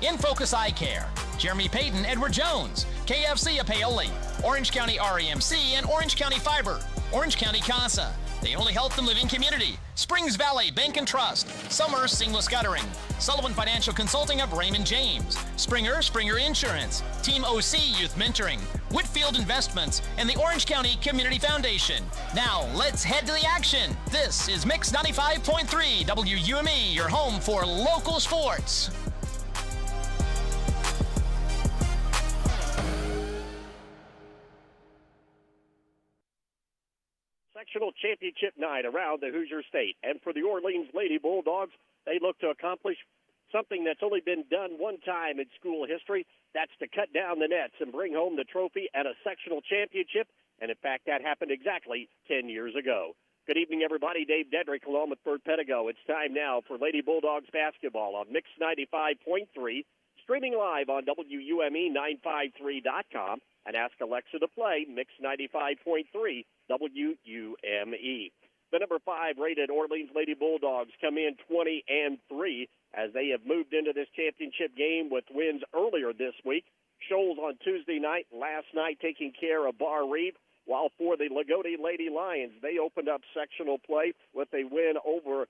In Focus Eye Care, Jeremy Payton, Edward Jones, KFC of Paoli, Orange County REMC, and Orange County Fiber, Orange County CASA, the only health and living community, Springs Valley Bank and Trust, Summer Seamless Guttering, Sullivan Financial Consulting of Raymond James, Springer Insurance, Team OC Youth Mentoring, Whitfield Investments, and the Orange County Community Foundation. Now, let's head to the action. This is Mix 95.3 WUME, your home for local sports. Sectional championship night around the Hoosier State. And for the Orleans Lady Bulldogs, they look to accomplish something that's only been done one time in school history. That's to cut down the nets and bring home the trophy at a sectional championship. And, in fact, that happened exactly 10 years ago. Good evening, everybody. Dave Dedrick along with Bert Pedigo. It's time now for Lady Bulldogs basketball on Mix 95.3, streaming live on WUME953.com. And ask Alexa to play Mix 95.3 WUME. The number 5 rated Orleans Lady Bulldogs come in 20-3 as they have moved into this championship game with wins earlier this week. Shoals on Tuesday night, last night taking care of Bar Reeve, while for the Lagodi Lady Lions, they opened up sectional play with a win over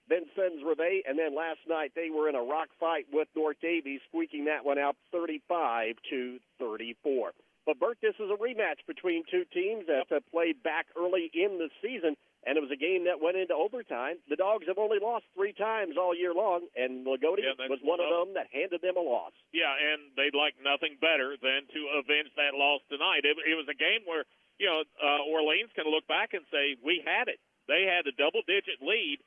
Vincennes Reveille, and then last night they were in a rock fight with North Davies, squeaking that one out 35-34. But, Bert, this is a rematch between two teams that played back early in the season, and it was a game that went into overtime. The Dogs have only lost 3 times all year long, and Lagodi was one of them that handed them a loss. Yeah, and they'd like nothing better than to avenge that loss tonight. It was a game where, Orleans can look back and say, we had it. They had a double-digit lead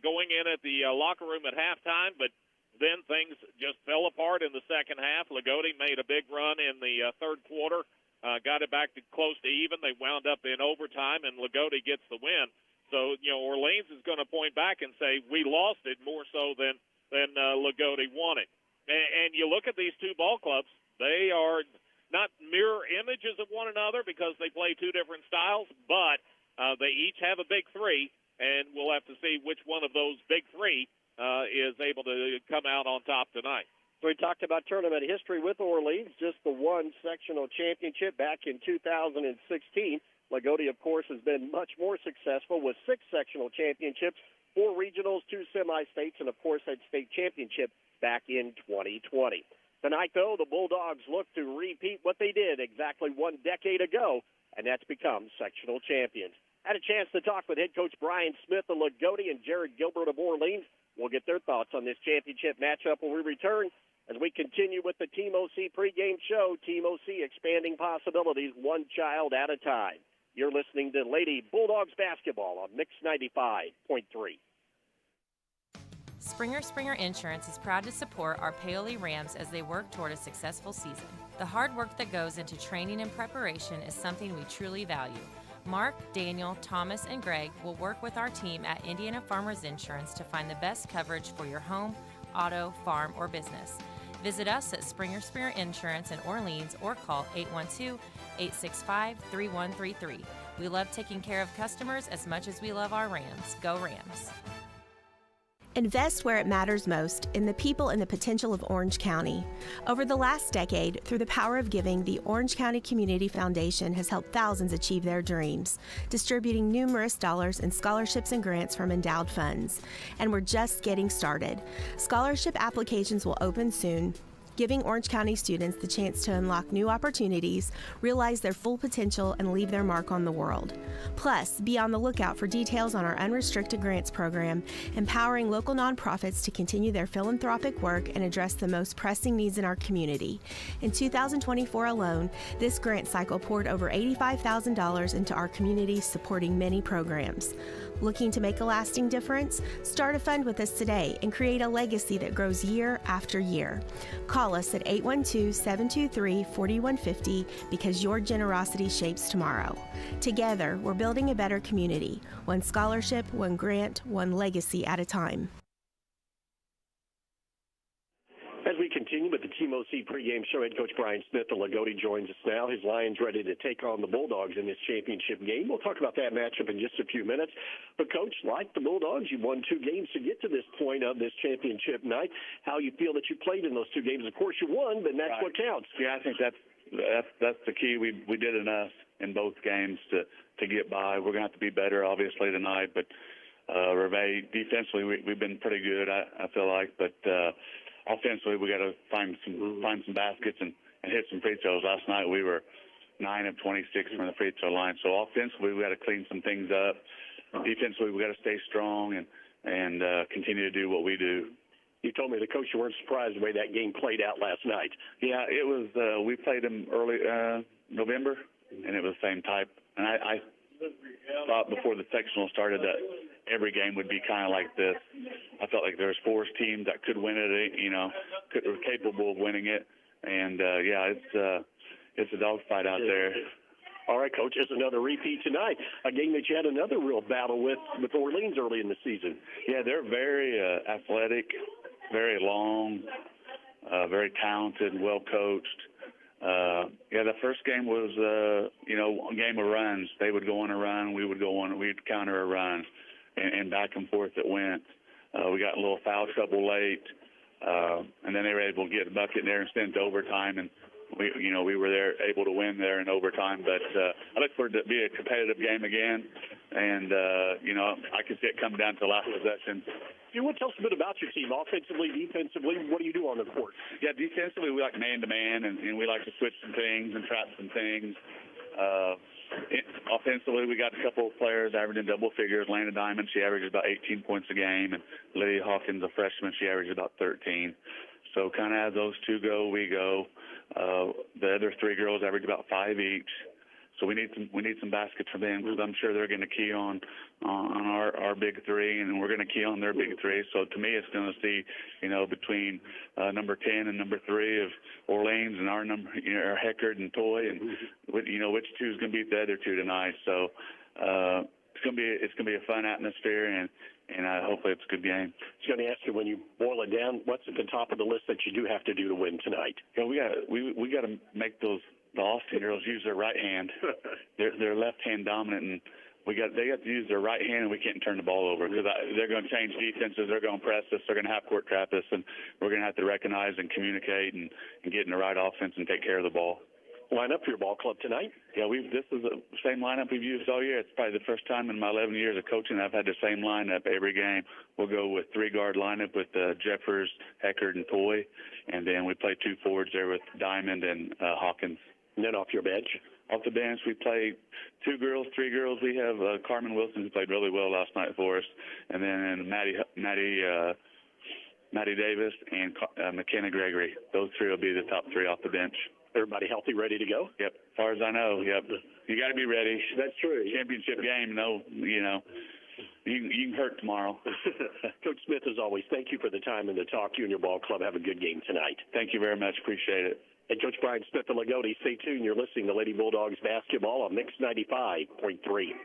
going in at the locker room at halftime, but then things just fell apart in the second half. Lagodi made a big run in the third quarter, got it back to close to even. They wound up in overtime, and Lagodi gets the win. So, Orleans is going to point back and say, we lost it more so than Lagodi won it. And you look at these two ball clubs, they are not mirror images of one another because they play two different styles, but they each have a big three, and we'll have to see which one of those big three is able to come out on top tonight. So we talked about tournament history with Orleans, just the one sectional championship back in 2016. Lagodi, of course, has been much more successful with 6 sectional championships, 4 regionals, 2 semi-states, and, of course, that state championship back in 2020. Tonight, though, the Bulldogs look to repeat what they did exactly 1 decade ago, and that's become sectional champions. Had a chance to talk with head coach Brian Smith of Lagodi and Jared Gilbert of Orleans. We'll get their thoughts on this championship matchup when we return as we continue with the Team OC pregame show. Team OC expanding possibilities one child at a time. You're listening to Lady Bulldogs basketball on Mix 95.3. Springer Insurance is proud to support our Paoli Rams as they work toward a successful season. The hard work that goes into training and preparation is something we truly value. Mark, Daniel, Thomas, and Greg will work with our team at Indiana Farmers Insurance to find the best coverage for your home, auto, farm, or business. Visit us at Springer Insurance in Orleans or call 812-865-3133. We love taking care of customers as much as we love our Rams. Go Rams! Invest where it matters most, in the people and the potential of Orange County. Over the last decade, through the power of giving, the Orange County Community Foundation has helped thousands achieve their dreams, distributing numerous dollars in scholarships and grants from endowed funds. And we're just getting started. Scholarship applications will open soon, giving Orange County students the chance to unlock new opportunities, realize their full potential, and leave their mark on the world. Plus, be on the lookout for details on our unrestricted grants program, empowering local nonprofits to continue their philanthropic work and address the most pressing needs in our community. In 2024 alone, this grant cycle poured over $85,000 into our community, supporting many programs. Looking to make a lasting difference? Start a fund with us today and create a legacy that grows year after year. Call us at 812-723-4150 because your generosity shapes tomorrow. Together, we're building a better community, one scholarship, one grant, one legacy at a time. As we continue with the Team OC pregame show, head coach Brian Smith of Lagodi joins us now. His Lions ready to take on the Bulldogs in this championship game. We'll talk about that matchup in just a few minutes. But, Coach, like the Bulldogs, you won 2 games to get to this point of this championship night. How you feel that you played in those 2 games? Of course, you won, but that's what counts. Yeah, I think that's the key. We did enough in both games to get by. We're going to have to be better, obviously, tonight. But Reveille, defensively, we've been pretty good, I feel like. But offensively, we got to find some baskets and hit some free throws. Last night we were 9 of 26 from the free throw line. So offensively, we got to clean some things up. Defensively, we got to stay strong and continue to do what we do. You told me, the coach, you weren't surprised the way that game played out last night. Yeah, it was. We played them early November, and it was the same type. And I thought before the sectional started that every game would be kind of like this. I felt like there was 4 teams that could win it, were capable of winning it. And, it's a dogfight out there. All right, Coach, it's another repeat tonight, a game that you had another real battle with Orleans early in the season. Yeah, they're very athletic, very long, very talented, well-coached. The first game was, a game of runs. They would go on a run, we would go on, we'd counter a run, and back and forth it went. We got a little foul trouble late, and then they were able to get a bucket there and send it to overtime, and we were there able to win there in overtime. But I look for it to be a competitive game again, and I can see it come down to the last possession. You want to tell us a bit about your team, offensively, defensively? What do you do on the court? Yeah, defensively we like man-to-man, and we like to switch some things and trap some things. Offensively, we got a couple of players averaging double figures. Lana Diamond, she averages about 18 points a game, and Lydia Hawkins, a freshman, she averages about 13. So kind of as those 2 go, we go. The other 3 girls average about 5 each. So we need some baskets from them, because I'm sure they're going to key on our big 3, and we're going to key on their big 3. So to me, it's going to see between number 10 and number 3 of Orleans and our number, our Heckard and Toy, and which 2 is going to beat the other 2 tonight. So it's going to be a fun atmosphere, and hopefully it's a good game. I was going to ask you, when you boil it down, what's at the top of the list that you do have to do to win tonight? Yeah, we got to make the Austin girls use their right hand. They're left hand dominant, and they got to use their right hand, and we can't turn the ball over, because they're going to change defenses. They're going to press us. They're going to half court trap us, and we're going to have to recognize and communicate and get in the right offense and take care of the ball. Line up for your ball club tonight? Yeah, this is the same lineup we've used all year. It's probably the first time in my 11 years of coaching I've had the same lineup every game. We'll go with 3-guard lineup with Jeffers, Heckard, and Toy, and then we play 2 forwards there with Diamond and Hawkins. And then off your bench? Off the bench, we play 2 girls, 3 girls. We have Carmen Wilson, who played really well last night for us, and then Maddie Davis and McKenna Gregory. Those 3 will be the top 3 off the bench. Everybody healthy, ready to go? Yep, as far as I know, yep. You got to be ready. That's true. Championship game, you can hurt tomorrow. Coach Smith, as always, thank you for the time and the talk. You and your ball club have a good game tonight. Thank you very much. Appreciate it. And Coach Brian Smith of Lagodi, stay tuned. You're listening to Lady Bulldogs basketball on Mix 95.3.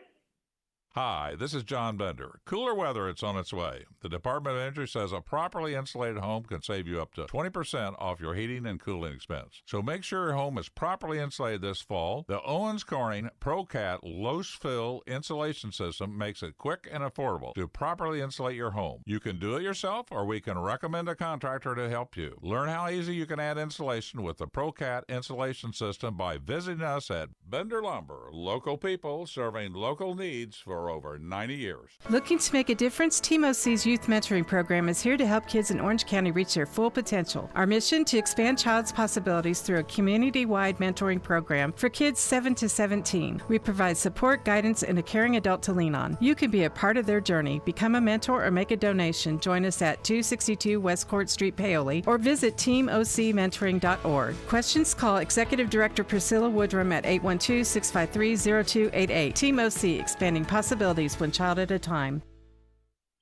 Hi, this is John Bender. Cooler weather, it's on its way. The Department of Energy says a properly insulated home can save you up to 20% off your heating and cooling expense. So make sure your home is properly insulated this fall. The Owens Corning ProCat Low-Fill Insulation System makes it quick and affordable to properly insulate your home. You can do it yourself, or we can recommend a contractor to help you. Learn how easy you can add insulation with the ProCat Insulation System by visiting us at Bender Lumber. Local people serving local needs for over 90 years. Looking to make a difference? Team OC's Youth Mentoring Program is here to help kids in Orange County reach their full potential. Our mission: to expand child's possibilities through a community-wide mentoring program for kids 7 to 17. We provide support, guidance, and a caring adult to lean on. You can be a part of their journey. Become a mentor or make a donation. Join us at 262 West Court Street, Paoli, or visit teamocmentoring.org. Questions? Call Executive Director Priscilla Woodrum at 812-653-0288. Team OC, expanding possibilities one child at a time.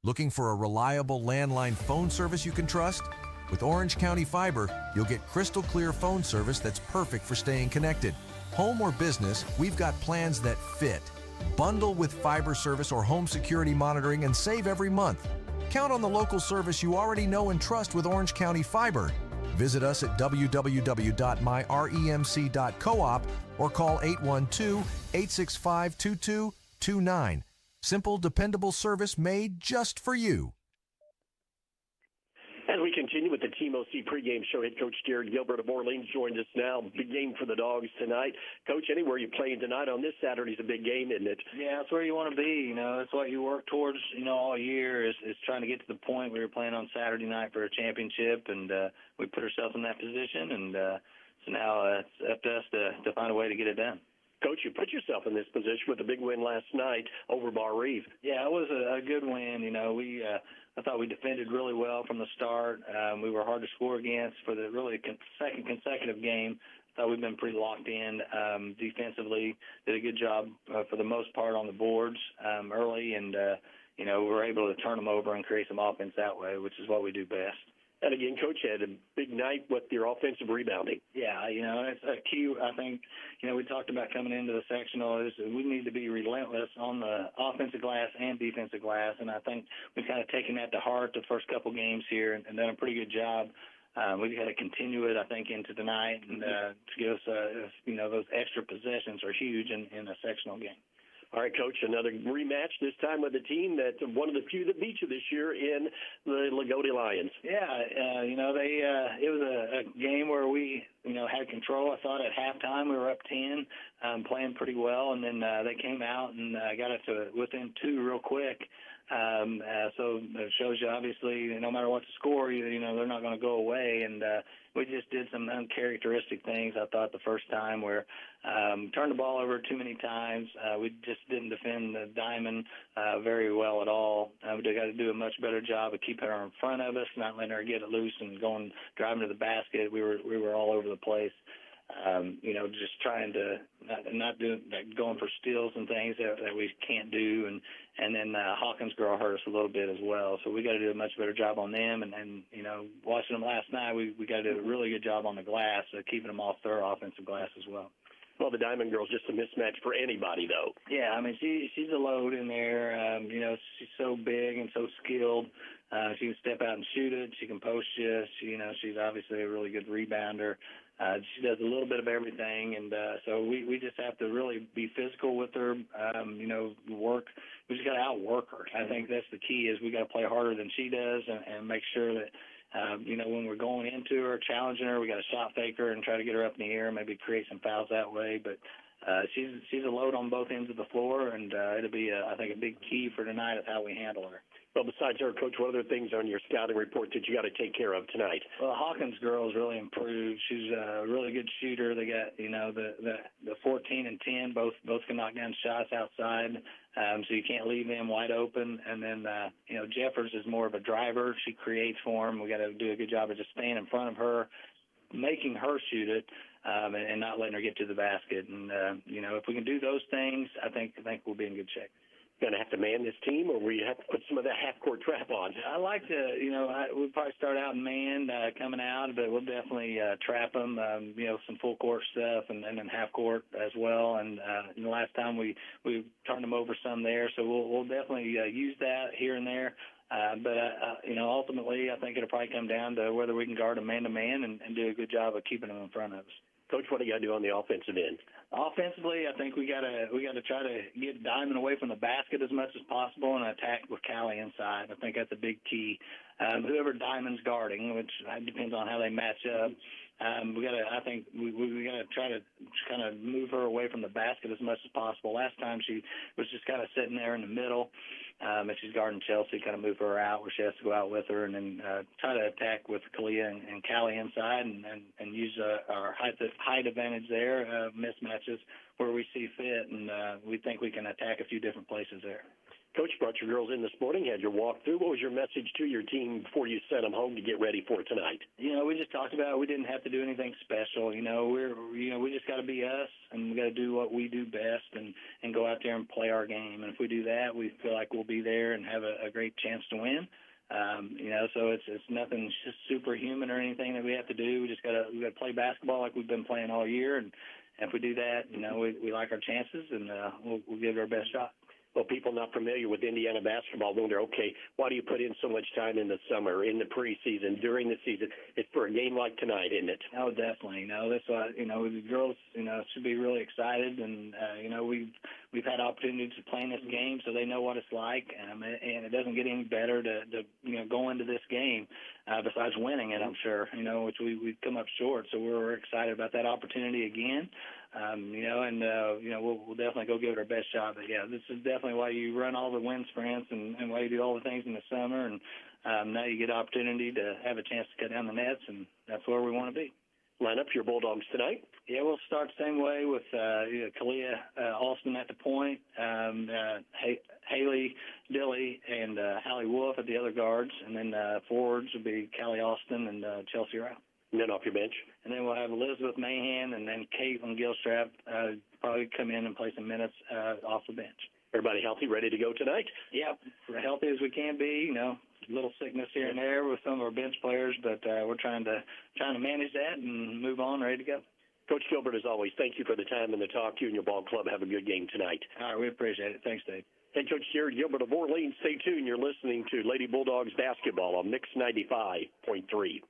Looking for a reliable landline phone service you can trust? With Orange County Fiber, you'll get crystal clear phone service that's perfect for staying connected. Home or business, we've got plans that fit. Bundle with fiber service or home security monitoring and save every month. Count on the local service you already know and trust with Orange County Fiber. Visit us at www.myremc.coop or call 812-865-2229. Simple, dependable service made just for you. As we continue with the Team OC pregame show, head coach Jared Gilbert of Orleans joined us now. Big game for the Dogs tonight. Coach, anywhere you're playing tonight on this Saturday is a big game, isn't it? Yeah, that's where you want to be. You know, that's what you work towards, all year is trying to get to the point where you're playing on Saturday night for a championship, and we put ourselves in that position, and so now it's up to us to find a way to get it done. Coach, you put yourself in this position with a big win last night over Bar Reeve. Yeah, it was a good win. I thought we defended really well from the start. We were hard to score against for the really second consecutive game. I thought we've been pretty locked in defensively. Did a good job for the most part on the boards early, and we were able to turn them over and create some offense that way, which is what we do best. And again, Coach had a big night with your offensive rebounding. Yeah, it's a key. I think, we talked about coming into the sectional is we need to be relentless on the offensive glass and defensive glass, and I think we've kind of taken that to heart the first couple games here and done a pretty good job. We've got to continue it, I think, into tonight, and to give us, those extra possessions are huge in a sectional game. All right, Coach, another rematch, this time with a team that one of the few that beat you this year in the Lagodi Lions. Yeah, it was a game where we, had control. I thought at halftime we were up 10, playing pretty well, and then they came out and got us to within 2 real quick. So it shows you, obviously, no matter what the score, they're not going to go away. And we just did some uncharacteristic things, I thought, the first time where turned the ball over too many times. We just didn't defend the diamond very well at all. We got to do a much better job of keeping her in front of us, not letting her get it loose and driving to the basket. We were all over the place. Just trying to not do going for steals and things that we can't do, and then Hawkins girl hurt us a little bit as well. So we got to do a much better job on them, and watching them last night, we got to do a really good job on the glass, keeping them off their offensive glass as well. Well, the Diamond Girl's just a mismatch for anybody, though. Yeah, I mean, she's a load in there. She's so big and so skilled. She can step out and shoot it. She can post you. She's obviously a really good rebounder. She does a little bit of everything, and so we just have to really be physical with her, work. We just got to outwork her. I think that's the key is we got to play harder than she does and make sure that, when we're going into her, challenging her, we got to shot fake her and try to get her up in the air, maybe create some fouls that way. But she's a load on both ends of the floor, and it'll be, I think, a big key for tonight of how we handle her. Well, besides her, Coach, what other things on your scouting report that you got to take care of tonight? Well, Hawkins girl's really improved. She's a really good shooter. They got, the 14 and 10, both can knock down shots outside, so you can't leave them wide open. And then, Jeffers is more of a driver. She creates for him. We got to do a good job of just staying in front of her, making her shoot it, and not letting her get to the basket. And, if we can do those things, I think we'll be in good shape. Going to have to man this team, or we have to put some of that half-court trap on? I like to, we'll probably start out in man coming out, but we'll definitely trap them, some full-court stuff and then half-court as well. And the last time we turned them over some there, so we'll definitely use that here and there. But ultimately, I think it'll probably come down to whether we can guard them man-to-man and do a good job of keeping them in front of us. Coach, what do you got to do on the offensive end? Offensively, I think we got to try to get Diamond away from the basket as much as possible and attack with Callie inside. I think that's a big key. Whoever Diamond's guarding, which depends on how they match up, we got to try to kind of move her away from the basket as much as possible. Last time she was just kind of sitting there in the middle. If she's guarding Chelsea, kind of move her out where she has to go out with her, and then try to attack with Kalia and Callie inside, and use our height advantage there, mismatches where we see fit, and we think we can attack a few different places there. Coach, brought your girls in this morning, had your walkthrough. What was your message to your team before you sent them home to get ready for tonight? We just talked about we didn't have to do anything special. We just got to be us, and we got to do what we do best and go out there and play our game. And if we do that, we feel like we'll be there and have a great chance to win. So it's nothing just superhuman or anything that we have to do. We got to play basketball like we've been playing all year, and if we do that, we like our chances, and we'll give it our best shot. Well, people not familiar with Indiana basketball wonder, okay, why do you put in so much time in the summer, in the preseason, during the season? It's for a game like tonight, isn't it? Oh, definitely. That's why, the girls, should be really excited. And, we've had opportunities to play in this game, so they know what it's like. And it doesn't get any better to go into this game besides winning it, I'm sure, which we've come up short. So we're excited about that opportunity again. We'll definitely go give it our best shot. But, yeah, this is definitely why you run all the wind sprints and why you do all the things in the summer. And now you get an opportunity to have a chance to cut down the nets, and that's where we want to be. Line up your Bulldogs tonight. Yeah, we'll start the same way with Kalia Alston at the point, Haley Dilly and Hallie Wolf at the other guards, and then forwards will be Callie Alston and Chelsea Rao. And then off your bench. And then we'll have Elizabeth Mahan and then Caitlin Gilstrap probably come in and play some minutes off the bench. Everybody healthy, ready to go tonight? Yeah, we're healthy as we can be. A little sickness here and there with some of our bench players, but we're trying to manage that and move on, ready to go. Coach Gilbert, as always, thank you for the time and the talk. You and your ball club have a good game tonight. All right, we appreciate it. Thanks, Dave. Hey, Coach Jared Gilbert of Orleans, stay tuned. You're listening to Lady Bulldogs basketball on Mix 95.3.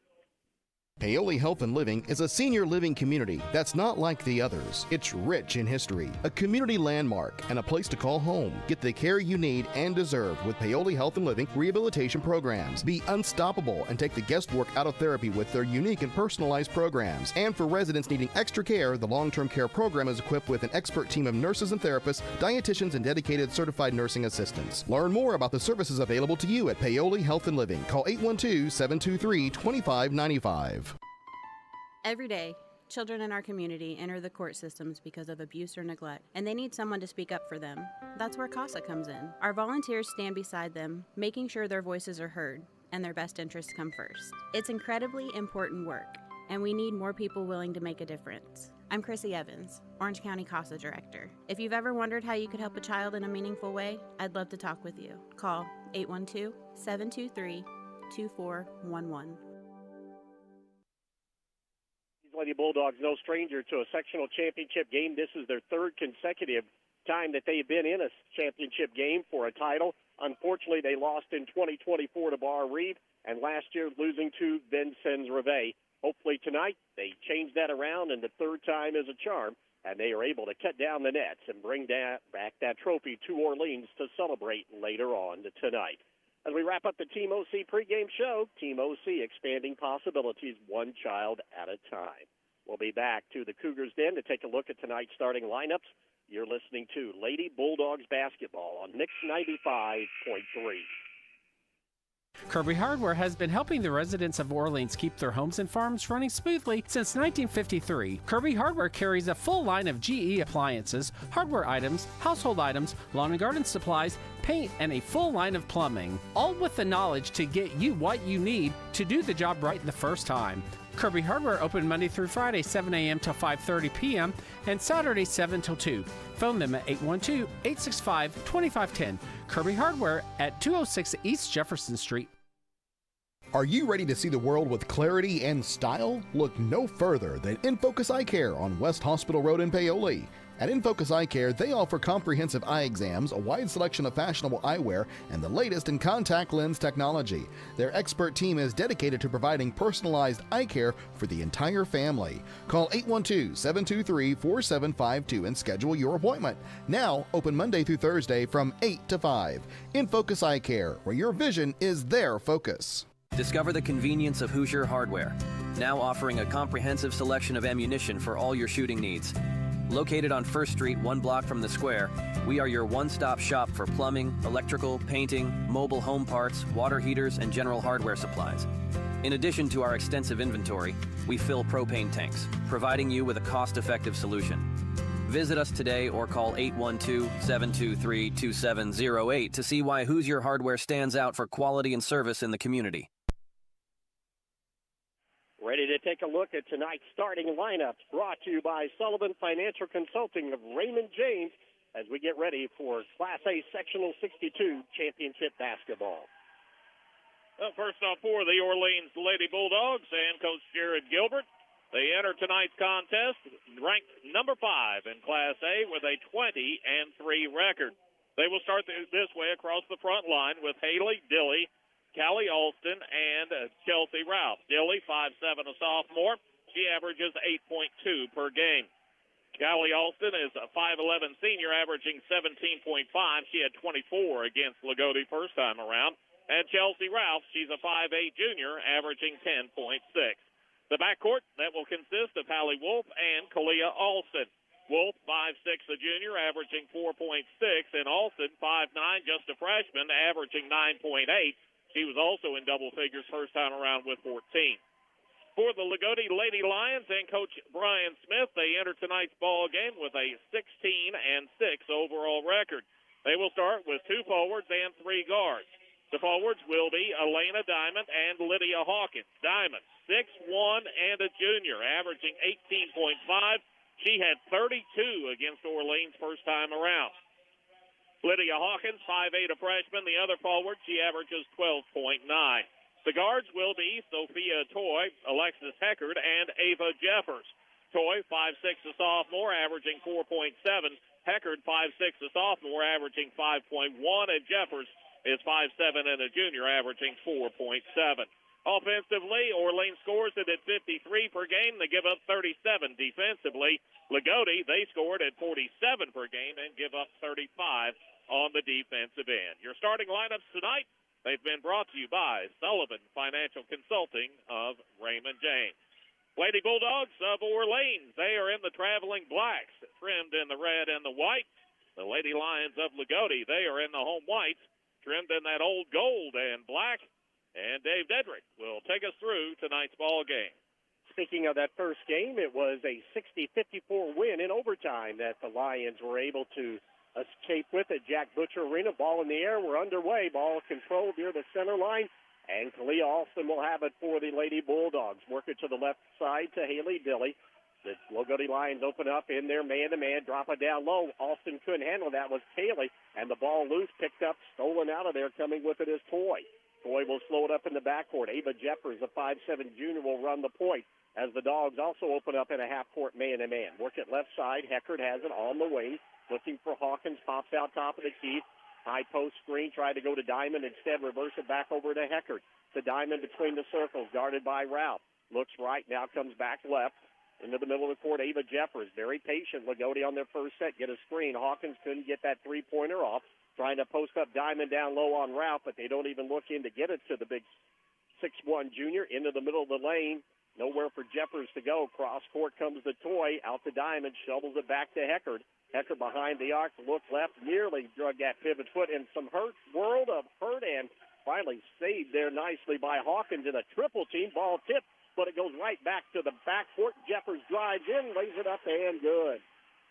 Paoli Health and Living is a senior living community that's not like the others. It's rich in history, a community landmark, and a place to call home. Get the care you need and deserve with Paoli Health and Living rehabilitation programs. Be unstoppable and take the guesswork out of therapy with their unique and personalized programs. And for residents needing extra care, the long-term care program is equipped with an expert team of nurses and therapists, dietitians, and dedicated certified nursing assistants. Learn more about the services available to you at Paoli Health and Living. Call 812-723-2595. Every day, children in our community enter the court systems because of abuse or neglect, and they need someone to speak up for them. That's where CASA comes in. Our volunteers stand beside them, making sure their voices are heard and their best interests come first. It's incredibly important work, and we need more people willing to make a difference. I'm Chrissy Evans, Orange County CASA Director. If you've ever wondered how you could help a child in a meaningful way, I'd love to talk with you. Call 812-723-2411. Lady Bulldogs, no stranger to a sectional championship game. This is their third consecutive time that they've been in a championship game for a title. Unfortunately, they lost in 2024 to Bar Reeve, and last year losing to Vincennes Reveille. Hopefully tonight they change that around, and the third time is a charm, and they are able to cut down the nets and bring back that trophy to Orleans to celebrate later on tonight. As we wrap up the Team OC pregame show, Team OC expanding possibilities one child at a time. We'll be back to the Cougars Den to take a look at tonight's starting lineups. You're listening to Lady Bulldogs basketball on Mix 95.3. Kirby Hardware has been helping the residents of Orleans keep their homes and farms running smoothly since 1953. Kirby Hardware carries a full line of GE appliances, hardware items, household items, lawn and garden supplies, paint, and a full line of plumbing, all with the knowledge to get you what you need to do the job right the first time. Kirby Hardware open Monday through Friday, 7 a.m. till 5:30 p.m. and Saturday, 7 till 2. Phone them at 812-865-2510. Kirby Hardware at 206 East Jefferson Street. Are you ready to see the world with clarity and style? Look no further than InFocus Eye Care on West Hospital Road in Paoli. At InFocus Eye Care, they offer comprehensive eye exams, a wide selection of fashionable eyewear, and the latest in contact lens technology. Their expert team is dedicated to providing personalized eye care for the entire family. Call 812-723-4752 and schedule your appointment. Now, open Monday through Thursday from 8 to 5. InFocus Eye Care, where your vision is their focus. Discover the convenience of Hoosier Hardware, now offering a comprehensive selection of ammunition for all your shooting needs. Located on 1st Street, 1 block from the square, we are your one-stop shop for plumbing, electrical, painting, mobile home parts, water heaters, and general hardware supplies. In addition to our extensive inventory, we fill propane tanks, providing you with a cost-effective solution. Visit us today or call 812-723-2708 to see why Hoosier Hardware stands out for quality and service in the community. Ready to take a look at tonight's starting lineups, brought to you by Sullivan Financial Consulting of Raymond James, as we get ready for Class A Sectional 62 Championship Basketball. Well, first off, for the Orleans Lady Bulldogs and Coach Jared Gilbert, they enter tonight's contest ranked number 5 in Class A with a 20-3 record. They will start this way across the front line with Haley Dilly, Callie Alston, and Chelsea Ralph. Dilly, 5'7", a sophomore. She averages 8.2 per game. Callie Alston is a 5'11 senior, averaging 17.5. She had 24 against Lagodi first time around. And Chelsea Ralph, she's a 5'8 junior, averaging 10.6. The backcourt, that will consist of Hallie Wolf and Kalia Alston. Wolf, 5'6", a junior, averaging 4.6, and Alston, 5'9", just a freshman, averaging 9.8. She was also in double figures first time around with 14. For the Lagodi Lady Lions and Coach Brian Smith, they enter tonight's ball game with a 16-6 overall record. They will start with 2 forwards and 3 guards. The forwards will be Elena Diamond and Lydia Hawkins. Diamond, 6'1", and a junior, averaging 18.5. She had 32 against Orleans first time around. Lydia Hawkins, 5'8", a freshman. The other forward, she averages 12.9. The guards will be Sophia Toy, Alexis Heckard, and Ava Jeffers. Toy, 5'6", a sophomore, averaging 4.7. Heckard, 5'6", a sophomore, averaging 5.1. And Jeffers is 5'7", and a junior, averaging 4.7. Offensively, Orleans scores it at 53 per game. They give up 37 defensively. Lagodi, they scored at 47 per game and give up 35 on the defensive end. Your starting lineups tonight, they've been brought to you by Sullivan Financial Consulting of Raymond James. Lady Bulldogs of Orleans, they are in the traveling blacks, trimmed in the red and the white. The Lady Lions of Lagodi, they are in the home whites, trimmed in that old gold and black. And Dave Dedrick will take us through tonight's ball game. Speaking of that first game, it was a 60-54 win in overtime that the Lions were able to escape with at Jack Butcher Arena. Ball in the air, we're underway. Ball controlled near the center line. And Kalia Alston will have it for the Lady Bulldogs. Work it to the left side to Haley Dilly. The Lagodi Lions open up in their man-to-man, drop it down low. Alston couldn't handle that, was Haley. And the ball loose, picked up, stolen out of there. Coming with it is Toy. Toy will slow it up in the backcourt. Ava Jeffers, a 5'7 junior, will run the point as the Dogs also open up in a half-court man-to-man. Work it left side. Heckard has it on the wing. Looking for Hawkins. Pops out top of the key. High post screen. Tried to go to Diamond. Instead, reverse it back over to Heckard. The Diamond between the circles. Guarded by Ralph. Looks right. Now comes back left. Into the middle of the court, Ava Jeffers. Very patient. Lagodi on their first set. Get a screen. Hawkins couldn't get that three-pointer off. Trying to post up Diamond down low on Ralph, but they don't even look in to get it to the big 6'1 junior. Into the middle of the lane. Nowhere for Jeffers to go. Cross court comes the Toy. Out to Diamond. Shovels it back to Heckard. Heckard behind the arc. Look left. Nearly drug that pivot foot in some world of hurt, and finally saved there nicely by Hawkins in a triple team. Ball tipped, but it goes right back to the backcourt. Jeffers drives in, lays it up, and good.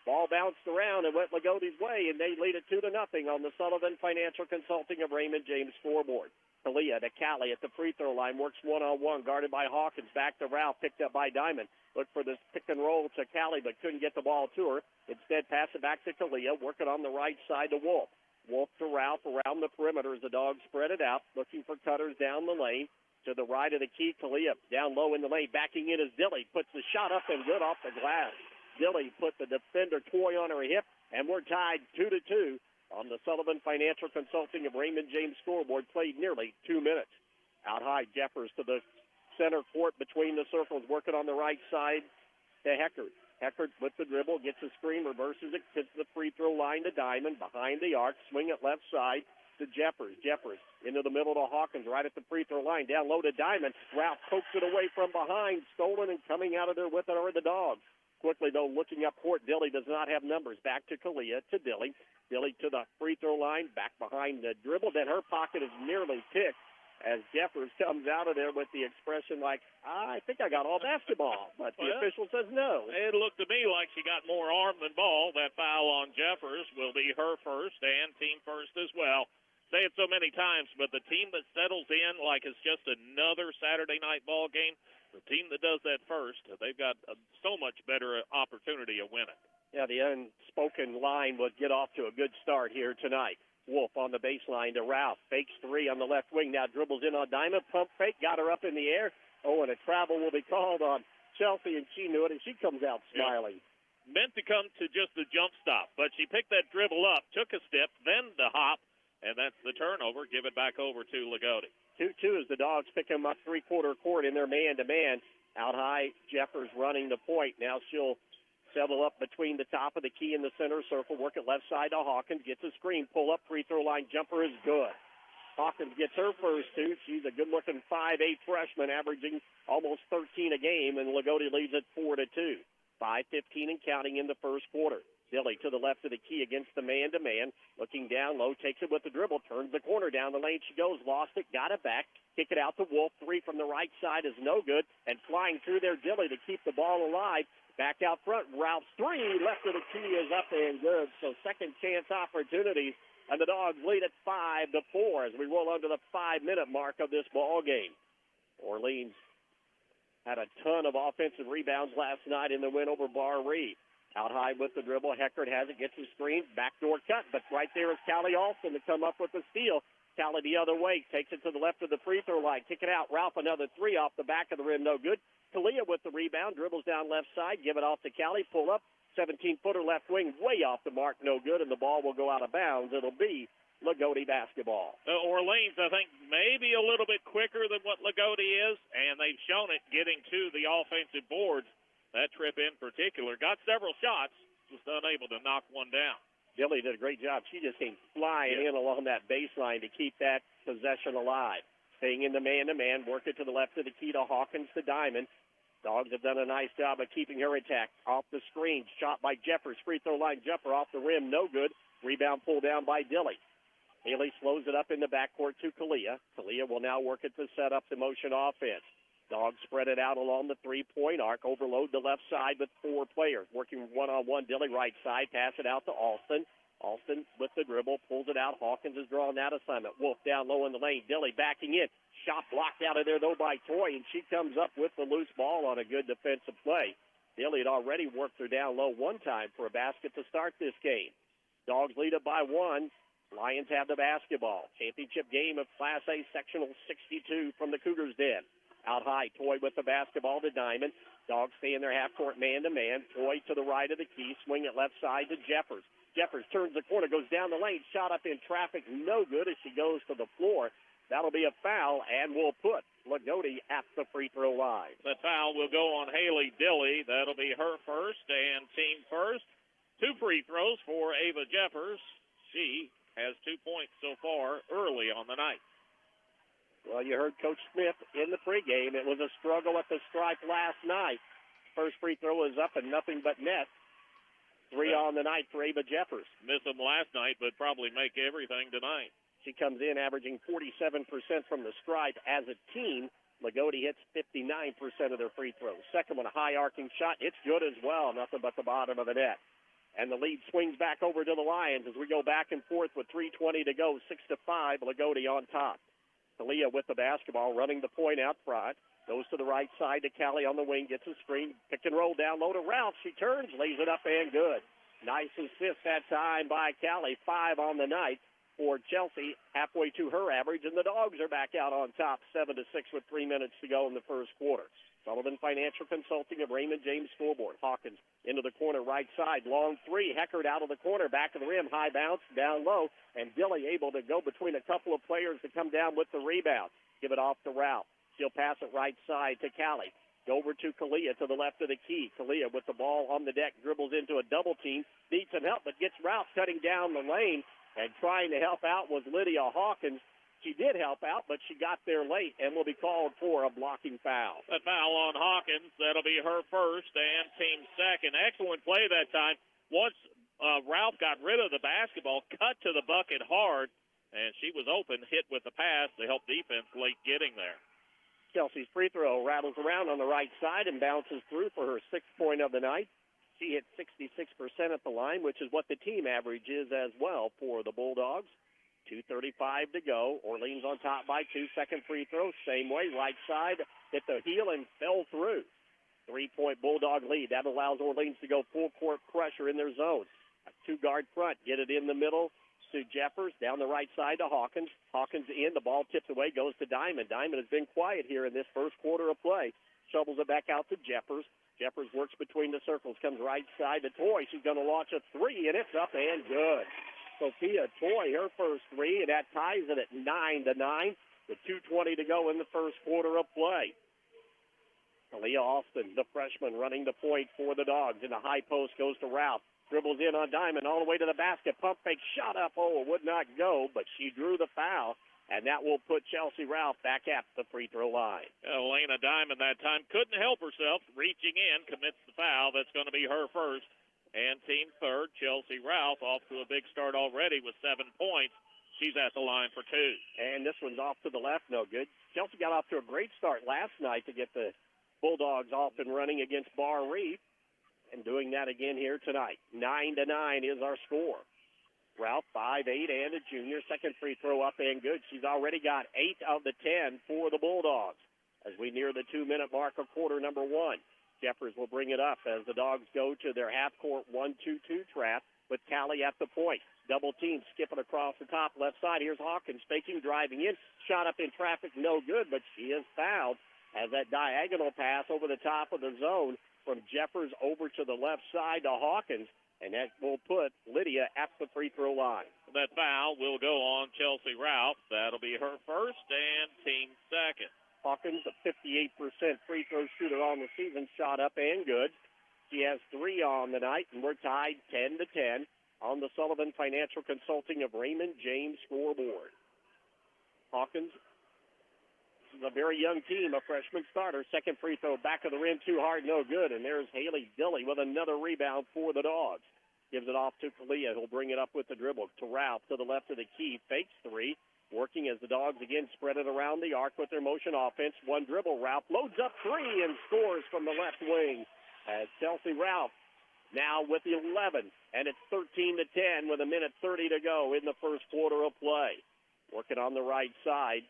Ball bounced around and went Lagodi's way, and they lead it 2-0 on the Sullivan Financial Consulting of Raymond James scoreboard. Kalia to Callie at the free throw line, works one-on-one, guarded by Hawkins. Back to Ralph, picked up by Diamond. Looked for this pick and roll to Callie, but couldn't get the ball to her. Instead, pass it back to Kalia, working on the right side to Wolf. Wolf to Ralph around the perimeter as the Dogs spread it out, looking for cutters down the lane. To the right of the key, Kalia down low in the lane. Backing in is Dilly, puts the shot up and good off the glass. Dilly put the defender Toy on her hip, and we're tied 2-2 on the Sullivan Financial Consulting of Raymond James scoreboard. Played nearly 2 minutes. Out high, Jeffers to the center court between the circles, working on the right side to Heckard. Heckard with the dribble, gets a screen, reverses it, hits the free throw line to Diamond, behind the arc, swing it left side to Jeffers. Jeffers into the middle to Hawkins, right at the free throw line, down low to Diamond. Ralph pokes it away from behind, stolen, and coming out of there with it are the Dogs. Quickly, though, looking up court, Dilly does not have numbers. Back to Kalia, to Dilly. Dilly to the free throw line, back behind the dribble. Then her pocket is nearly picked as Jeffers comes out of there with the expression like, I think I got all basketball. But the official says no. It looked to me like she got more arm than ball. That foul on Jeffers will be her first and team first as well. Say it so many times, but the team that settles in like it's just another Saturday night ball game, the team that does that first, they've got so much better opportunity of winning. Yeah, the unspoken line would get off to a good start here tonight. Wolf on the baseline to Ralph. Fakes three on the left wing. Now dribbles in on Diamond. Pump fake. Got her up in the air. Oh, and a travel will be called on Chelsea, and she knew it, and she comes out smiling. meant to come to just the jump stop, but she picked that dribble up, took a step, then the hop, and that's the turnover. Give it back over to Lagodi. 2-2 as the Dogs pick them up three-quarter court in their man-to-man. Out high, Jeffers running the point. Now she'll settle up between the top of the key and the center circle, work it left side to Hawkins, gets a screen, pull up, free throw line jumper is good. Hawkins gets her first two. She's a good-looking 5'8" freshman, averaging almost 13 a game, and Lagodi leads it 4-2. 5:15 and counting in the first quarter. Dilly to the left of the key against the man-to-man. Looking down low, takes it with the dribble, turns the corner down the lane. She goes, lost it, got it back. Kick it out to Wolf. Three from the right side is no good. And flying through there, Dilly to keep the ball alive. Back out front, Ralph's three. Left of the key is up and good. So second chance opportunities. And the Dogs lead at 5-4 as we roll under the 5-minute mark of this ball game. Orleans had a ton of offensive rebounds last night in the win over Bar Reed. Out high with the dribble. Heckert has it, gets the screen. Backdoor cut, but right there is Callie Alston to come up with the steal. Callie the other way, takes it to the left of the free throw line. Kick it out. Ralph another three off the back of the rim, no good. Kalia with the rebound, dribbles down left side, give it off to Callie, pull up. 17-footer left wing, way off the mark, no good, and the ball will go out of bounds. It'll be Lagodi basketball. Orleans, I think, maybe a little bit quicker than what Lagodi is, and they've shown it getting to the offensive boards. That trip in particular got several shots, just unable to knock one down. Dilly did a great job. She just came flying in along that baseline to keep that possession alive. Staying in the man-to-man, work it to the left of the key to Hawkins to Diamond. Dogs have done a nice job of keeping her intact. Off the screen, shot by Jeffers. Free throw line jumper off the rim, no good. Rebound pulled down by Dilly. Haley slows it up in the backcourt to Kalia. Kalia will now work it to set up the motion offense. Dogs spread it out along the three-point arc. Overload the left side with four players. Working one-on-one, Dilly right side. Pass it out to Alston. Alston with the dribble, pulls it out. Hawkins is drawing that assignment. Wolf down low in the lane. Dilly backing in. Shot blocked out of there, though, by Toy, and she comes up with the loose ball on a good defensive play. Dilly had already worked her down low one time for a basket to start this game. Dogs lead it by one. Lions have the basketball. Championship game of Class A Sectional 62 from the Cougars' den. Out high, Toy with the basketball to Diamond. Dogs stay in their half-court man-to-man. Toy to the right of the key. Swing it left side to Jeffers. Jeffers turns the corner, goes down the lane. Shot up in traffic, no good as she goes to the floor. That'll be a foul, and we'll put Lagodi at the free throw line. The foul will go on Haley Dilly. That'll be her first and team first. 2 free throws for Ava Jeffers. She has 2 points so far early on the night. Well, you heard Coach Smith in the pregame. It was a struggle at the stripe last night. First free throw is up and nothing but net. 3 on the night for Ava Jeffers. Missed them last night, but probably make everything tonight. She comes in averaging 47% from the stripe. As a team, Lagodi hits 59% of their free throws. Second one, a high arcing shot. It's good as well. Nothing but the bottom of the net. And the lead swings back over to the Lions as we go back and forth with 3:20 to go. 6-5, Lagodi on top. Talia with the basketball, running the point out front. Goes to the right side to Callie on the wing, gets a screen. Pick and roll down low to Ralph. She turns, lays it up and good. Nice assist that time by Callie. 5 on the night for Chelsea, halfway to her average. And the Dogs are back out on top, 7-6 with 3 minutes to go in the first quarter. Sullivan Financial Consulting of Raymond James Scoreboard. Hawkins into the corner right side. Long three. Heckert out of the corner. Back of the rim. High bounce. Down low. And Dilly able to go between a couple of players to come down with the rebound. Give it off to Ralph. She'll pass it right side to Callie. Go over to Kalia to the left of the key. Kalia with the ball on the deck. Dribbles into a double team. Needs some help, but gets Ralph cutting down the lane. And trying to help out was Lydia Hawkins. She did help out, but she got there late and will be called for a blocking foul. A foul on Hawkins. That'll be her first and team second. Excellent play that time. Once Ralph got rid of the basketball, cut to the bucket hard, and she was open, hit with the pass to help defense late getting there. Chelsea's free throw rattles around on the right side and bounces through for her 6th point of the night. She hit 66% at the line, which is what the team average is as well for the Bulldogs. 2:35 to go. Orleans on top by 2. Second free throw, same way. Right side, hit the heel and fell through. 3-point Bulldog lead. That allows Orleans to go full court pressure in their zone. A 2-guard front. Get it in the middle to Jeffers. Down the right side to Hawkins. Hawkins in. The ball tips away. Goes to Diamond. Diamond has been quiet here in this first quarter of play. Shovels it back out to Jeffers. Jeffers works between the circles, comes right side to Toy. She's going to launch a three, and it's up and good. Sophia Toy, her first three, and that ties it at 9-9 with 2:20 to go in the first quarter of play. Aaliyah Austin, the freshman, running the point for the Dogs. In the high post goes to Ralph. Dribbles in on Diamond all the way to the basket. Pump fake, shot up. Oh, it would not go, but she drew the foul. And that will put Chelsea Ralph back at the free throw line. Elena Diamond that time couldn't help herself. Reaching in, commits the foul. That's going to be her first. And team third, Chelsea Ralph, off to a big start already with 7 points. She's at the line for two. And this one's off to the left, no good. Chelsea got off to a great start last night to get the Bulldogs off and running against Bar Reef. And doing that again here tonight. 9-9 is our score. Ralph, 5'8", and a junior. Second free throw up and good. She's already got 8 of the 10 for the Bulldogs. As we near the 2-minute mark of quarter number one, Jeffers will bring it up as the Dogs go to their half-court 1-2-2 trap with Callie at the point. Double team skipping across the top left side. Here's Hawkins faking, driving in. Shot up in traffic, no good, but she is fouled as that diagonal pass over the top of the zone from Jeffers over to the left side to Hawkins. And that will put Lydia at the free throw line. That foul will go on Chelsea Ralph. That'll be her first and team second. Hawkins, a 58% free throw shooter on the season, shot up and good. She has 3 on the night, and we're tied 10-10 on the Sullivan Financial Consulting of Raymond James scoreboard. Hawkins, this is a very young team, a freshman starter. Second free throw, back of the rim, too hard, no good. And there's Haley Dilly with another rebound for the Dogs. Gives it off to Kalia, who'll bring it up with the dribble. To Ralph, to the left of the key, fakes 3. Working as the Dogs again spread it around the arc with their motion offense. One dribble, Ralph loads up 3 and scores from the left wing. As Chelsea Ralph now with the 11, and it's 13-10 with 1:30 to go in the first quarter of play. Working on the right side.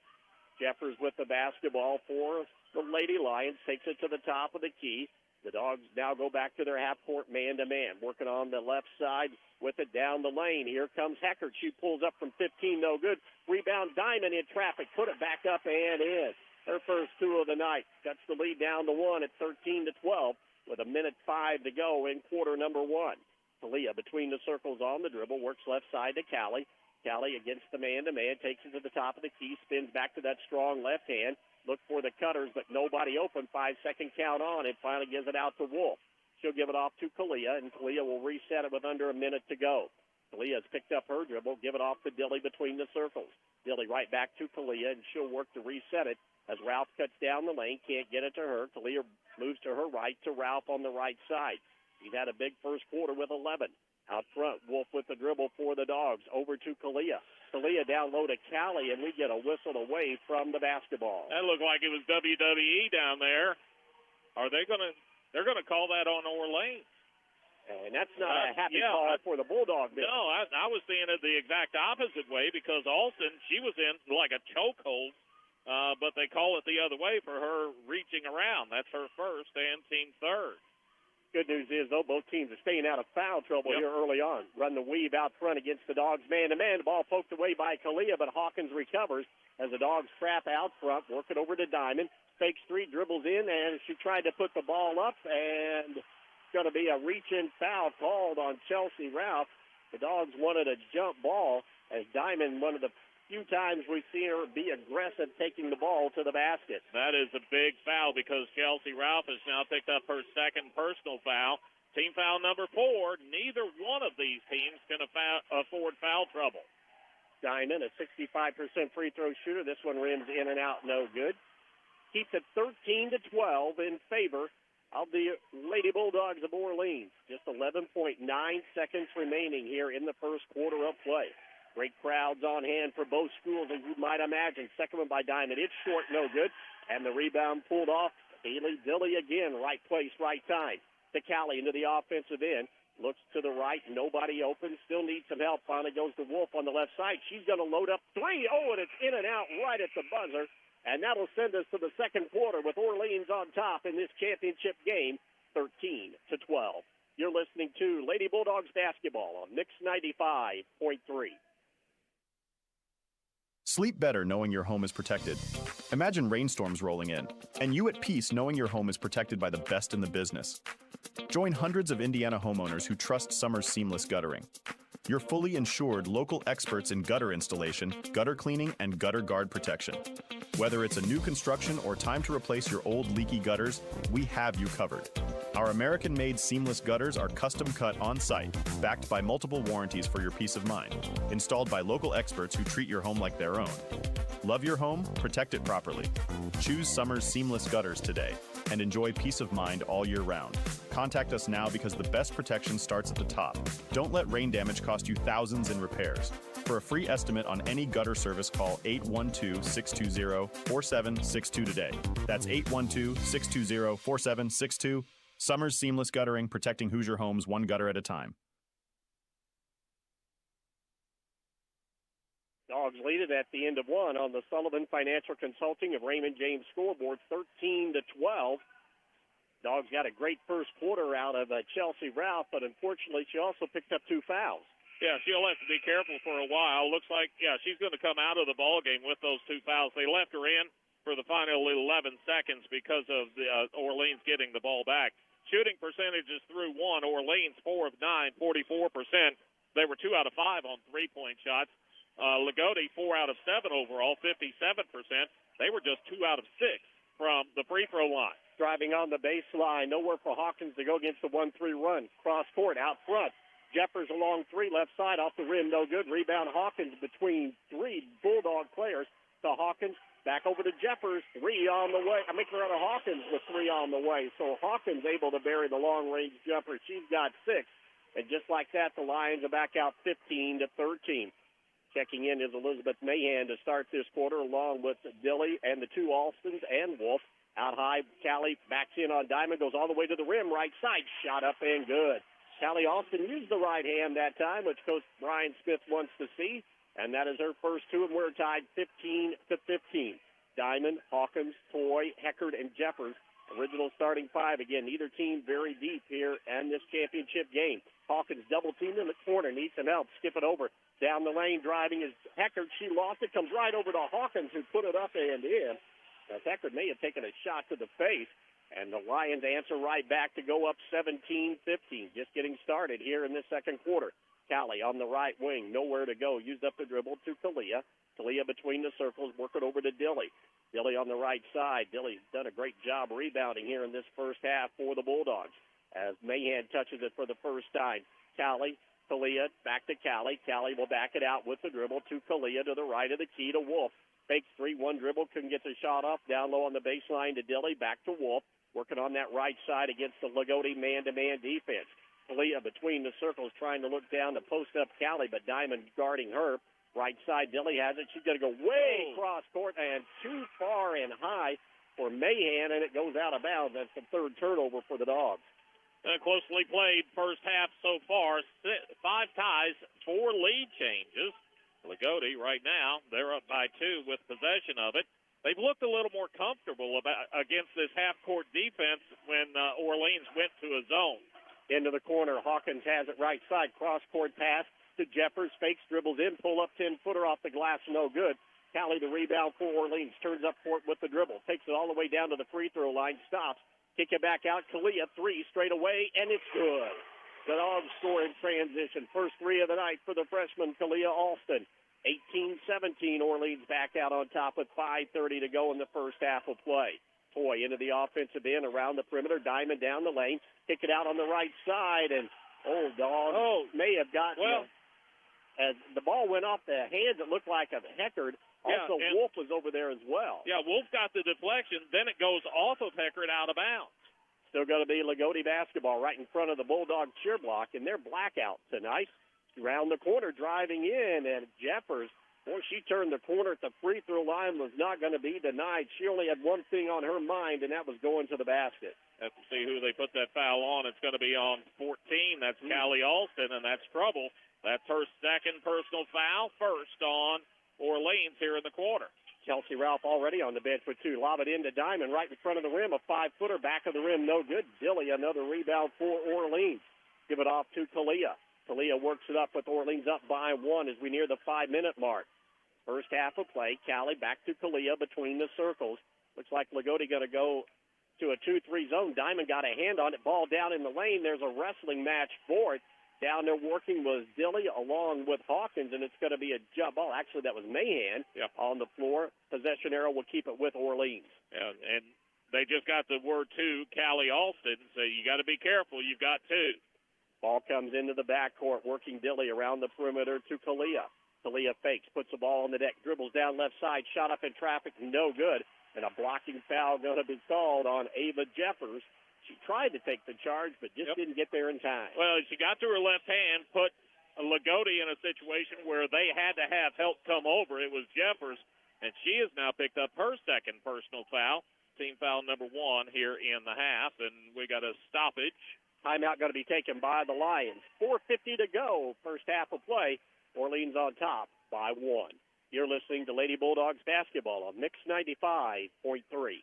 Jeffers with the basketball for the Lady Lions. Takes it to the top of the key. The Dogs now go back to their half-court man-to-man. Working on the left side with it down the lane. Here comes Heckert. She pulls up from 15, no good. Rebound, Diamond in traffic. Put it back up and in. Her first 2 of the night. Cuts the lead down to 1 at 13-12 with 1:05 to go in quarter number one. Talia between the circles on the dribble. Works left side to Callie. Callie against the man-to-man. Takes it to the top of the key. Spins back to that strong left hand. Look for the cutters, but nobody open. 5-second count on. It finally gives it out to Wolf. She'll give it off to Kalia, and Kalia will reset it with under 1 minute to go. Kalia's picked up her dribble. Give it off to Dilly between the circles. Dilly right back to Kalia, and she'll work to reset it as Ralph cuts down the lane. Can't get it to her. Kalia moves to her right to Ralph on the right side. He's had a big first quarter with 11. Out front, Wolf with the dribble for the Dogs. Over to Kalia. Kalia down low to Callie, and we get a whistle away from the basketball. That looked like it was WWE down there. Are they going to? They're going to call that on Orleans. And that's not a happy call for the Bulldog. No, I was seeing it the exact opposite way because Alston, she was in like a chokehold, but they call it the other way for her reaching around. That's her first and team third. Good news is, though, both teams are staying out of foul trouble here early on. Run the weave out front against the Dogs man-to-man. The ball poked away by Kalia, but Hawkins recovers as the Dogs trap out front. Work it over to Diamond. Fakes 3, dribbles in, and she tried to put the ball up, and it's going to be a reach-in foul called on Chelsea Ralph. The Dogs wanted a jump ball as Diamond, one of the few times we've seen her be aggressive taking the ball to the basket. That is a big foul because Chelsea Ralph has now picked up her second personal foul. Team foul number 4. Neither one of these teams can afford foul trouble. Diamond, a 65% free throw shooter. This one rims in and out, no good. Keeps it 13-12 in favor of the Lady Bulldogs of Orleans. Just 11.9 seconds remaining here in the first quarter of play. Great crowds on hand for both schools, as you might imagine. Second one by Diamond. It's short, no good. And the rebound pulled off. Haley Dilly again, right place, right time. To Callie into the offensive end. Looks to the right, nobody open. Still needs some help. Finally goes to Wolf on the left side. She's going to load up 3. Oh, and it's in and out right at the buzzer. And that'll send us to the second quarter with Orleans on top in this championship game, 13-12. You're listening to Lady Bulldogs basketball on Mix 95.3. Sleep better knowing your home is protected. Imagine rainstorms rolling in, and you at peace knowing your home is protected by the best in the business. Join hundreds of Indiana homeowners who trust Summers Seamless Guttering. Your fully insured local experts in gutter installation, gutter cleaning, and gutter guard protection. Whether it's a new construction or time to replace your old leaky gutters, we have you covered. Our American-made seamless gutters are custom cut on-site, backed by multiple warranties for your peace of mind, installed by local experts who treat your home like their own. Love your home, protect it properly. Choose Summers Seamless Gutters today and enjoy peace of mind all year round. Contact us now because the best protection starts at the top. Don't let rain damage cost you thousands in repairs. For a free estimate on any gutter service, call 812-620-4762 today. That's 812-620-4762. Summers Seamless Guttering, protecting Hoosier homes one gutter at a time. Dogs lead it at the end of one on the Sullivan Financial Consulting of Raymond James scoreboard, 13-12. Dogs got a great first quarter out of Chelsea Ralph, but unfortunately she also picked up 2 fouls. Yeah, she'll have to be careful for a while. Looks like, she's going to come out of the ball game with those 2 fouls. They left her in for the final 11 seconds because of the Orleans getting the ball back. Shooting percentages through one, Orleans 4 of 9, 44%. They were 2 out of 5 on three-point shots. Lagodi 4 out of 7 overall, 57%. They were just 2 out of 6 from the free throw line. Driving on the baseline, nowhere for Hawkins to go against the 1-3 run. Cross court out front. Jeffers along 3, left side, off the rim, no good. Rebound Hawkins between 3 Bulldog players to Hawkins. Back over to Jeffers, 3 on the way. Hawkins with 3 on the way. So Hawkins able to bury the long-range jumper. She's got 6. And just like that, the Lions are back out 15-13. Checking in is Elizabeth Mahan to start this quarter, along with Dilly and the 2 Alstons and Wolf. Out high, Callie backs in on Diamond, goes all the way to the rim, right side, shot up and good. Callie Alston used the right hand that time, which Coach Brian Smith wants to see. And that is her first 2, and we're tied 15-15. Diamond, Hawkins, Toy, Heckard, and Jeffers. Original starting 5. Again, neither team very deep here in this championship game. Hawkins double-teamed in the corner, needs some help. Skip it over. Down the lane, driving is Heckard. She lost it, comes right over to Hawkins, who put it up and in. As Heckard may have taken a shot to the face. And the Lions answer right back to go up 17-15. Just getting started here in this second quarter. Callie on the right wing, nowhere to go. Used up the dribble to Kalia. Kalia between the circles, work it over to Dilly. Dilly on the right side. Dilly's done a great job rebounding here in this first half for the Bulldogs. As Mahan touches it for the first time. Callie, Kalia, back to Callie. Callie will back it out with the dribble to Kalia to the right of the key to Wolf. Fakes 3-1 dribble, couldn't get the shot off. Down low on the baseline to Dilly, back to Wolf. Working on that right side against the Lagodi man-to-man defense. Kalia between the circles trying to look down to post up Callie, but Diamond guarding her. Right side, Dilly has it. She's going to go way cross court and too far and high for Mahan, and it goes out of bounds. That's the 3rd turnover for the Dogs. Closely played first half so far. 5 ties, 4 lead changes. Lagodi right now, they're up by 2 with possession of it. They've looked a little more comfortable against this half-court defense when Orleans went to a zone. Into the corner, Hawkins has it right side. Cross-court pass to Jeffers. Fakes, dribbles in, pull-up 10-footer off the glass, no good. Callie, the rebound for Orleans, turns up court with the dribble. Takes it all the way down to the free throw line, stops. Kick it back out. Kalia, 3 straight away, and it's good. The Dogs score in transition. First 3 of the night for the freshman, Kalia Alston. 18-17, Orleans back out on top with 5:30 to go in the first half of play. Toy into the offensive end, around the perimeter, Diamond down the lane. Kick it out on the right side, and may have gotten as the ball went off the hands, it looked like a Heckard. Also, Wolf was over there as well. Yeah, Wolf got the deflection. Then it goes off of Heckard out of bounds. Still going to be Lagodi basketball right in front of the Bulldog cheer block, and they're blackout tonight. Around the corner, driving in, and Jeffers, boy, she turned the corner at the free throw line, was not going to be denied. She only had one thing on her mind, and that was going to the basket. Have to see who they put that foul on. It's going to be on 14. That's Callie Alston, and that's trouble. That's her 2nd personal foul, first on Orleans here in the quarter. Chelsea Ralph already on the bench with 2. Lob it into Diamond right in front of the rim. A 5-footer back of the rim, no good. Dilly, another rebound for Orleans. Give it off to Kalia. Kalia works it up with Orleans up by 1 as we near the 5-minute mark. First half of play, Callie back to Kalia between the circles. Looks like Lagodi going to go to a 2-3 zone. Diamond got a hand on it. Ball down in the lane. There's a wrestling match for it. Down there working was Dilly along with Hawkins, and it's going to be a jump ball. Actually, that was Mahan on the floor. Possession arrow will keep it with Orleans. Yeah, and they just got the word to Callie Alston, so you got to be careful. You've got two. Ball comes into the backcourt, working Dilly around the perimeter to Kalia. Kalia fakes, puts the ball on the deck, dribbles down left side, shot up in traffic, no good. And a blocking foul going to be called on Ava Jeffers. She tried to take the charge, but just didn't get there in time. Well, she got to her left hand, put Lagodi in a situation where they had to have help come over. It was Jeffers, and she has now picked up her second personal foul, team foul number 1 here in the half, and we got a stoppage. Timeout going to be taken by the Lions. 4:50 to go, first half of play. Orleans on top by 1. You're listening to Lady Bulldogs basketball on Mix 95.3.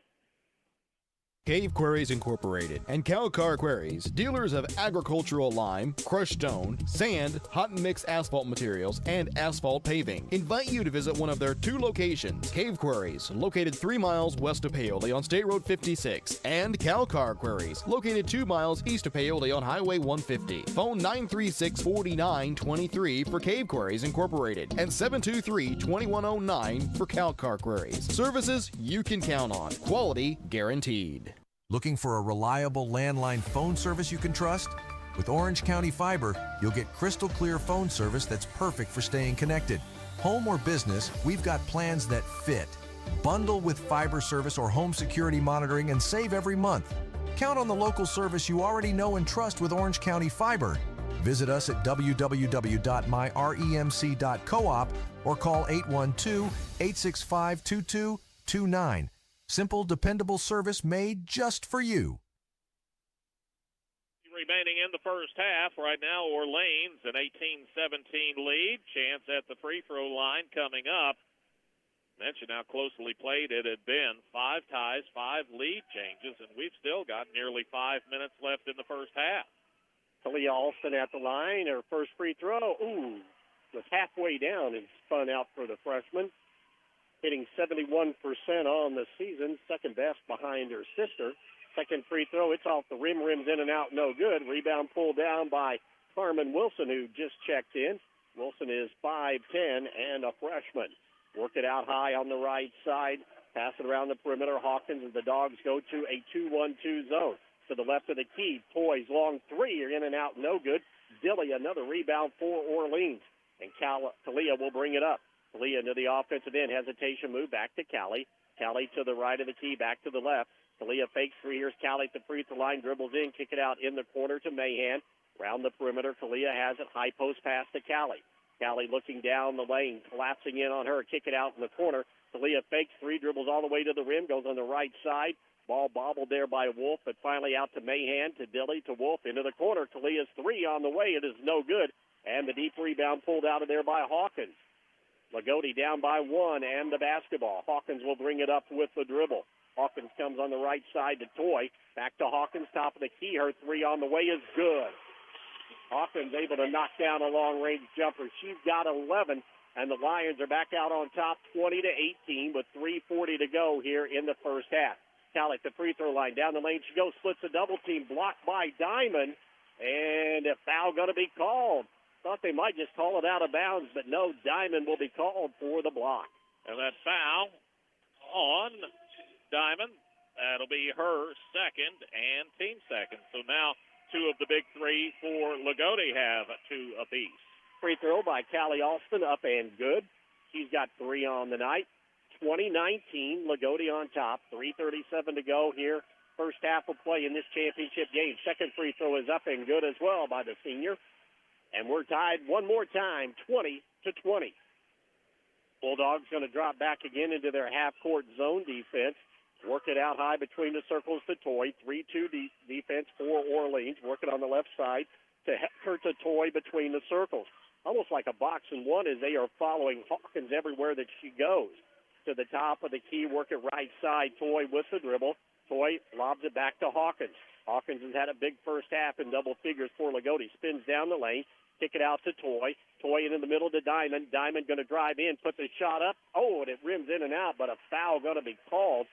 Cave Quarries Incorporated and Calcar Quarries, dealers of agricultural lime, crushed stone, sand, hot and mix asphalt materials, and asphalt paving, invite you to visit one of their 2 locations. Cave Quarries, located 3 miles west of Paoli on State Road 56, and Calcar Quarries, located 2 miles east of Paoli on Highway 150. Phone 936-4923 for Cave Quarries Incorporated and 723-2109 for Calcar Quarries. Services you can count on. Quality guaranteed. Looking for a reliable landline phone service you can trust? With Orange County Fiber, you'll get crystal clear phone service that's perfect for staying connected. Home or business, we've got plans that fit. Bundle with fiber service or home security monitoring and save every month. Count on the local service you already know and trust with Orange County Fiber. Visit us at www.myremc.coop or call 812-865-2229. Simple, dependable service made just for you. Remaining in the first half, right now Orleans an 18-17 lead. Chance at the free throw line coming up. Mentioned how closely played it had been. 5 ties, 5 lead changes, and we've still got nearly 5 minutes left in the first half. Talia Alston at the line. Her first free throw, was halfway down and spun out for the freshman. Hitting 71% on the season, second best behind her sister. Second free throw, it's off the rim, rims in and out, no good. Rebound pulled down by Carmen Wilson, who just checked in. Wilson is 5'10", and a freshman. Work it out high on the right side. Pass it around the perimeter. Hawkins and the Dogs go to a 2-1-2 zone. To the left of the key, Toys long 3 are in and out, no good. Dilly, another rebound for Orleans. And Talia will bring it up. Talia into the offensive end. Hesitation move back to Callie. Callie to the right of the key, back to the left. Talia fakes 3. Here's Callie at the free throw line. Dribbles in, kick it out in the corner to Mahan. Around the perimeter, Talia has it. High post pass to Callie. Callie looking down the lane, collapsing in on her. Kick it out in the corner. Talia fakes 3, dribbles all the way to the rim, goes on the right side. Ball bobbled there by Wolf, but finally out to Mahan, to Dilly, to Wolf, into the corner. Talia's 3 on the way. It is no good. And the deep rebound pulled out of there by Hawkins. Lagodi down by 1 and the basketball. Hawkins will bring it up with the dribble. Hawkins comes on the right side to Toy. Back to Hawkins, top of the key. Her 3 on the way is good. Hawkins able to knock down a long-range jumper. She's got 11, and the Lions are back out on top 20-18 with 3:40 to go here in the first half. Callie at the free throw line. Down the lane she goes, splits a double team, blocked by Diamond, and a foul going to be called. Thought they might just call it out of bounds, but no, Diamond will be called for the block. And that foul on Diamond, that'll be her second and team second. So now 2 of the big 3 for Lagodi have 2 apiece. Free throw by Callie Alston, up and good. She's got 3 on the night. 20-19, Lagodi on top. 3:37 to go here. First half of play in this championship game. Second free throw is up and good as well by the senior. And we're tied one more time, 20-20. Bulldogs going to drop back again into their half-court zone defense. Work it out high between the circles to Toy. 3-2 defense for Orleans. Work it on the left side to her to Toy between the circles. Almost like a box and one as they are following Hawkins everywhere that she goes. To the top of the key, work it right side. Toy with the dribble. Toy lobs it back to Hawkins. Hawkins has had a big first half in double figures for Lagodi. Spins down the lane. Kick it out to Toy. Toy into the middle to Diamond. Diamond going to drive in, put the shot up. Oh, and it rims in and out, but a foul going to be called.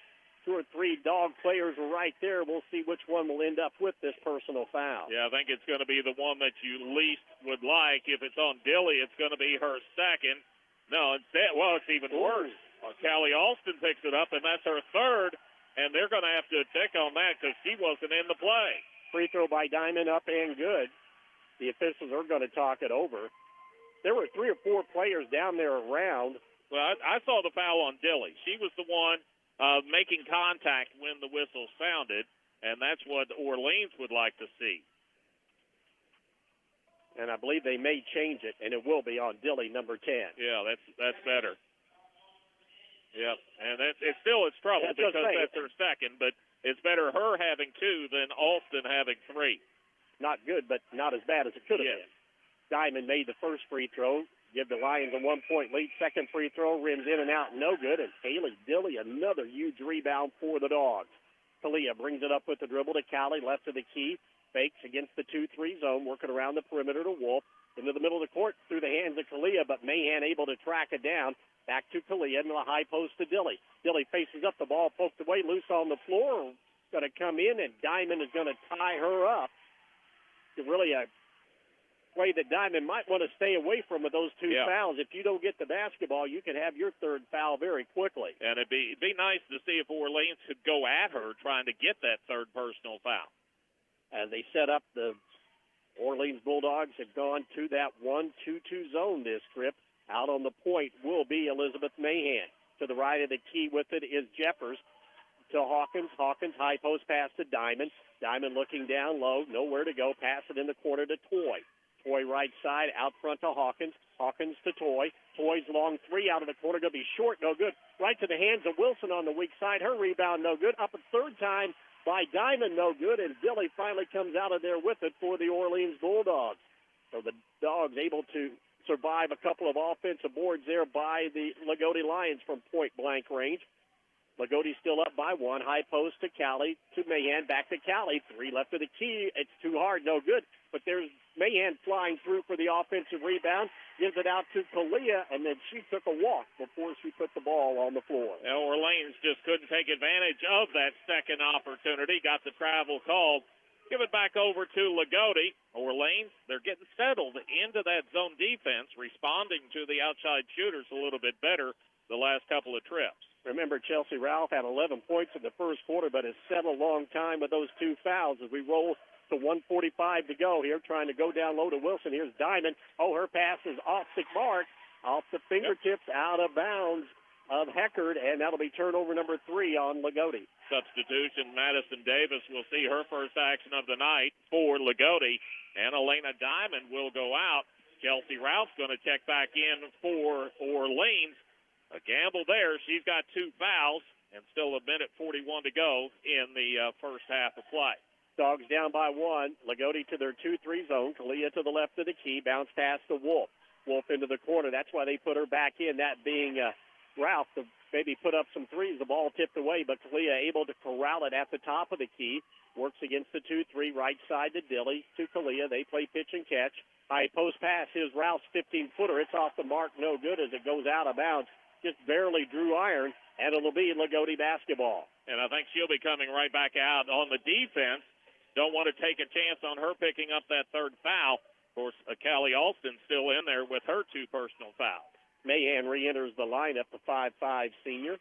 2 or 3 dog players right there. We'll see which one will end up with this personal foul. Yeah, I think it's going to be the one that you least would like. If it's on Dilly, it's going to be her second. No, instead, well, it's even worse. Callie Alston picks it up, and that's her third, and they're going to have to check on that because she wasn't in the play. Free throw by Diamond, up and good. The officials are going to talk it over. There were 3 or 4 players down there around. Well, I saw the foul on Dilly. She was the one making contact when the whistle sounded, and that's what Orleans would like to see. And I believe they may change it, and it will be on Dilly, number 10. Yeah, that's better. Yep, and it's trouble because that's her second, but it's better her having 2 than Alston having 3. Not good, but not as bad as it could have been. Diamond made the first free throw, give the Lions a 1-point lead. Second free throw, rims in and out, no good. And Haley Dilly, another huge rebound for the Dogs. Kalia brings it up with the dribble to Callie, left of the key. Fakes against the 2-3 zone, working around the perimeter to Wolf. Into the middle of the court, through the hands of Kalia, but Mahan able to track it down. Back to Kalia, into the high post to Dilly. Dilly faces up, the ball poked away, loose on the floor. Going to come in, and Diamond is going to tie her up. Really a play that Diamond might want to stay away from with those 2 fouls. If you don't get the basketball, you can have your third foul very quickly. And it'd be nice to see if Orleans could go at her trying to get that third personal foul. As they set up, the Orleans Bulldogs have gone to that 1-2-2 zone this trip. Out on the point will be Elizabeth Mahan. To the right of the key with it is Jeffers. To Hawkins. Hawkins, high post pass to Diamond. Diamond looking down low, nowhere to go. Pass it in the corner to Toy. Toy right side, out front to Hawkins. Hawkins to Toy. Toy's long 3 out of the corner, going to be short, no good. Right to the hands of Wilson on the weak side. Her rebound, no good. Up a third time by Diamond, no good. And Dilly finally comes out of there with it for the Orleans Bulldogs. So the Dogs able to survive a couple of offensive boards there by the Lagodi Lions from point-blank range. Lagodi still up by 1. High post to Callie, to Mahan, back to Callie. 3 left of the key. It's too hard, no good. But there's Mahan flying through for the offensive rebound. Gives it out to Kalia, and then she took a walk before she put the ball on the floor. Now, Orleans just couldn't take advantage of that second opportunity. Got the travel called. Give it back over to Lagodi. Orleans, they're getting settled into that zone defense, responding to the outside shooters a little bit better the last couple of trips. Remember, Chelsea Ralph had 11 points in the first quarter, but has set a long time with those 2 fouls as we roll to 1:45 to go here, trying to go down low to Wilson. Here's Diamond. Oh, her pass is off the mark, off the fingertips, out of bounds of Heckard, and that'll be turnover number 3 on Lagodi. Substitution, Madison Davis will see her first action of the night for Lagodi, and Elena Diamond will go out. Chelsea Ralph's going to check back in for Orleans. A gamble there. She's got 2 fouls and still a minute 41 to go in the first half of play. Dogs down by 1. Lagodi to their 2-3 zone. Kalia to the left of the key. Bounce pass to Wolf. Wolf into the corner. That's why they put her back in, that being Ralph to maybe put up some threes. The ball tipped away, but Kalia able to corral it at the top of the key. Works against the 2-3, right side to Dilly, to Kalia. They play pitch and catch. High post pass. Here's Ralph's 15-footer. It's off the mark, no good as it goes out of bounds. Just barely drew iron, and it'll be Lagodi basketball. And I think she'll be coming right back out on the defense. Don't want to take a chance on her picking up that third foul. Of course, Callie Alston still in there with her 2 personal fouls. Mahan re-enters the lineup, the 5'5 senior.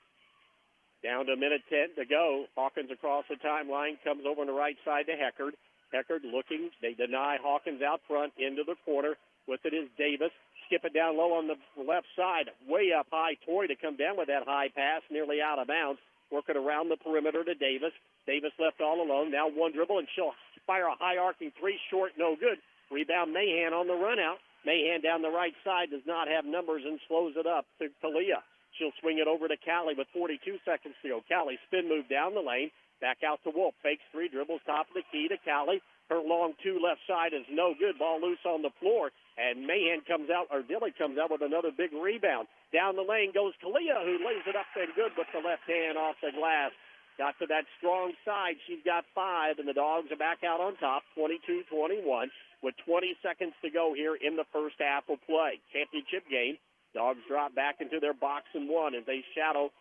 Down to a minute 10 to go. Hawkins across the timeline, comes over on the right side to Heckard. Heckard looking. They deny Hawkins out front into the corner. With it is Davis. Skip it down low on the left side. Way up high. Toy to come down with that high pass, nearly out of bounds. Working around the perimeter to Davis. Davis left all alone. Now one dribble, and she'll fire a high arcing 3, short, no good. Rebound Mahan on the run out. Mahan down the right side does not have numbers and slows it up to Kalia. She'll swing it over to Callie with 42 seconds to go. Callie spin move down the lane. Back out to Wolf. Fakes 3, dribbles top of the key to Callie. Her long 2 left side is no good. Ball loose on the floor. And Mahan comes out, or Dilly comes out with another big rebound. Down the lane goes Kalia, who lays it up and good with the left hand off the glass. got to that strong side. She's got 5, and the Dogs are back out on top, 22-21, with 20 seconds to go here in the first half of play. Championship game. Dogs drop back into their box and 1 as they shadow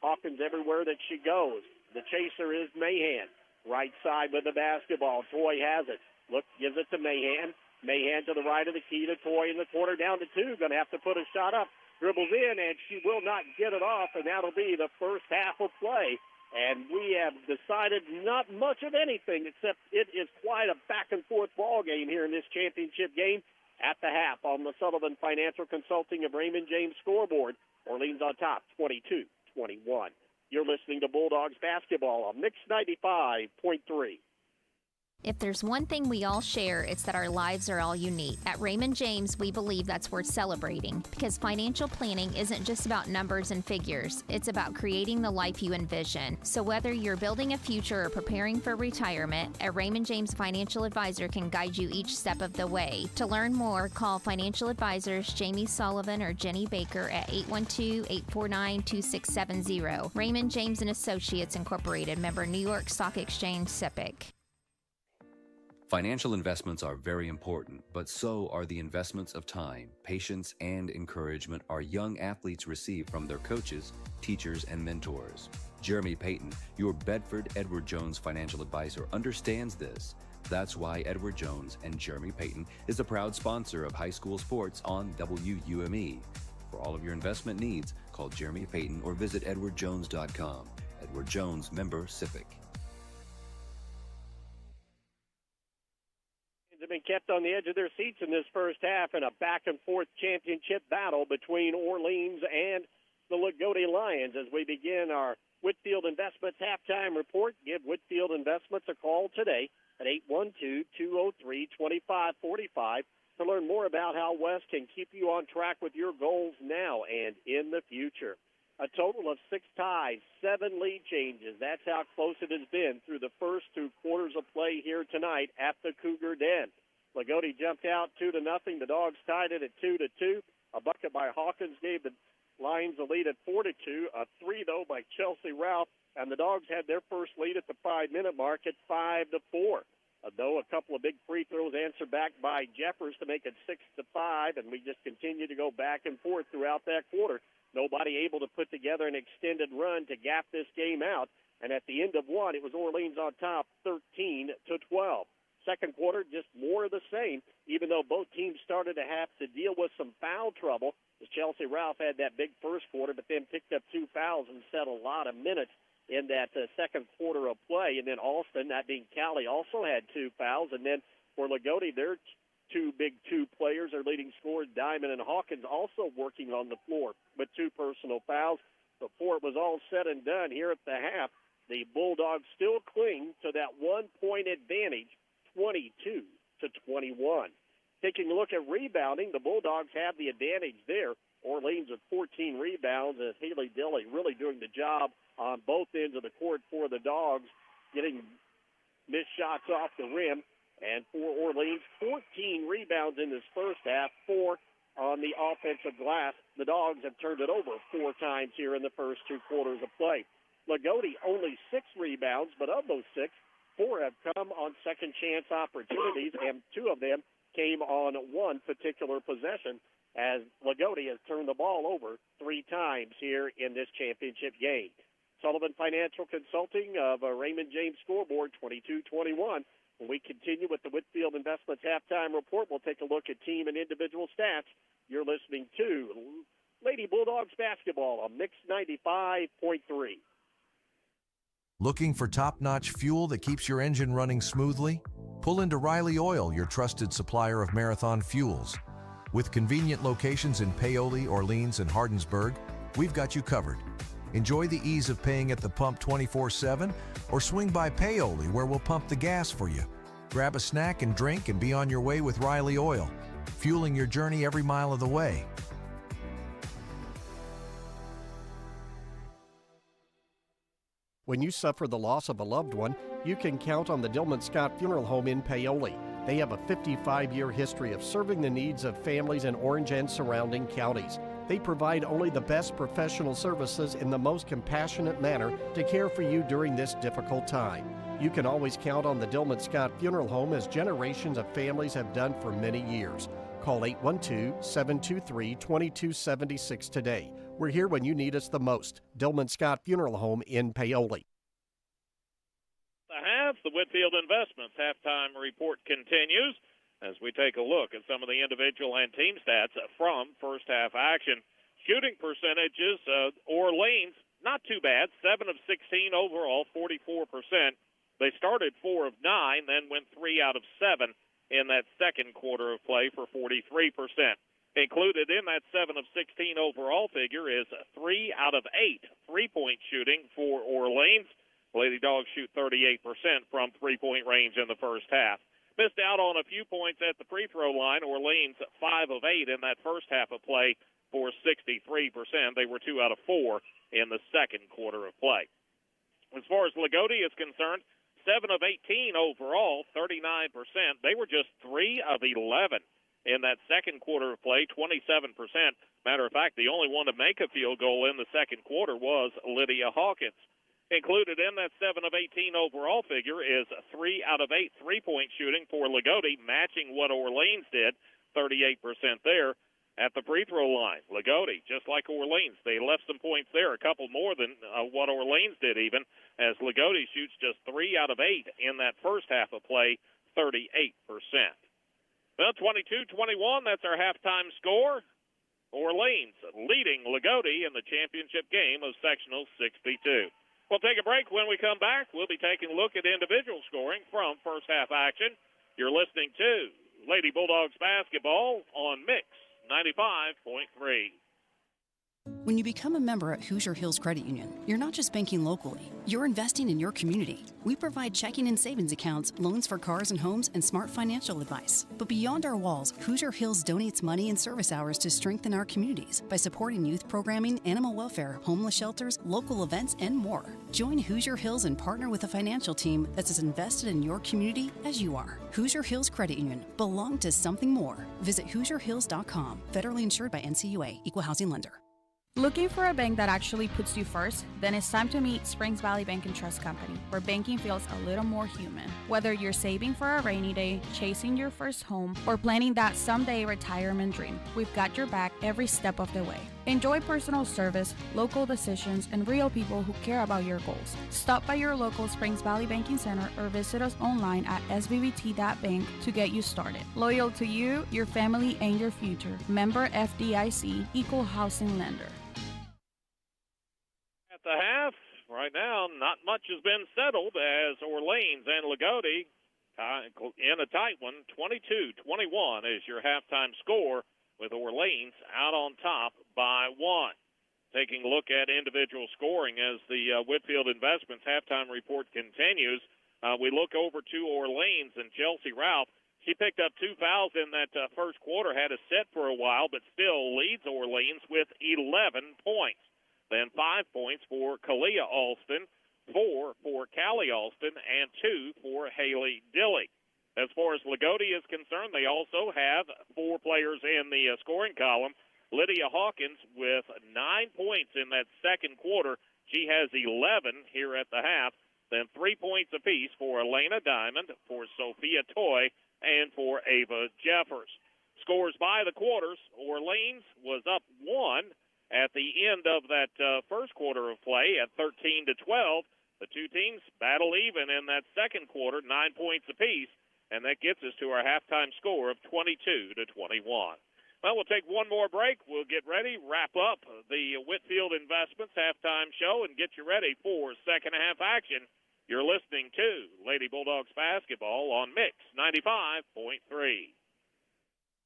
Hawkins everywhere that she goes. The chaser is Mahan. Right side with the basketball. Toy has it. Look, gives it to Mahan. Mahan to the right of the key to Toy in the corner, down to 2. Going to have to put a shot up. Dribbles in, and she will not get it off, and that'll be the first half of play. And we have decided not much of anything, except it is quite a back-and-forth ball game here in this championship game at the half on the Sullivan Financial Consulting of Raymond James scoreboard. Orleans on top, 22-21. You're listening to Bulldogs basketball on Mix 95.3. If there's one thing we all share, it's that our lives are all unique. At Raymond James, we believe that's worth celebrating because financial planning isn't just about numbers and figures. It's about creating the life you envision. So whether you're building a future or preparing for retirement, a Raymond James financial advisor can guide you each step of the way. To learn more, call financial advisors Jamie Sullivan or Jenny Baker at 812-849-2670. Raymond James & Associates Incorporated, member New York Stock Exchange, SIPC. Financial investments are very important, but so are the investments of time, patience, and encouragement our young athletes receive from their coaches, teachers, and mentors. Jeremy Payton, your Bedford Edward Jones financial advisor, understands this. That's why Edward Jones and Jeremy Payton is a proud sponsor of high school sports on WUME. For all of your investment needs, call Jeremy Payton or visit edwardjones.com. Edward Jones, member SIPC. Have been kept on the edge of their seats in this first half in a back-and-forth championship battle between Orleans and the Lagodi Lions. As we begin our Whitfield Investments halftime report, give Whitfield Investments a call today at 812-203-2545 to learn more about how West can keep you on track with your goals now and in the future. A total of 6 ties, 7 lead changes. That's how close it has been through the first 2 quarters of play here tonight at the Cougar Den. Lagodi jumped out 2-0. The Dogs tied it at 2-2. A bucket by Hawkins gave the Lions a lead at 4-2. A 3, though, by Chelsea Ralph. And the Dogs had their first lead at the 5-minute mark at 5-4. Though a couple of big free throws answered back by Jeffers to make it 6-5. And we just continue to go back and forth throughout that quarter. Nobody able to put together an extended run to gap this game out. And at the end of 1, it was Orleans on top, 13-12. Second quarter, just more of the same, even though both teams started to have to deal with some foul trouble. As Chelsea Ralph had that big first quarter, but then picked up 2 fouls and set a lot of minutes in that second quarter of play. And then Alston, that being Cali, also had 2 fouls. And then for Lagodi, their 2 big 2 players are leading scorers, Diamond and Hawkins, also working on the floor with 2 personal fouls. Before it was all said and done here at the half, the Bulldogs still cling to that 1-point advantage, 22-21. Taking a look at rebounding, the Bulldogs have the advantage there. Orleans with 14 rebounds as Haley Dilly really doing the job on both ends of the court for the Dogs, getting missed shots off the rim. And for Orleans, 14 rebounds in this first half, 4 on the offensive glass. The Dogs have turned it over 4 times here in the first 2 quarters of play. Lagodi only 6 rebounds, but of those 6, 4 have come on second chance opportunities, and 2 of them came on one particular possession as Lagodi has turned the ball over 3 times here in this championship game. Sullivan Financial Consulting of Raymond James scoreboard, 22-21. When we continue with the Whitfield Investments halftime report, we'll take a look at team and individual stats. You're listening to Lady Bulldogs basketball on Mix 95.3. Looking for top-notch fuel that keeps your engine running smoothly? Pull into Riley Oil, your trusted supplier of marathon fuels. With convenient locations in Paoli, Orleans, and Hardinsburg, we've got you covered. Enjoy the ease of paying at the pump 24/7 or swing by Paoli where we'll pump the gas for you. Grab a snack and drink and be on your way with Riley Oil, fueling your journey every mile of the way. When you suffer the loss of a loved one, you can count on the Dillman Scott Funeral Home in Paoli. They have a 55-year history of serving the needs of families in Orange and surrounding counties. They provide only the best professional services in the most compassionate manner to care for you during this difficult time. You can always count on the Dillman Scott Funeral Home, as generations of families have done for many years. Call 812-723-2276 today. We're here when you need us the most. Dillman Scott Funeral Home in Paoli. The Whitfield Investments halftime report continues as we take a look at some of the individual and team stats from first half action. Shooting percentages, Orleans, not too bad, 7 of 16 overall, 44%. They started 4 of 9, then went 3 out of 7 in that second quarter of play for 43%. Included in that 7 of 16 overall figure is 3 out of 8 3-point shooting for Orleans. Lady Dogs shoot 38% from three-point range in the first half. Missed out on a few points at the free throw line. Orleans 5 of 8 in that first half of play for 63%. They were 2 out of 4 in the second quarter of play. As far as Lagodi is concerned, 7 of 18 overall, 39%. They were just 3 of 11 in that second quarter of play, 27%. Matter of fact, the only one to make a field goal in the second quarter was Lydia Hawkins. Included in that 7 of 18 overall figure is 3 out of 8 3-point shooting for Lagodi, matching what Orleans did, 38% there at the free throw line. Lagodi, just like Orleans, they left some points there, a couple more than what Orleans did even, as Lagodi shoots just 3 out of 8 in that first half of play, 38%. Well, 22-21, that's our halftime score. Orleans leading Lagodi in the championship game of Sectional 62. We'll take a break. When we come back, we'll be taking a look at individual scoring from first half action. You're listening to Lady Bulldogs basketball on Mix 95.3. When you become a member at Hoosier Hills Credit Union, you're not just banking locally, you're investing in your community. We provide checking and savings accounts, loans for cars and homes, and smart financial advice. But beyond our walls, Hoosier Hills donates money and service hours to strengthen our communities by supporting youth programming, animal welfare, homeless shelters, local events, and more. Join Hoosier Hills and partner with a financial team that's as invested in your community as you are. Hoosier Hills Credit Union. Belong to something more. Visit HoosierHills.com. Federally insured by NCUA. Equal housing lender. Looking for a bank that actually puts you first? Then it's time to meet Springs Valley Bank and Trust Company, where banking feels a little more human. Whether you're saving for a rainy day, chasing your first home, or planning that someday retirement dream, we've got your back every step of the way. Enjoy personal service, local decisions, and real people who care about your goals. Stop by your local Springs Valley Banking Center or visit us online at svbt.bank to get you started. Loyal to you, your family, and your future. Member FDIC, Equal Housing Lender. At the half, right now, not much has been settled as Orleans and Lagodi in a tight one. 22-21 is your halftime score, with Orleans out on top by 1. Taking a look at individual scoring as the Whitfield Investments halftime report continues, we look over to Orleans and Chelsea Ralph. She picked up 2 fouls in that first quarter, had a set for a while, but still leads Orleans with 11 points. Then 5 points for Kalia Alston, 4 for Callie Alston, and 2 for Haley Dilly. As far as Lagodi is concerned, they also have 4 players in the scoring column. Lydia Hawkins with 9 points in that second quarter. She has 11 here at the half. Then 3 points apiece for Elena Diamond, for Sophia Toy, and for Ava Jeffers. Scores by the quarters. Orleans was up 1 at the end of that first quarter of play at 13-12. The two teams battle even in that second quarter, 9 points apiece, and that gets us to our halftime score of 22-21. Well, we'll take one more break. We'll get ready, wrap up the Whitfield Investments halftime show, and get you ready for second half action. You're listening to Lady Bulldogs basketball on Mix 95.3.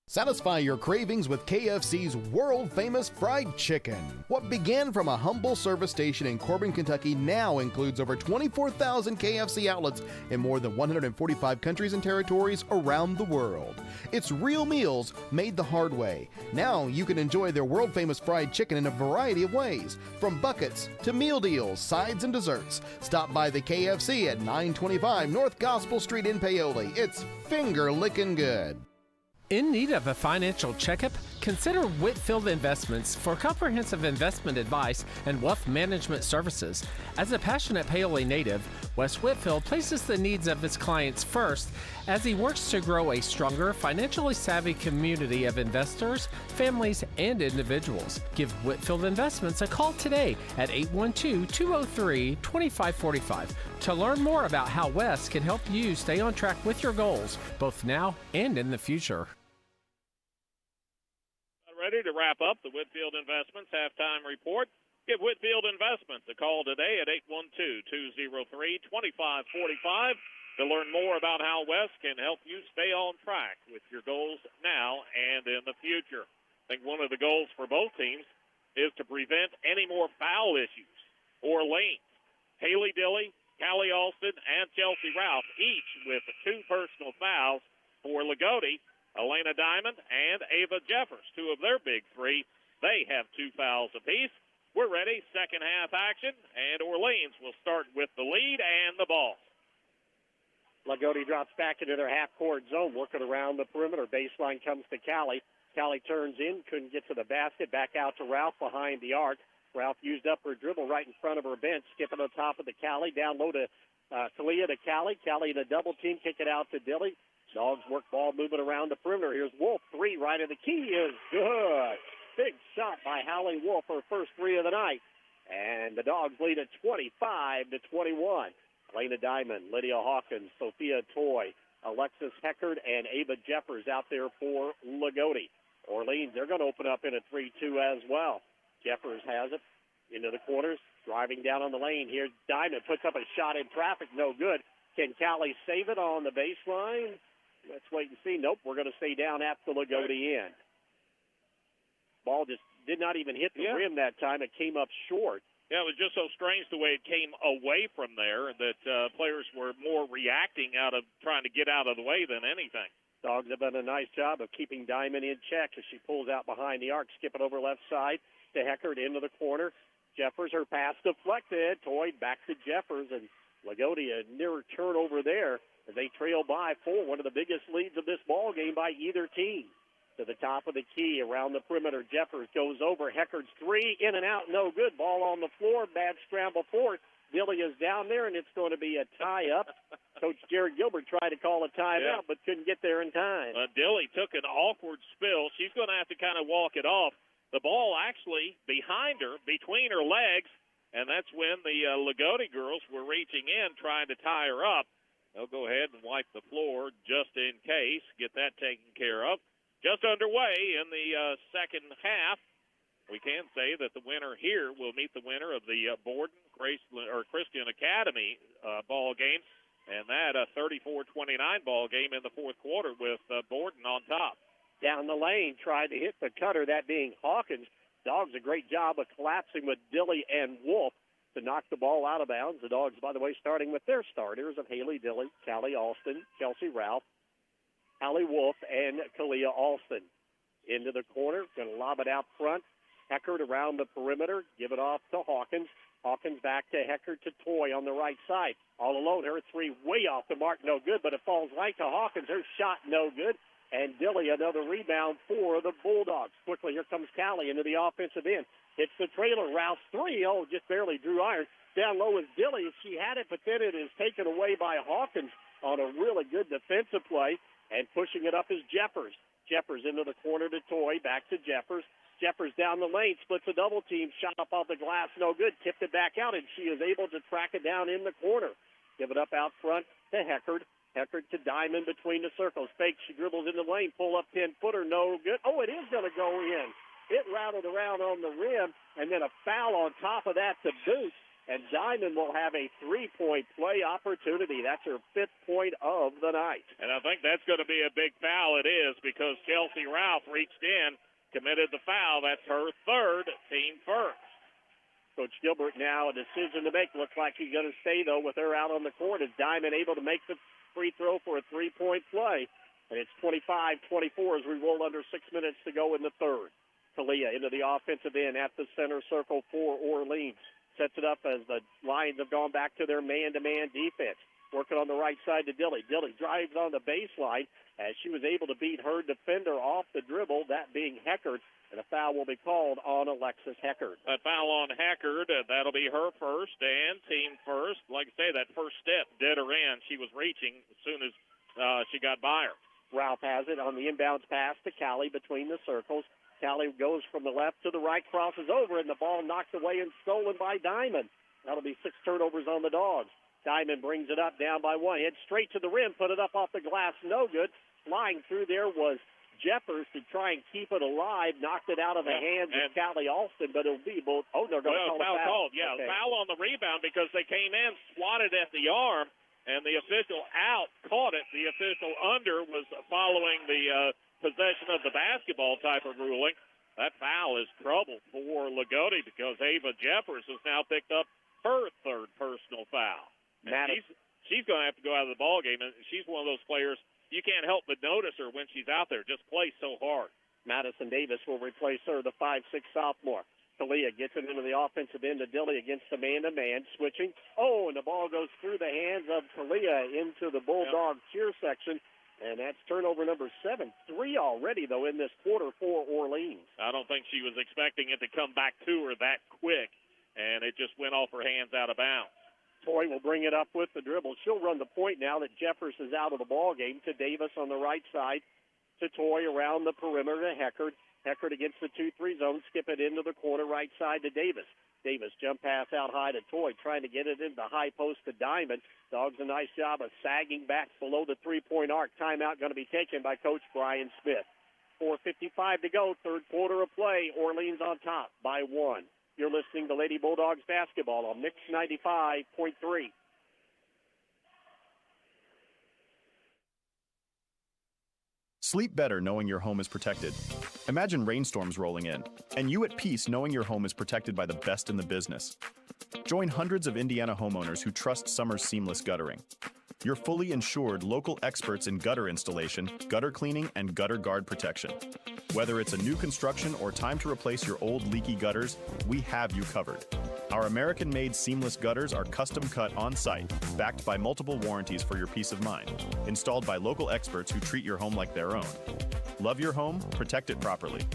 Satisfy your cravings with KFC's world-famous fried chicken. What began from a humble service station in Corbin, Kentucky now includes over 24,000 KFC outlets in more than 145 countries and territories around the world. It's real meals made the hard way. Now you can enjoy their world-famous fried chicken in a variety of ways, from buckets to meal deals, sides, and desserts. Stop by the KFC at 925 North Gospel Street in Paoli. It's finger-licking good. In need of a financial checkup? Consider Whitfield Investments for comprehensive investment advice and wealth management services. As a passionate Paoli native, Wes Whitfield places the needs of his clients first as he works to grow a stronger, financially savvy community of investors, families, and individuals. Give Whitfield Investments a call today at 812-203-2545 to learn more about how Wes can help you stay on track with your goals, both now and in the future. Ready to wrap up the Whitfield Investments halftime report. Give Whitfield Investments a call today at 812-203-2545 to learn more about how Wes can help you stay on track with your goals now and in the future. I think one of the goals for both teams is to prevent any more foul issues or lanes. Haley Dilly, Callie Alston, and Chelsea Ralph, each with 2 personal fouls for Lagodi. Elena Diamond and Ava Jeffers, 2 of their big 3. They have 2 fouls apiece. We're ready. Second half action, and Orleans will start with the lead and the ball. Lagodi drops back into their half-court zone, working around the perimeter. Baseline comes to Callie. Callie turns in, couldn't get to the basket. Back out to Ralph behind the arc. Ralph used up her dribble right in front of her bench, skipping on top of the Callie. Down low to Kalia to Callie. Callie in a double team, kick it out to Dilly. Dogs work ball moving around the perimeter. Here's Wolf. 3 right of the key is good. Big shot by Hallie Wolf, her first 3 of the night. And the Dogs lead at 25-21. Elena Diamond, Lydia Hawkins, Sophia Toy, Alexis Heckard, and Ava Jeffers out there for Lagodi. Orleans, they're going to open up in a 3-2 as well. Jeffers has it into the corners, driving down on the lane here. Diamond puts up a shot in traffic, no good. Can Callie save it on the baseline? Let's wait and see. Nope, we're going to stay down at the Lagodi end. Ball just did not even hit the rim that time. It came up short. Yeah, it was just so strange the way it came away from there that players were more reacting out of trying to get out of the way than anything. Dogs have done a nice job of keeping Diamond in check as she pulls out behind the arc, skipping over left side to Heckard into the corner. Jeffers, her pass deflected. Toy back to Jeffers, and Lagodi a near turnover there as they trail by 4, one of the biggest leads of this ball game by either team. To the top of the key, around the perimeter, Jeffers goes over. Heckard's 3, in and out, no good. Ball on the floor, bad scramble for it. Dilly is down there, and it's going to be a tie-up. Coach Jared Gilbert tried to call a timeout, but couldn't get there in time. Dilly took an awkward spill. She's going to have to kind of walk it off. The ball actually behind her, between her legs, and that's when the Lagodi girls were reaching in, trying to tie her up. They'll go ahead and wipe the floor just in case, get that taken care of. Just underway in the second half. We can say that the winner here will meet the winner of the Borden Christian Academy ball game, and that 34-29 ball game in the fourth quarter with Borden on top. Down the lane, tried to hit the cutter, that being Hawkins. Dogs a great job of collapsing with Dilly and Wolf to knock the ball out of bounds. The Dogs, by the way, starting with their starters of Haley Dilly, Callie Alston, Chelsea Ralph, Hallie Wolf, and Kalia Alston. Into the corner, going to lob it out front. Heckard around the perimeter, give it off to Hawkins. Hawkins back to Heckard to Toy on the right side. All alone, her 3 way off the mark, no good, but it falls right to Hawkins. Her shot, no good. And Dilly, another rebound for the Bulldogs. Quickly, here comes Callie into the offensive end. Hits the trailer. Rouse 3. Oh, just barely drew iron. Down low is Dilly. She had it, but then it is taken away by Hawkins on a really good defensive play. And pushing it up is Jeffers. Jeffers into the corner to Toy. Back to Jeffers. Jeffers down the lane. Splits a double team. Shot up off the glass. No good. Tipped it back out, and she is able to track it down in the corner. Give it up out front to Heckard. Heckard to Diamond between the circles. Fake. She dribbles in the lane. Pull up 10-footer. No good. Oh, it is going to go in. It rattled around on the rim, and then a foul on top of that to boot. And Diamond will have a 3-point play opportunity. That's her 5th point of the night. And I think that's going to be a big foul. It is, because Chelsea Ralph reached in, committed the foul. That's her 3rd, team first. Coach Gilbert now a decision to make. Looks like he's going to stay, though, with her out on the court. Is Diamond able to make the free throw for a 3-point play? And it's 25-24 as we roll under 6 minutes to go in the third. Kalia into the offensive end at the center circle for Orleans. Sets it up as the Lions have gone back to their man-to-man defense. working on the right side to Dilly. Dilly drives on the baseline as she was able to beat her defender off the dribble, that being Heckard, and a foul will be called on Alexis Heckard. A foul on Heckard, that'll be her first and team first. Like I say, that first step did her in. She was reaching as soon as she got by her. Ralph has it on the inbounds pass to Callie between the circles. Callie goes from the left to the right, crosses over, and the ball knocked away and stolen by Diamond. That'll be 6 turnovers on the Dogs. Diamond brings it up, down by 1. Head straight to the rim, put it up off the glass, no good. Flying through there was Jeffers to try and keep it alive, knocked it out of the hands of Callie Alston, but it'll be both. Oh, they're going to call a foul. Called. Yeah, okay. Foul on the rebound because they came in, swatted at the arm, and the official out caught it. The official under was following the possession of the basketball type of ruling. That foul is trouble for Lagodi because Ava Jeffers has now picked up her third personal foul. She's going to have to go out of the ball game, and she's one of those players you can't help but notice her when she's out there. Just plays so hard. Madison Davis will replace her, the 5'6" sophomore. Talia gets it into the offensive end to Dilly against the man-to-man, switching. Oh, and the ball goes through the hands of Talia into the Bulldog cheer section, and that's turnover number 7. 3 already, though, in this quarter for Orleans. I don't think she was expecting it to come back to her that quick, and it just went off her hands out of bounds. Toy will bring it up with the dribble. She'll run the point now that Jeffers is out of the ball game to Davis on the right side, to Toy around the perimeter to Heckard. Heckard against the 2-3 zone, skip it into the corner right side to Davis. Davis jump pass out high to Toy, trying to get it into the high post to Diamond. Dogs a nice job of sagging back below the three-point arc. Timeout going to be taken by Coach Brian Smith. 4:55 to go, third quarter of play. Orleans on top by 1. You're listening to Lady Bulldogs basketball on Mix 95.3. Sleep better knowing your home is protected. Imagine rainstorms rolling in, and you at peace knowing your home is protected by the best in the business. Join hundreds of Indiana homeowners who trust Summers Seamless Guttering. Your fully insured local experts in gutter installation, gutter cleaning, and gutter guard protection. Whether it's a new construction or time to replace your old leaky gutters, we have you covered. Our American-made seamless gutters are custom cut on-site, backed by multiple warranties for your peace of mind, installed by local experts who treat your home like their own. Love your home, protect it properly.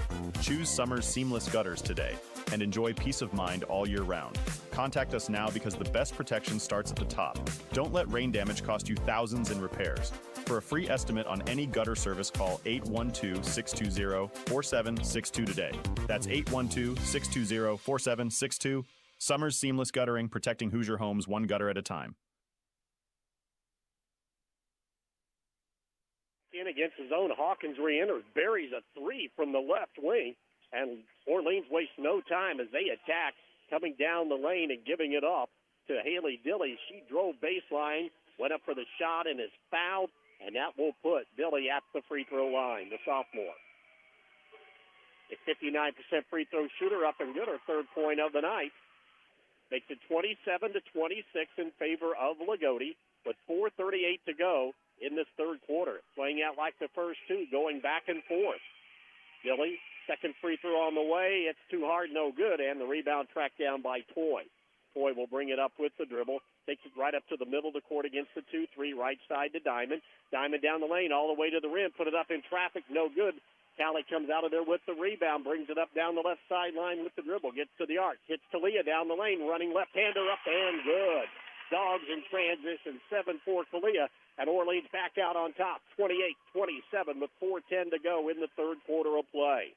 Choose Summers Seamless Gutters today and enjoy peace of mind all year round. Contact us now because the best protection starts at the top. Don't let rain damage cost you thousands in repairs. For a free estimate on any gutter service, call 812-620-4762 today. That's 812-620-4762. Summers Seamless Guttering, protecting Hoosier homes one gutter at a time. In against his own, Hawkins re-enters, buries a 3 from the left wing, and Orleans wastes no time as they attack, coming down the lane and giving it off to Haley Dilly. She drove baseline, went up for the shot, and is fouled, and that will put Dilly at the free throw line, the sophomore. A 59% free throw shooter, up and good, her third point of the night. Makes it 27-26 in favor of Lagodi with 4:38 to go in this third quarter. Playing out like the first two, going back and forth. Dilly, second free throw on the way. It's too hard, no good, and the rebound tracked down by Toy. Toy will bring it up with the dribble. Takes it right up to the middle of the court against the 2-3, right side to Diamond. Diamond down the lane, all the way to the rim. Put it up in traffic, no good. Callie comes out of there with the rebound, brings it up down the left sideline with the dribble, gets to the arc, hits Talia down the lane, running left-hander up and good. Dogs in transition, 7-4 Talia, and Orleans back out on top, 28-27 with 4:10 to go in the third quarter of play.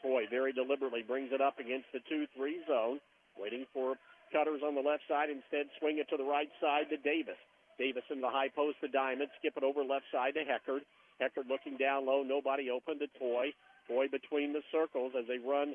Toy very deliberately brings it up against the 2-3 zone, waiting for cutters on the left side, instead swing it to the right side to Davis. Davis in the high post to Diamond, skip it over left side to Heckard. Heckard looking down low, nobody open to Toy. Toy between the circles as they run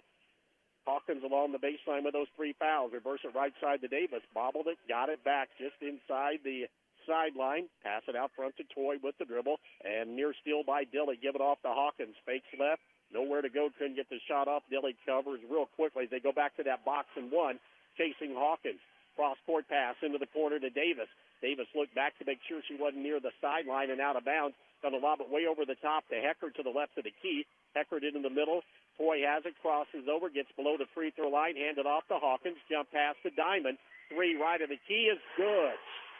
Hawkins along the baseline with those 3 fouls. Reverse it right side to Davis. Bobbled it, got it back just inside the sideline. Pass it out front to Toy with the dribble. And near steal by Dilly. Give it off to Hawkins. Fakes left. Nowhere to go. Couldn't get the shot off. Dilly covers real quickly. They go back to that box and 1. Chasing Hawkins. Cross-court pass into the corner to Davis. Davis looked back to make sure she wasn't near the sideline and out of bounds. Going to lob it way over the top to Heckard to the left of the key. Heckard into the middle. Toy has it, crosses over, gets below the free throw line, handed off to Hawkins. Jump pass to Diamond. 3 right of the key is good.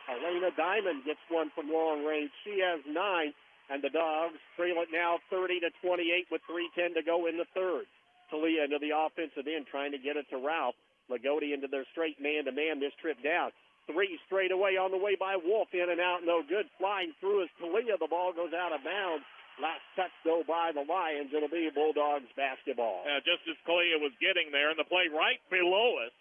Elena Diamond gets one from long range. She has 9, and the Dogs trail it now 30-28 with 3:10 to go in the third. Talia into the offensive end, trying to get it to Ralph. Lagodi into their straight man-to-man this trip down. 3 straight away on the way by Wolf, in and out, no good. Flying through is Talia. The ball goes out of bounds. Last touch go by the Lions. It'll be Bulldogs basketball. Just as Talia was getting there, and the play right below us,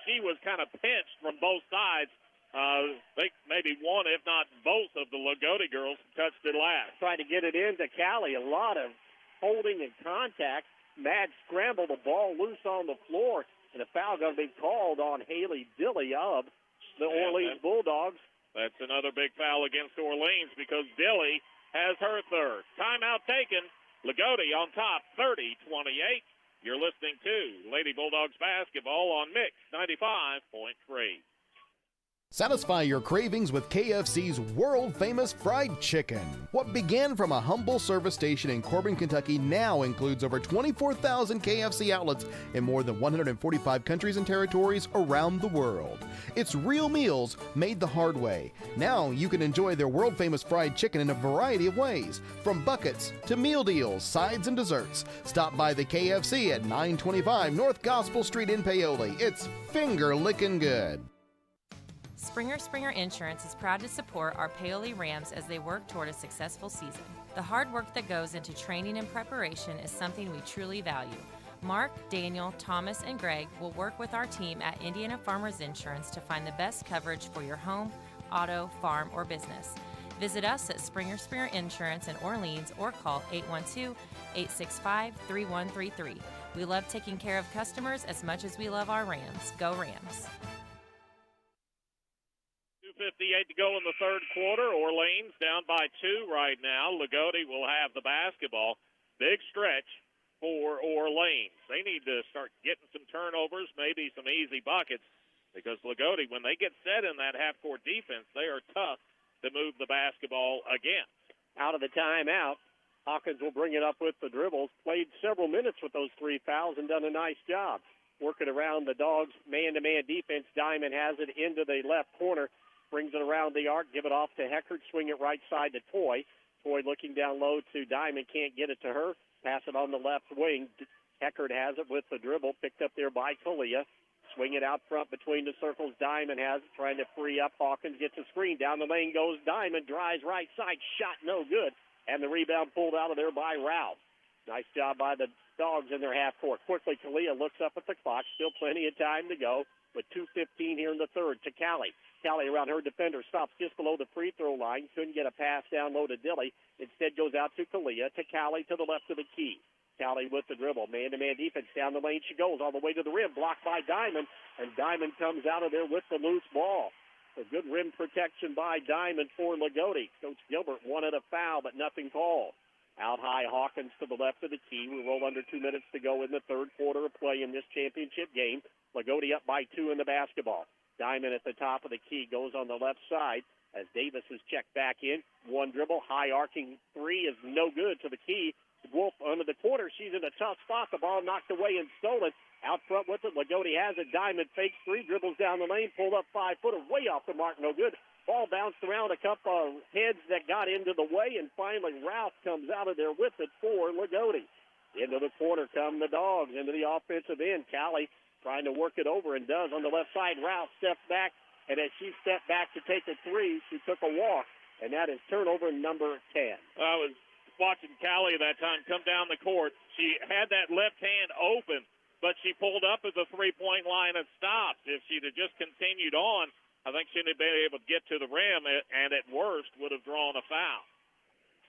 she was kind of pinched from both sides. I think maybe one, if not both, of the Lagodi girls touched it last. Tried to get it into Callie. A lot of holding and contact. Mad scramble, the ball loose on the floor, and a foul going to be called on Haley Dilly of the Orleans Bulldogs. That's another big foul against Orleans because Dilly has her third. Timeout taken. Lagodi on top, 30-28. You're listening to Lady Bulldogs basketball on Mix 95.3. Satisfy your cravings with KFC's world-famous fried chicken. What began from a humble service station in Corbin, Kentucky now includes over 24,000 KFC outlets in more than 145 countries and territories around the world. It's real meals made the hard way. Now you can enjoy their world-famous fried chicken in a variety of ways, from buckets to meal deals, sides, and desserts. Stop by the KFC at 925 North Gospel Street in Paoli. It's finger-licking good. Springer Insurance is proud to support our Paoli Rams as they work toward a successful season. The hard work that goes into training and preparation is something we truly value. Mark, Daniel, Thomas, and Greg will work with our team at Indiana Farmers Insurance to find the best coverage for your home, auto, farm, or business. Visit us at Springer Insurance in Orleans or call 812-865-3133. We love taking care of customers as much as we love our Rams. Go Rams! 2:58 to go in the third quarter. Orleans down by 2 right now. Lagodi will have the basketball. Big stretch for Orleans. They need to start getting some turnovers, maybe some easy buckets, because Lagodi, when they get set in that half-court defense, they are tough to move the basketball against. Out of the timeout, Hawkins will bring it up with the dribbles. Played several minutes with those 3 fouls and done a nice job. Working around the Dogs' man-to-man defense. Diamond has it into the left corner. Brings it around the arc, give it off to Heckert, swing it right side to Toy. Toy looking down low to Diamond, can't get it to her. Pass it on the left wing. Heckert has it with the dribble, picked up there by Talia. Swing it out front between the circles. Diamond has it, trying to free up Hawkins, gets a screen. Down the lane goes Diamond, drives right side, shot no good. And the rebound pulled out of there by Ralph. Nice job by the Dogs in their half court. Quickly, Talia looks up at the clock. Still plenty of time to go with 2:15 here in the third to Callie. Callie around her defender, stops just below the free throw line. Couldn't get a pass down low to Dilly. Instead goes out to Talia, to Callie to the left of the key. Callie with the dribble. Man-to-man defense down the lane she goes. All the way to the rim. Blocked by Diamond. And Diamond comes out of there with the loose ball. A good rim protection by Diamond for Lagodi. Coach Gilbert wanted a foul, but nothing called. Out high, Hawkins to the left of the key. We roll under 2 minutes to go in the third quarter of play in this championship game. Lagodi up by 2 in the basketball. Diamond at the top of the key goes on the left side as Davis is checked back in. One dribble, high arcing 3 is no good to the key. Wolf under the corner. She's in a tough spot. The ball knocked away and stolen. Out front with it. Lagodi has it. Diamond fakes 3, dribbles down the lane, pulled up 5-footer, way off the mark, no good. Ball bounced around a couple of heads that got into the way, and finally Ralph comes out of there with it for Lagodi. Into the corner come the Dogs, into the offensive end. Callie trying to work it over and does on the left side. Ralph steps back, and as she stepped back to take a 3, she took a walk, and that is turnover number 10. I was watching Callie that time come down the court. She had that left hand open, but she pulled up at the three-point line and stopped. If she'd have just continued on, I think she'd have been able to get to the rim and at worst would have drawn a foul.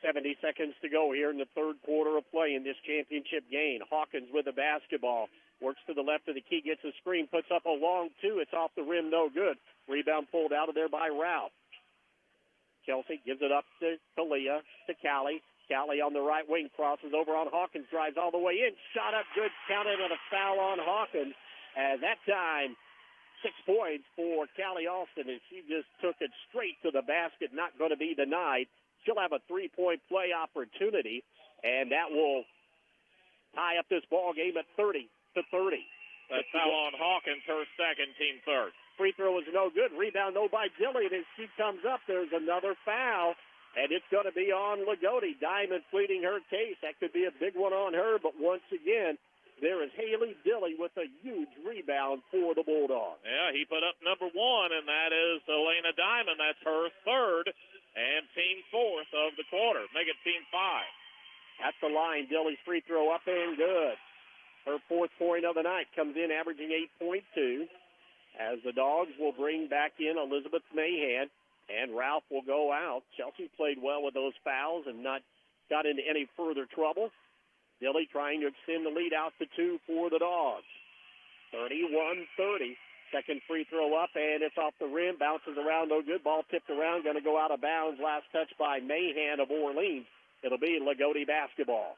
70 seconds to go here in the third quarter of play in this championship game. Hawkins with the basketball. Works to the left of the key, gets a screen, puts up a long 2. It's off the rim, no good. Rebound pulled out of there by Ralph. Kelsey gives it up to Talia, to Callie. Callie on the right wing, crosses over on Hawkins, drives all the way in. Shot up good, counted, and a foul on Hawkins. At that time, 6 points for Callie Austin, and she just took it straight to the basket, not going to be denied. She'll have a 3-point play opportunity, and that will tie up this ball game at 30-30. That foul on Hawkins, her second, team third. free throw is no good. Rebound, though, by Dilly. And as she comes up, there's another foul. And it's going to be on Lagodi. Diamond pleading her case. That could be a big one on her. But once again, there is Haley Dilly with a huge rebound for the Bulldogs. Yeah, he put up number one, and that is Elena Diamond. That's her third and team fourth of the quarter. Make it team five. At the line, Dilly's free throw up and good. Her fourth point of the night comes in averaging 8.2. As the Dogs will bring back in Elizabeth Mahan, and Ralph will go out. Chelsea played well with those fouls and not got into any further trouble. Dilly trying to extend the lead out to 2 for the Dogs. 31-30. Second free throw up, and it's off the rim. Bounces around, no good. Ball tipped around, going to go out of bounds. Last touch by Mahan of Orleans. It'll be Lagodi basketball.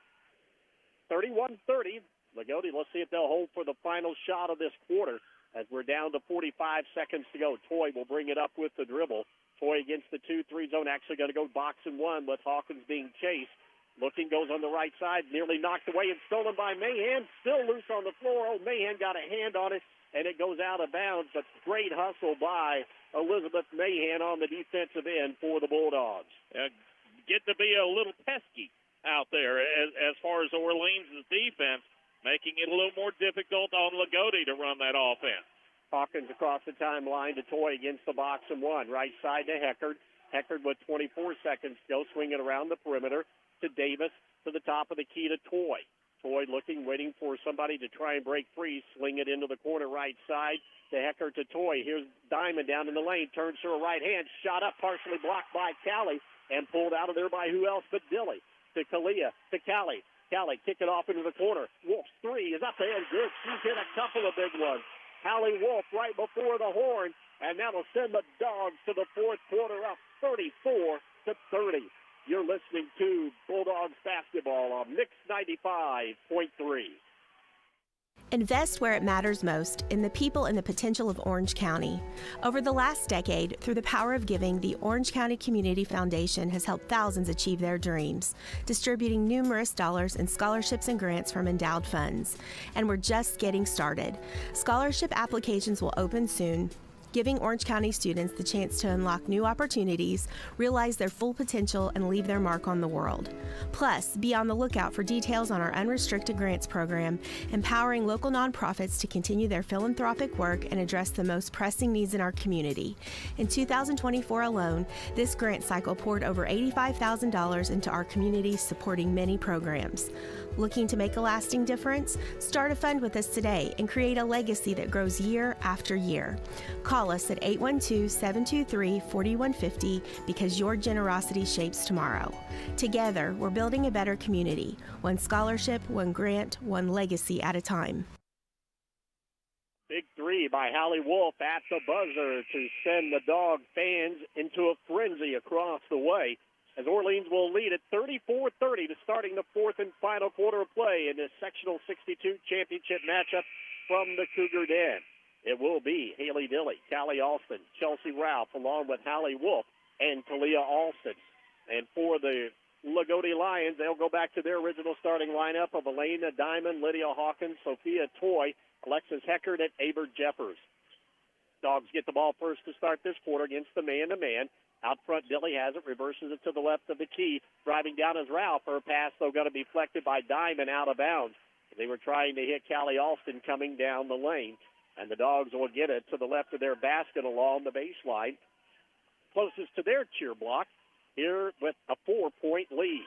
31-30. Lagodi, let's see if they'll hold for the final shot of this quarter as we're down to 45 seconds to go. Toy will bring it up with the dribble. Toy against the 2-3 zone, actually going to go box and one with Hawkins being chased. Looking, goes on the right side, nearly knocked away and stolen by Mahan. Still loose on the floor. Oh, Mahan got a hand on it, and it goes out of bounds. But great hustle by Elizabeth Mahan on the defensive end for the Bulldogs. Get to be a little pesky out there as far as Orleans' defense, making it a little more difficult on Lagodi to run that offense. Hawkins across the timeline to Toy against the box and one. Right side to Heckard. Heckard with 24 seconds to go, swinging around the perimeter to Davis, to the top of the key to Toy. Toy looking, waiting for somebody to try and break free, sling it into the corner right side to Heckard to Toy. Here's Diamond down in the lane, turns to her right hand, shot up, partially blocked by Callie, and pulled out of there by who else but Dilly. To Kalia, to Callie. Callie kick it off into the corner. Wolf's three is up and good. She's hit a couple of big ones. Hallie Wolf right before the horn, and that'll send the Dogs to the fourth quarter up 34-30. You're listening to Bulldogs basketball on Mix 95.3. Invest where it matters most, in the people and the potential of Orange County. Over the last decade, through the power of giving, the Orange County Community Foundation has helped thousands achieve their dreams, distributing numerous dollars in scholarships and grants from endowed funds. And we're just getting started. Scholarship applications will open soon, giving Orange County students the chance to unlock new opportunities, realize their full potential, and leave their mark on the world. Plus, be on the lookout for details on our unrestricted grants program, empowering local nonprofits to continue their philanthropic work and address the most pressing needs in our community. In 2024 alone, this grant cycle poured over $85,000 into our community, supporting many programs. Looking to make a lasting difference? Start a fund with us today and create a legacy that grows year after year. Call us at 812-723-4150 because your generosity shapes tomorrow. Together, we're building a better community, one scholarship, one grant, one legacy at a time. Big three by Hallie Wolf at the buzzer to send the Dog fans into a frenzy across the way, as Orleans will lead at 34-30 to starting the fourth and final quarter of play in this sectional 62 championship matchup from the Cougar Den. It will be Haley Dilly, Callie Alston, Chelsea Ralph, along with Hallie Wolf and Talia Alston. And for the Lagodi Lions, they'll go back to their original starting lineup of Elena Diamond, Lydia Hawkins, Sophia Toy, Alexis Heckard, and Aber Jeffers. Dogs get the ball first to start this quarter against the man-to-man. Out front, Dilly has it, reverses it to the left of the key. Driving down is Ralph. Her pass, though, going to be deflected by Diamond out of bounds. They were trying to hit Callie Alston coming down the lane. And the Dogs will get it to the left of their basket along the baseline. Closest to their cheer block here with a 4-point lead.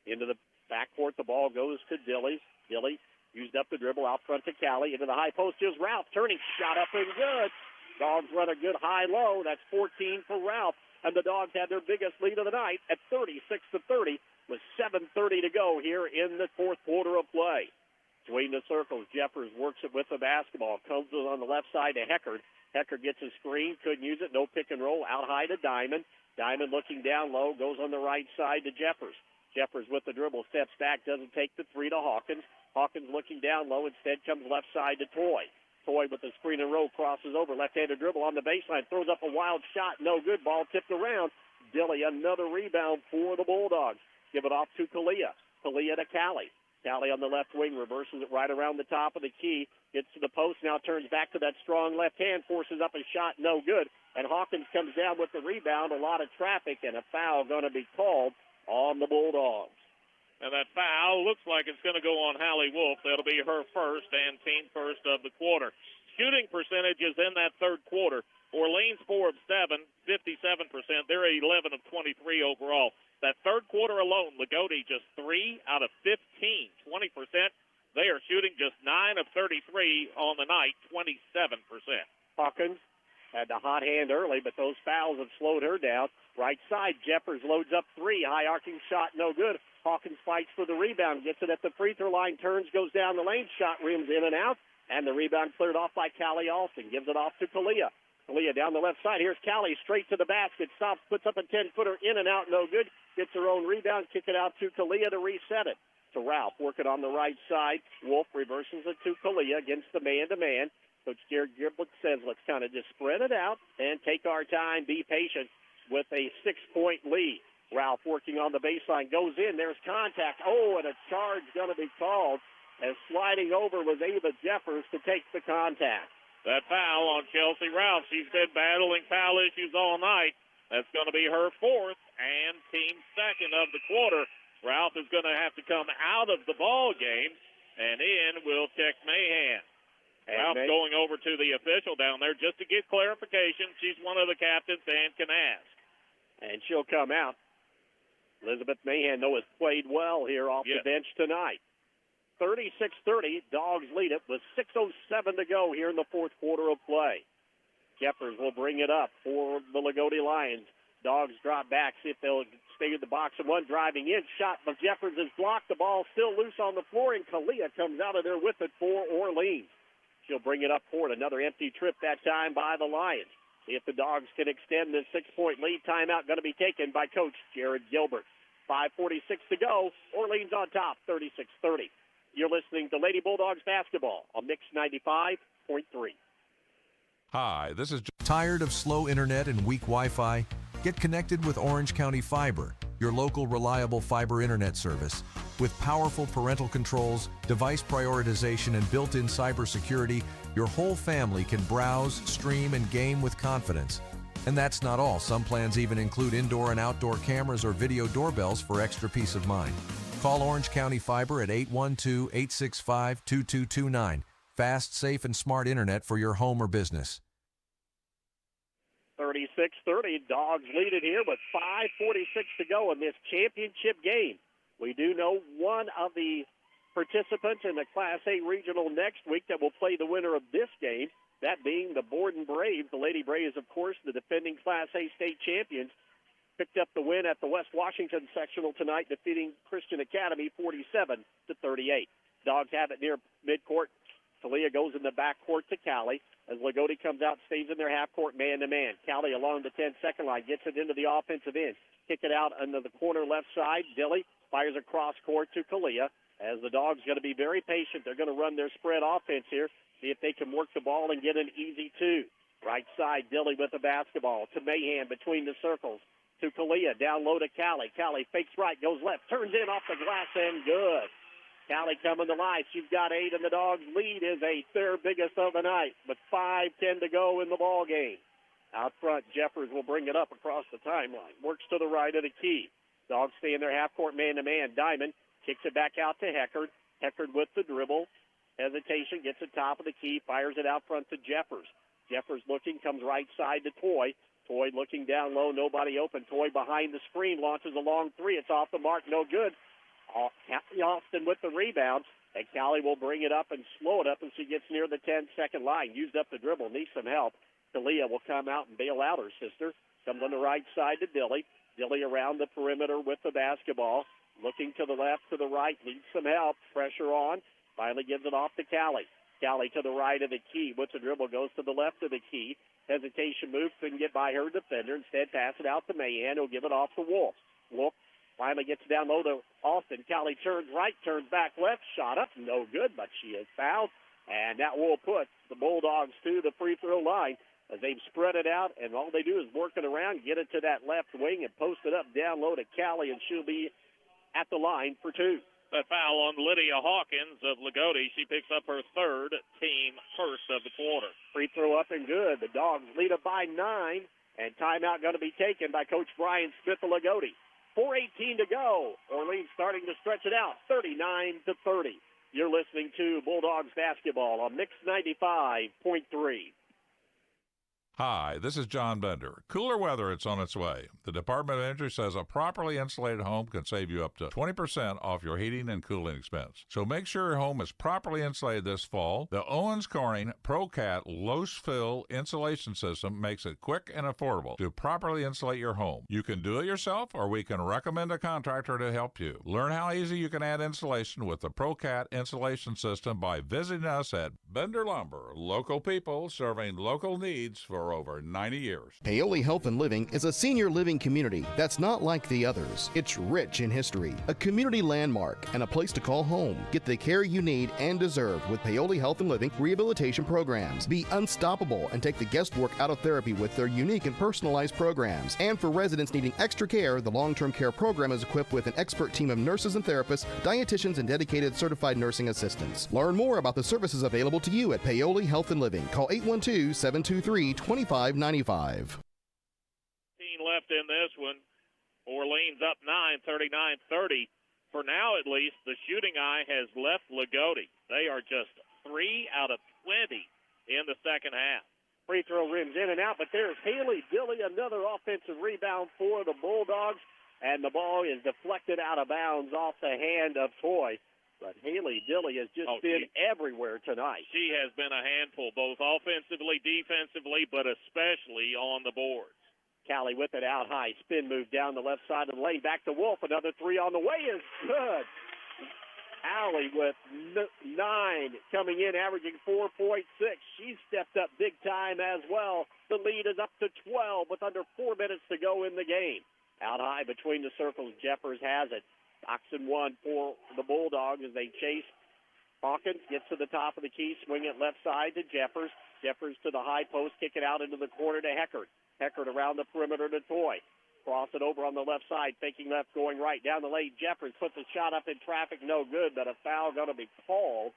Into the backcourt, the ball goes to Dilly. Dilly used up the dribble out front to Callie. Into the high post is Ralph. Turning, shot up and good. Dogs run a good high-low. That's 14 for Ralph. And the Dogs had their biggest lead of the night at 36-30 with 7:30 to go here in the fourth quarter of play. Between the circles, Jeffers works it with the basketball. Comes on the left side to Heckard. Heckard gets a screen, couldn't use it. No pick and roll. Out high to Diamond. Diamond looking down low, goes on the right side to Jeffers. Jeffers with the dribble, steps back, doesn't take the three to Hawkins. Hawkins looking down low, instead comes left side to Toy. Toy with the screen and roll crosses over. Left-handed dribble on the baseline. Throws up a wild shot. No good. Ball tipped around. Dilly, another rebound for the Bulldogs. Give it off to Kalia. Kalia to Callie. Callie on the left wing reverses it right around the top of the key. Gets to the post, now turns back to that strong left hand, forces up a shot, no good. And Hawkins comes down with the rebound. A lot of traffic, and a foul going to be called on the Bulldogs. And that foul looks like it's going to go on Hallie Wolf. That'll be her first and team first of the quarter. Shooting percentages in that third quarter. Orleans 4 of 7, 57%. They're 11 of 23 overall. That third quarter alone, Lagodi just 3 out of 15, 20%. They are shooting just 9 of 33 on the night, 27%. Hawkins had the hot hand early, but those fouls have slowed her down. Right side, Jeffers loads up 3. High arcing shot, no good. Hawkins fights for the rebound, gets it at the free throw line, turns, goes down the lane, shot rims in and out, and the rebound cleared off by Callie Alston. Gives it off to Kalia. Kalia down the left side. Here's Callie straight to the basket. Stops, puts up a 10-footer in and out, no good. Gets her own rebound, kick it out to Kalia to reset it. To Ralph, working on the right side. Wolf reverses it to Kalia against the man-to-man. Coach Jared Giblett says, let's kind of just spread it out and take our time, be patient with a 6-point lead. Ralph working on the baseline, goes in, there's contact. Oh, and a charge going to be called as sliding over was Ava Jeffers to take the contact. That foul on Chelsea Ralph. She's been battling foul issues all night. That's going to be her fourth and team second of the quarter. Ralph is going to have to come out of the ball game, and in will check Mahan. Ralph going over to the official down there just to get clarification. She's one of the captains and can ask. And she'll come out. Elizabeth Mahan, though, has played well here off the bench tonight. 36-30, Dogs lead it with 6:07 to go here in the fourth quarter of play. Jeffers will bring it up for the Lagodi Lions. Dogs drop back, see if they'll stay in the box and one. Driving in, shot by Jeffers is blocked. The ball still loose on the floor, and Kalia comes out of there with it for Orleans. She'll bring it up for it. Another empty trip that time by the Lions. See if the Dogs can extend this 6-point lead. Timeout going to be taken by Coach Jared Gilbert. 5:46 to go. Orleans on top, 36-30. You're listening to Lady Bulldogs basketball on Mix 95.3. Hi, this is... Tired of slow internet and weak Wi-Fi? Get connected with Orange County Fiber, your local reliable fiber internet service. With powerful parental controls, device prioritization, and built-in cybersecurity, your whole family can browse, stream, and game with confidence. And that's not all. Some plans even include indoor and outdoor cameras or video doorbells for extra peace of mind. Call Orange County Fiber at 812-865-2229. Fast, safe, and smart internet for your home or business. 36-30, Dogs lead it here with 5:46 to go in this championship game. We do know one of the participants in the Class A Regional next week that will play the winner of this game, that being the Borden Braves. The Lady Braves, of course, the defending Class A state champions, picked up the win at the West Washington sectional tonight, defeating Christian Academy 47-38. Dogs have it near midcourt. Talia goes in the backcourt to Callie. As Lagodi comes out, stays in their half-court man-to-man. Callie along the 10-second line, gets it into the offensive end. Kick it out into the corner left side. Dilly fires across court to Kalia. As the Dogs going to be very patient, they're going to run their spread offense here, see if they can work the ball and get an easy two. Right side, Dilly with the basketball to Mahan between the circles. To Kalia, down low to Callie. Callie fakes right, goes left, turns in off the glass, and good. Callie coming to life. She's got 8, and the Dogs' lead is their biggest of the night, with 5:10 to go in the ball game. Out front, Jeffers will bring it up across the timeline. Works to the right of the key. Dogs stay in their half-court man-to-man. Diamond kicks it back out to Heckard. Heckard with the dribble. Hesitation, gets it top of the key, fires it out front to Jeffers. Jeffers looking, comes right side to Toy. Toy looking down low, nobody open. Toy behind the screen, launches a long three. It's off the mark, no good. Callie Austin with the rebound, and Callie will bring it up and slow it up as she gets near the 10-second line. Used up the dribble, needs some help. Talia will come out and bail out her sister. Comes on the right side to Dilly. Dilly around the perimeter with the basketball. Looking to the left, to the right, needs some help. Pressure on. Finally gives it off to Callie. Callie to the right of the key. With the dribble, goes to the left of the key. Hesitation move, couldn't get by her defender. Instead, pass it out to Mahan, who'll give it off to Wolf. Wolf finally gets down low to Austin. Callie turns right, turns back left. Shot up, no good, but she is fouled. And that will put the Bulldogs to the free throw line as they've spread it out. And all they do is work it around, get it to that left wing, and post it up down low to Callie, and she'll be at the line for 2. That foul on Lydia Hawkins of Lagodi. She picks up her third, team first of the quarter. Free throw up and good. The Dogs lead it by 9, and timeout going to be taken by Coach Brian Smith of Lagodi. 4:18 to go. Orleans starting to stretch it out, 39-30. You're listening to Bulldogs basketball on Mix 95.3. Hi, this is John Bender. Cooler weather, it's on its way. The Department of Energy says a properly insulated home can save you up to 20% off your heating and cooling expense. So make sure your home is properly insulated this fall. The Owens Corning ProCat Low-Fill Insulation System makes it quick and affordable to properly insulate your home. You can do it yourself, or we can recommend a contractor to help you. Learn how easy you can add insulation with the ProCat Insulation System by visiting us at Bender Lumber. Local people serving local needs for over 90 years. Paoli Health and Living is a senior living community that's not like the others. It's rich in history, a community landmark, and a place to call home. Get the care you need and deserve with Paoli Health and Living rehabilitation programs. Be unstoppable and take the guesswork out of therapy with their unique and personalized programs. And for residents needing extra care, the long-term care program is equipped with an expert team of nurses and therapists, dietitians, and dedicated certified nursing assistants. Learn more about the services available to you at Paoli Health and Living. Call 812-723-2595. Left in this one. Orleans up 9, 39-30. For now, at least, the shooting eye has left Lagodi. They are just 3 out of 20 in the second half. Free throw rims in and out, but there's Haley Dilly, another offensive rebound for the Bulldogs, and the ball is deflected out of bounds off the hand of Toy. But Haley Dilly has just been everywhere tonight. She has been a handful, both offensively, defensively, but especially on the boards. Callie with it out high. Spin move down the left side of the lane. Back to Wolf. Another three on the way is good. Allie with 9 coming in, averaging 4.6. She stepped up big time as well. The lead is up to 12 with under 4 minutes to go in the game. Out high between the circles, Jeffers has it. Oxen one for the Bulldogs as they chase. Hawkins gets to the top of the key, swing it left side to Jeffers. Jeffers to the high post, kick it out into the corner to Heckert. Heckert around the perimeter to Toy. Cross it over on the left side, faking left, going right. Down the lane, Jeffers puts a shot up in traffic, no good, but a foul going to be called.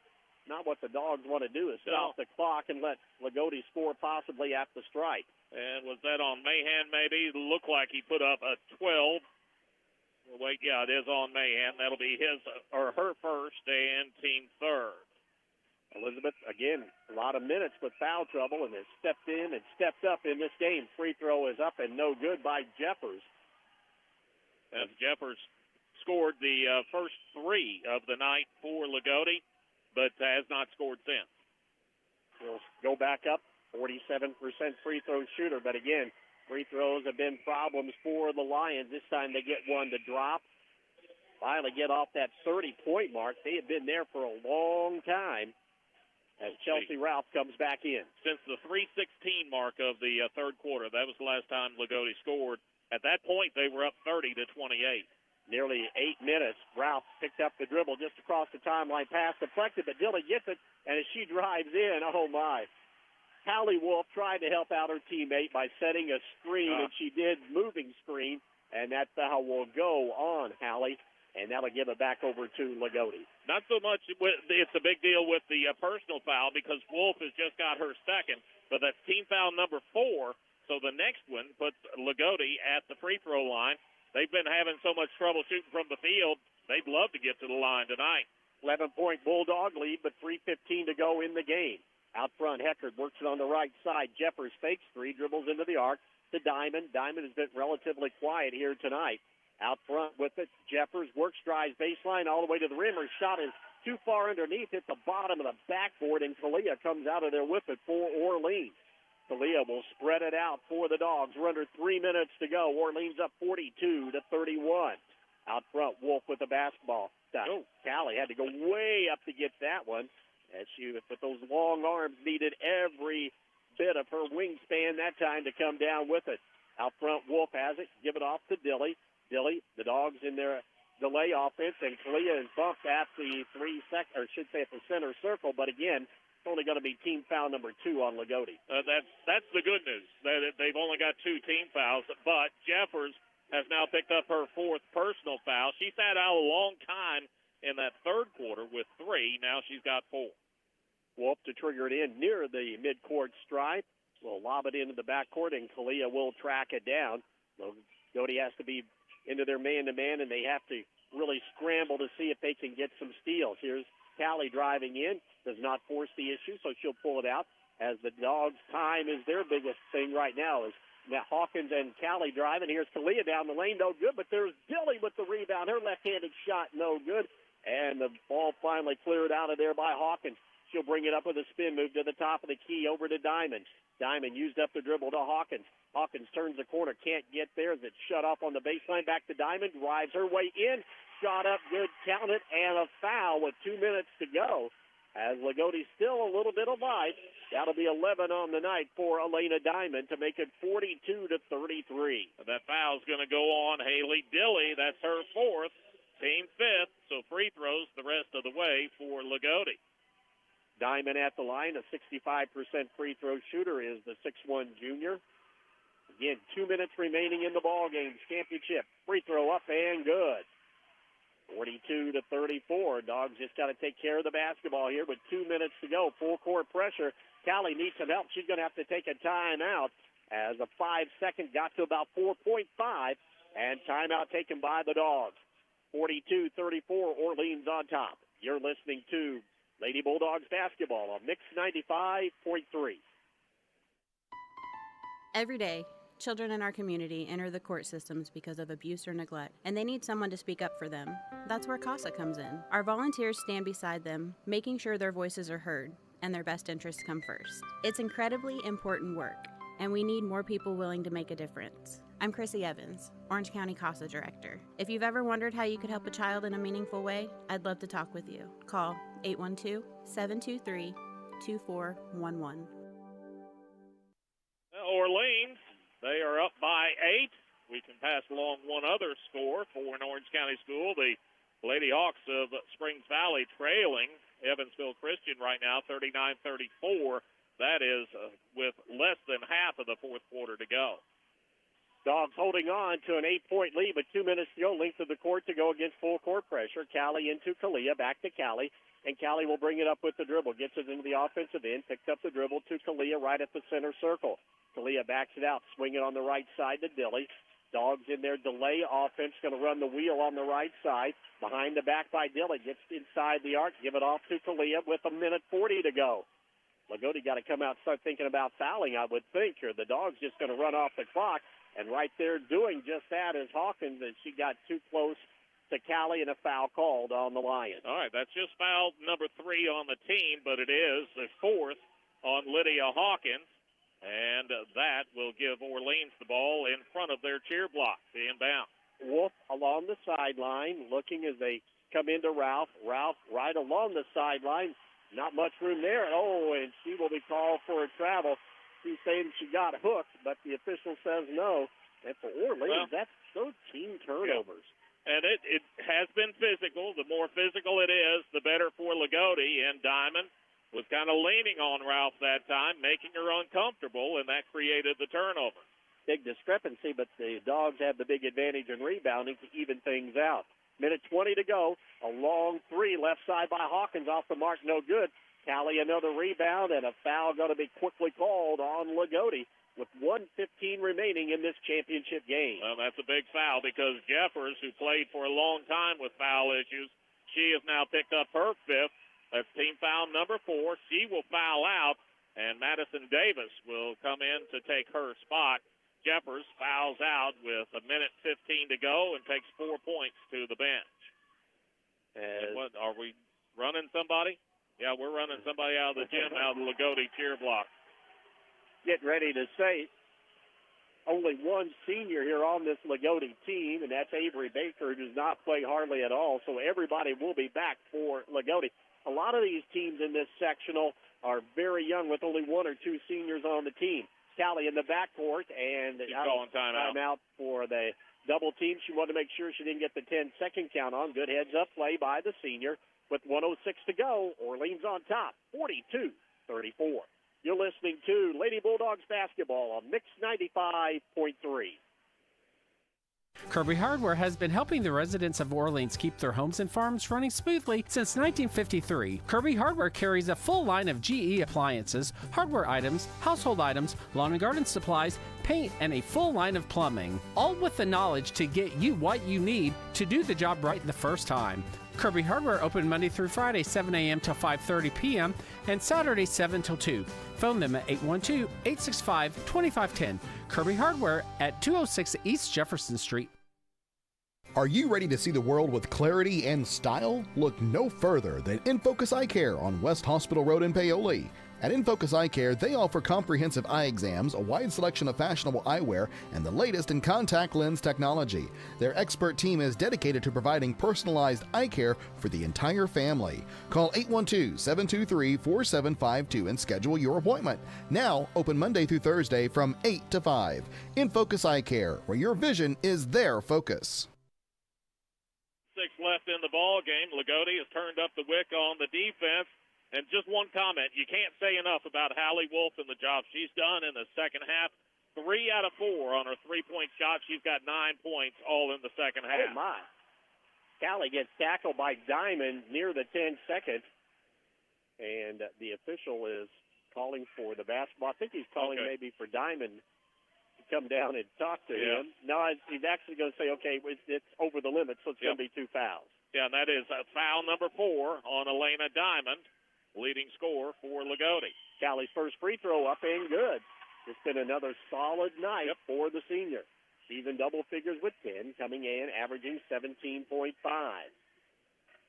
Not what the Dogs want to do is stop the clock and let Lagodi score possibly at the stripe. And was that on Mahan maybe? Looked like he put up a 12. Wait, yeah, it is on Mahan. That'll be his or her first and team third. Elizabeth, again, a lot of minutes with foul trouble and has stepped in and stepped up in this game. Free throw is up and no good by Jeffers. As Jeffers scored the first 3 of the night for Lagodi, but has not scored since. He'll go back up, 47% free throw shooter, but again, free throws have been problems for the Lions. This time they get one to drop. Finally get off that 30-point mark. They have been there for a long time as Chelsea Ralph comes back in. Since the 3:16 mark of the third quarter, that was the last time Lagodi scored. At that point, they were up 30-28. Nearly 8 minutes. Ralph picked up the dribble just across the timeline, pass deflected, but Dilly gets it, and as she drives in, oh my. Hallie Wolf tried to help out her teammate by setting a screen, and she did moving screen, and that foul will go on Hallie, and that'll give it back over to Lagodi. Not so much, it's a big deal with the personal foul because Wolf has just got her second, but that's team foul number 4, so the next one puts Lagodi at the free throw line. They've been having so much trouble shooting from the field, they'd love to get to the line tonight. 11-point Bulldog lead, but 3:15 to go in the game. Out front, Heckard works it on the right side. Jeffers fakes 3, dribbles into the arc to Diamond. Diamond has been relatively quiet here tonight. Out front with it, Jeffers works, drives baseline all the way to the rim. Her shot is too far underneath. Hits the bottom of the backboard, and Kalia comes out of there with it for Orleans. Kalia will spread it out for the Dogs. We're under 3 minutes to go. Orleans up 42-31. Out front, Wolf with the basketball. Callie had to go way up to get that one. As she, with those long arms, needed every bit of her wingspan that time to come down with it. Out front, Wolf has it. Give it off to Dilly. Dilly, the Dogs in their delay offense, and Kalia is bumped at the at the center circle. But again, it's only going to be team foul number 2 on Lagodi. That's the good news. They've only got 2 team fouls, but Jeffers has now picked up her 4th personal foul. She sat out a long time in in that third quarter with 3. Now she's got 4. Wolf to trigger it in near the midcourt stripe. Will lob it into the backcourt, and Kalia will track it down. Lagodi has to be into their man-to-man, and they have to really scramble to see if they can get some steals. Here's Callie driving in, does not force the issue, so she'll pull it out. As the Dogs' time is their biggest thing right now. Is now Hawkins and Callie driving. Here's Kalia down the lane, no good, but there's Dilly with the rebound. Her left-handed shot, no good, and the ball finally cleared out of there by Hawkins. She'll bring it up with a spin move to the top of the key over to Diamond. Diamond used up the dribble to Hawkins. Hawkins turns the corner, can't get there as it's shut off on the baseline. Back to Diamond, drives her way in, shot up, good, counted, and a foul with 2 minutes to go. As Lagodi's still a little bit alive. That'll be 11 on the night for Elena Diamond to make it 42-33. That foul's going to go on Haley Dilly. That's her 4th, team 5th, so free throws the rest of the way for Lagodi. Diamond at the line, a 65% free throw shooter, is the 6'1 junior. Again, 2 minutes remaining in the ball game. Championship free throw up and good. 42-34. Dogs just got to take care of the basketball here with 2 minutes to go. Full court pressure. Callie needs some help. She's going to have to take a timeout as a 5-second got to about 4.5, and timeout taken by the Dogs. 42-34, Orleans on top. You're listening to Lady Bulldogs basketball on Mix 95.3. Every day, children in our community enter the court systems because of abuse or neglect, and they need someone to speak up for them. That's where CASA comes in. Our volunteers stand beside them, making sure their voices are heard and their best interests come first. It's incredibly important work, and we need more people willing to make a difference. I'm Chrissy Evans, Orange County CASA Director. If you've ever wondered how you could help a child in a meaningful way, I'd love to talk with you. Call 812-723-2411. Orleans, they are up by 8. We can pass along one other score for an Orange County school. The Lady Hawks of Springs Valley trailing Evansville Christian right now, 39-34. That is with less than half of the fourth quarter to go. Dogs holding on to an 8-point lead, but 2 minutes to go. Length of the court to go against full court pressure. Callie into Kalia, back to Callie. And Callie will bring it up with the dribble. Gets it into the offensive end. Picks up the dribble to Kalia right at the center circle. Kalia backs it out. Swing it on the right side to Dilly. Dogs in their delay offense. Going to run the wheel on the right side. Behind the back by Dilly. Gets inside the arc. Give it off to Kalia with 1:40 to go. Lagodi got to come out and start thinking about fouling, I would think. Or the Dogs just going to run off the clock. And right there doing just that is Hawkins, and she got too close to Callie, and a foul called on the Lions. All right, that's just foul number 3 on the team, but it is the 4th on Lydia Hawkins, and that will give Orleans the ball in front of their cheer block, the inbound. Wolf along the sideline, looking as they come into Ralph. Ralph right along the sideline. Not much room there. And she will be called for a travel. She's saying she got hooked, but the official says no. And for Orleans, that's those team turnovers. Yeah. And it has been physical. The more physical it is, the better for Lagodi. And Diamond was kind of leaning on Ralph that time, making her uncomfortable, and that created the turnover. Big discrepancy, but the Dogs have the big advantage in rebounding to even things out. 1:20 to go. A long three left side by Hawkins off the mark, no good. Callie another rebound, and a foul going to be quickly called on Lagodi with 1:15 remaining in this championship game. Well, that's a big foul because Jeffers, who played for a long time with foul issues, she has now picked up her 5th. That's team foul number 4. She will foul out, and Madison Davis will come in to take her spot. Jeffers fouls out with 1:15 to go and takes 4 points to the bench. And what, are we running somebody? Yeah, we're running somebody out of the gym, out of the Lagodi cheer block. Getting ready to say only one senior here on this Lagodi team, and that's Avery Baker, who does not play hardly at all. So everybody will be back for Lagodi. A lot of these teams in this sectional are very young with only 1 or 2 seniors on the team. Callie in the backcourt, and timeout for the double team. She wanted to make sure she didn't get the 10-second count on. Good heads-up play by the senior. With 1:06 to go, Orleans on top, 42-34. You're listening to Lady Bulldogs basketball on Mix 95.3. Kirby Hardware has been helping the residents of Orleans keep their homes and farms running smoothly since 1953. Kirby Hardware carries a full line of GE appliances, hardware items, household items, lawn and garden supplies, paint, and a full line of plumbing, all with the knowledge to get you what you need to do the job right the first time. Kirby Hardware open Monday through Friday, 7 a.m. till 5:30 p.m. and Saturday, 7 till 2. Phone them at 812-865-2510. Kirby Hardware at 206 East Jefferson Street. Are you ready to see the world with clarity and style? Look no further than InFocus Eye Care on West Hospital Road in Paoli. At InFocus Eye Care, they offer comprehensive eye exams, a wide selection of fashionable eyewear, and the latest in contact lens technology. Their expert team is dedicated to providing personalized eye care for the entire family. Call 812-723-4752 and schedule your appointment. Now, open Monday through Thursday from 8 to 5. InFocus Eye Care, where your vision is their focus. 6 left in the ball game. Lagodi has turned up the wick on the defense. And just one comment, you can't say enough about Hallie Wolf and the job she's done in the second half. 3 out of 4 on her three-point shot. She's got 9 points all in the second half. Oh, my. Callie gets tackled by Diamond near the 10-second. And the official is calling for the basketball. I think he's calling maybe for Diamond to come down and talk to him. No, he's actually going to say, okay, it's over the limit, so it's going to be 2 fouls. Yeah, and that is foul number 4 on Elena Diamond, leading scorer for Lagodi. Callie's first free throw up and good. It's been another solid night for the senior. Even double figures with 10, coming in, averaging 17.5.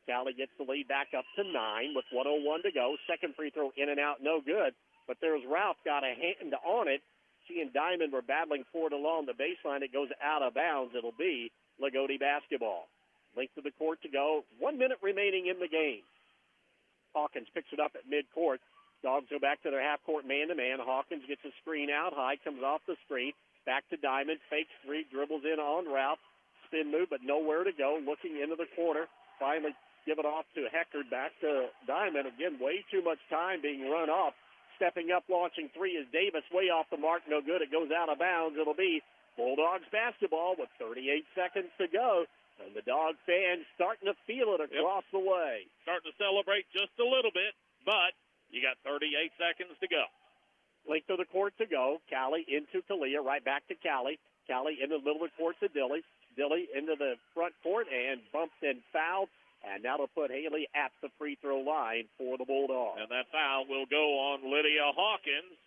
Callie gets the lead back up to 9 with 1:01 to go. Second free throw in and out, no good. But there's Ralph got a hand on it. She and Diamond were battling for it along the baseline. It goes out of bounds. It'll be Lagodi basketball. Length of the court to go. 1 minute remaining in the game. Hawkins picks it up at midcourt. Dogs go back to their half-court man-to-man. Hawkins gets a screen out high, comes off the screen. Back to Diamond, fakes 3, dribbles in on Ralph. Spin move, but nowhere to go. Looking into the corner. Finally give it off to Heckard. Back to Diamond. Again, way too much time being run off. Stepping up, launching 3 is Davis. Way off the mark, no good. It goes out of bounds. It'll be Bulldogs basketball with 38 seconds to go. And the Dog fans starting to feel it across the way. Starting to celebrate just a little bit, but you got 38 seconds to go. Length of the court to go. Callie into Kalia, right back to Callie. Callie into the middle of the court to Dilly. Dilly into the front court and bumped and fouled. And that'll put Haley at the free throw line for the Bulldogs. And that foul will go on Lydia Hawkins.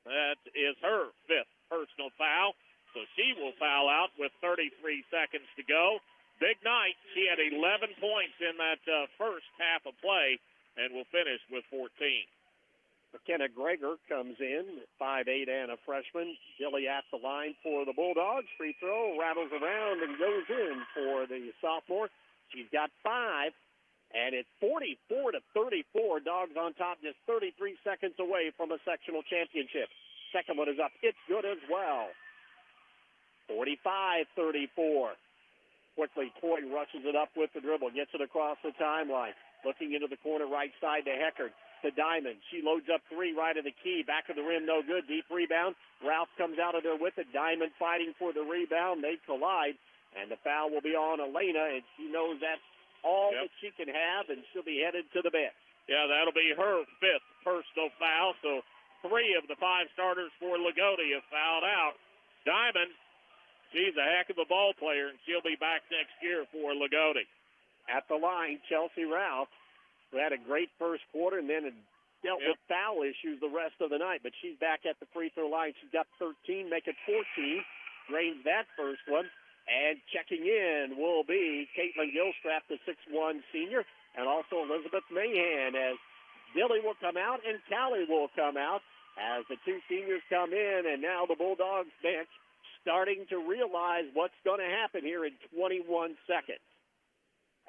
That is her 5th personal foul. So she will foul out with 33 seconds to go. Big night. She had 11 points in that first half of play and will finish with 14. McKenna Greger comes in, 5'8" and a freshman. Dilly at the line for the Bulldogs. Free throw rattles around and goes in for the sophomore. She's got 5, and it's 44-34. Dogs on top, just 33 seconds away from a sectional championship. Second one is up. It's good as well. 45-34. Quickly, Toy rushes it up with the dribble, gets it across the timeline. Looking into the corner right side to Heckard, to Diamond. She loads up 3 right of the key. Back of the rim, no good. Deep rebound. Ralph comes out of there with it. Diamond fighting for the rebound. They collide, and the foul will be on Elena, and she knows that's all that she can have, and she'll be headed to the bench. Yeah, that'll be her 5th personal foul, so 3 of the 5 starters for Lagodi have fouled out. Diamond, she's a heck of a ball player, and she'll be back next year for Lagodi. At the line, Chelsea Ralph, who had a great first quarter and then dealt with foul issues the rest of the night, but she's back at the free throw line. She's got 13, make it 14. Drains that first one. And checking in will be Caitlin Gilstrap, the 6'1 senior, and also Elizabeth Mahan, as Dilly will come out and Callie will come out as the 2 seniors come in, and now the Bulldogs bench starting to realize what's going to happen here in 21 seconds.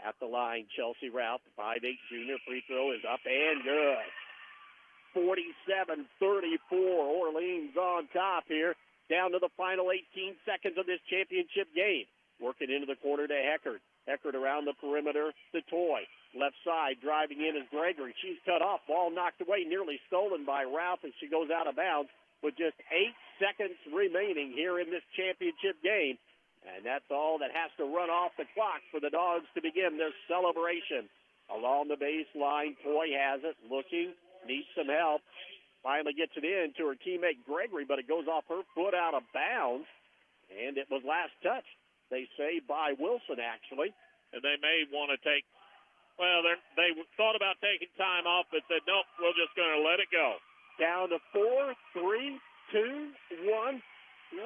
At the line, Chelsea Ralph, the 5'8 junior, free throw is up and good. 47-34, Orleans on top here. Down to the final 18 seconds of this championship game. Working into the corner to Heckard. Heckard around the perimeter to Toy. Left side, driving in is Gregory. She's cut off. Ball knocked away, nearly stolen by Ralph as she goes out of bounds with just 8 seconds remaining here in this championship game. And that's all that has to run off the clock for the Dogs to begin their celebration. Along the baseline, Toy has it, looking, needs some help. Finally gets it in to her teammate Gregory, but it goes off her foot out of bounds. And it was last touch, they say, by Wilson, actually. And they may want to take, well, they thought about taking time off, but said, nope, we're just going to let it go. Down to 4, 3, 2, 1.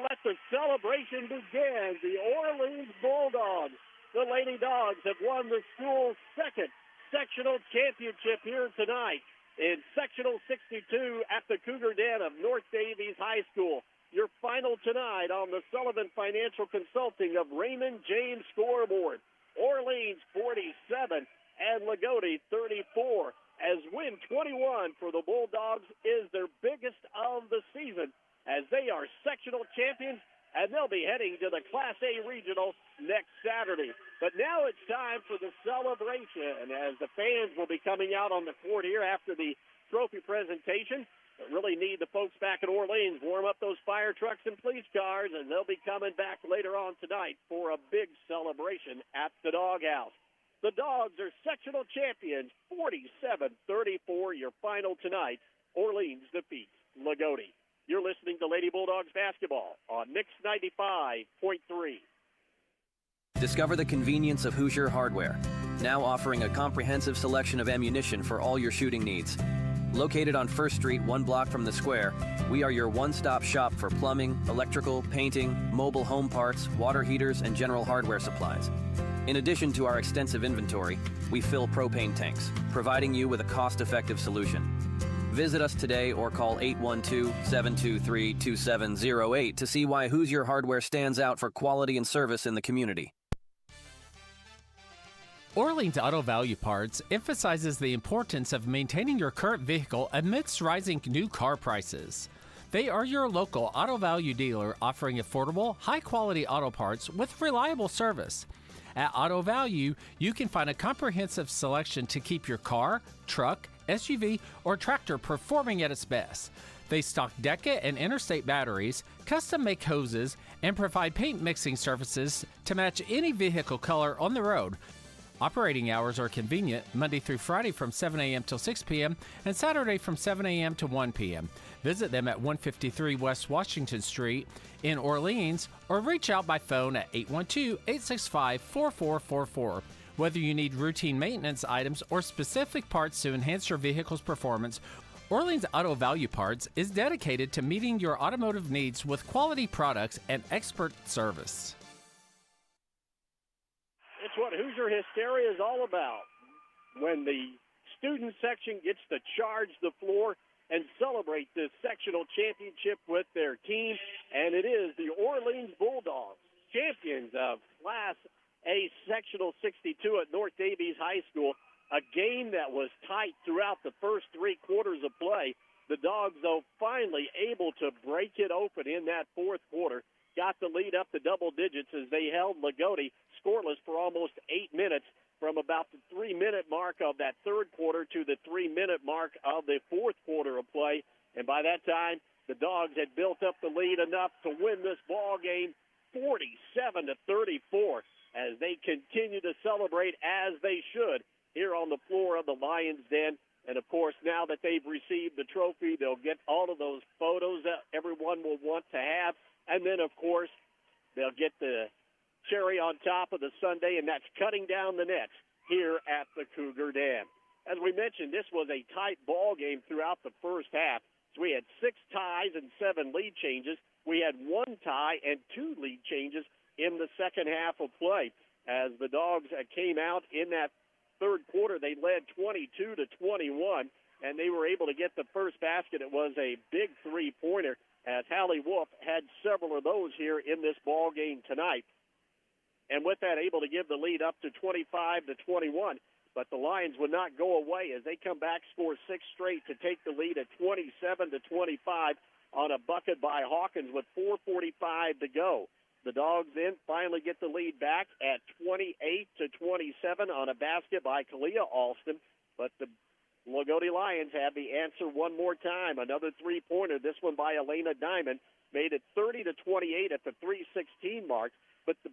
Let the celebration begin. The Orleans Bulldogs, the Lady Dogs, have won the school's second sectional championship here tonight in Sectional 62 at the Cougar Den of North Davies High School. Your final tonight on the Sullivan Financial Consulting of Raymond James scoreboard. Orleans 47 and Lagodi 34, as win 21 for the Bulldogs is their biggest of the season, as they are sectional champions, and they'll be heading to the Class A Regional next Saturday. But now it's time for the celebration, as the fans will be coming out on the court here after the trophy presentation. But really need the folks back in Orleans warm up those fire trucks and police cars, and they'll be coming back later on tonight for a big celebration at the Doghouse. The Dogs are sectional champions, 47-34, your final tonight. Orleans defeats Lagodi. You're listening to Lady Bulldogs basketball on Mix 95.3. Discover the convenience of Hoosier Hardware, now offering a comprehensive selection of ammunition for all your shooting needs. Located on 1st Street, 1 block from the square, we are your one-stop shop for plumbing, electrical, painting, mobile home parts, water heaters, and general hardware supplies. In addition to our extensive inventory, we fill propane tanks, providing you with a cost-effective solution. Visit us today or call 812-723-2708 to see why Hoosier Hardware stands out for quality and service in the community. Orleans Auto Value Parts emphasizes the importance of maintaining your current vehicle amidst rising new car prices. They are your local auto value dealer offering affordable, high-quality auto parts with reliable service. At Auto Value, you can find a comprehensive selection to keep your car, truck, SUV, or tractor performing at its best. They stock Deca and Interstate batteries, custom-make hoses, and provide paint mixing services to match any vehicle color on the road. Operating hours are convenient, Monday through Friday from 7 a.m. till 6 p.m. and Saturday from 7 a.m. to 1 p.m. Visit them at 153 West Washington Street in Orleans or reach out by phone at 812-865-4444. Whether you need routine maintenance items or specific parts to enhance your vehicle's performance, Orleans Auto Value Parts is dedicated to meeting your automotive needs with quality products and expert service. It's what Hoosier Hysteria is all about. When the student section gets to charge the floor and celebrate this sectional championship with their team, and it is the Orleans Bulldogs, champions of Class A Sectional 62 at North Davies High School. A game that was tight throughout the first 3 quarters of play. The Dogs, though, finally able to break it open in that fourth quarter. Got the lead up to double digits as they held Lagodi scoreless for almost 8 minutes, from about the 3-minute mark of that third quarter to the 3-minute mark of the fourth quarter of play. And by that time, the Dogs had built up the lead enough to win this ball game 47-34 as they continue to celebrate as they should here on the floor of the Lions Den. And, of course, now that they've received the trophy, they'll get all of those photos that everyone will want to have. And then, of course, they'll get the cherry on top of the sundae, and that's cutting down the nets here at the Cougar Den. As we mentioned, this was a tight ball game throughout the first half. So we had 6 ties and 7 lead changes. We had 1 tie and 2 lead changes in the second half of play. As the Dogs came out in that third quarter, they led 22-21, and they were able to get the first basket. It was a big three-pointer, as Hallie Wolf had several of those here in this ball game tonight. And with that, able to give the lead up to 25-21. But the Lions would not go away as they come back, score 6 straight to take the lead at 27-25 on a bucket by Hawkins with 4:45 to go. The Dogs then finally get the lead back at 28-27 on a basket by Kalia Alston. But the Lagodi Lions have the answer one more time. Another three-pointer, this one by Elena Diamond, made it 30-28 at the 3:16 mark. but the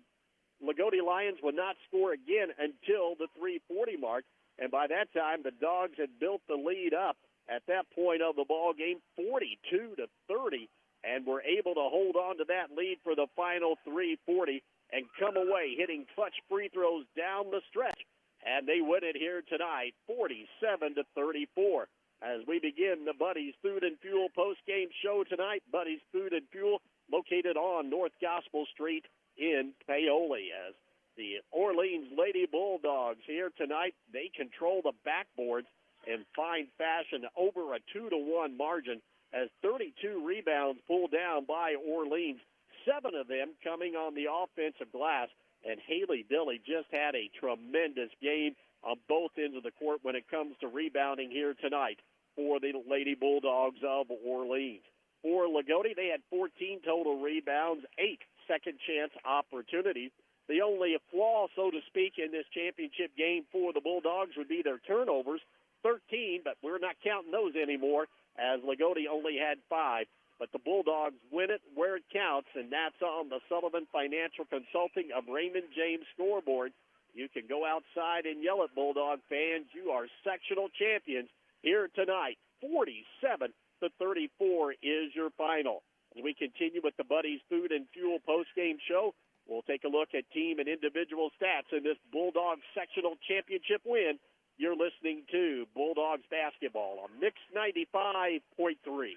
Lagodi Lions would not score again until the 3:40 mark, and by that time the Dogs had built the lead up at that point of the ball game 42-30, and were able to hold on to that lead for the final 3:40 and come away hitting clutch free throws down the stretch, and they win it here tonight 47-34. As we begin the Buddy's Food and Fuel post-game show tonight, Buddy's Food and Fuel located on North Gospel Street in Paoli. As the Orleans Lady Bulldogs here tonight, they control the backboards in fine fashion over a 2-1 margin, as 32 rebounds pulled down by Orleans, 7 of them coming on the offensive glass. And Haley Dilly just had a tremendous game on both ends of the court when it comes to rebounding here tonight for the Lady Bulldogs of Orleans. For Lagodi, they had 14 total rebounds, 8 second-chance opportunities. The only flaw, so to speak, in this championship game for the Bulldogs would be their turnovers, 13, but we're not counting those anymore, as Lagodi only had 5. But the Bulldogs win it where it counts, and that's on the Sullivan Financial Consulting of Raymond James scoreboard. You can go outside and yell at Bulldog fans. You are sectional champions here tonight. 47-34 is your final. As we continue with the Buddy's Food and Fuel postgame show, we'll take a look at team and individual stats in this Bulldogs sectional championship win. You're listening to Bulldogs basketball on Mix 95.3.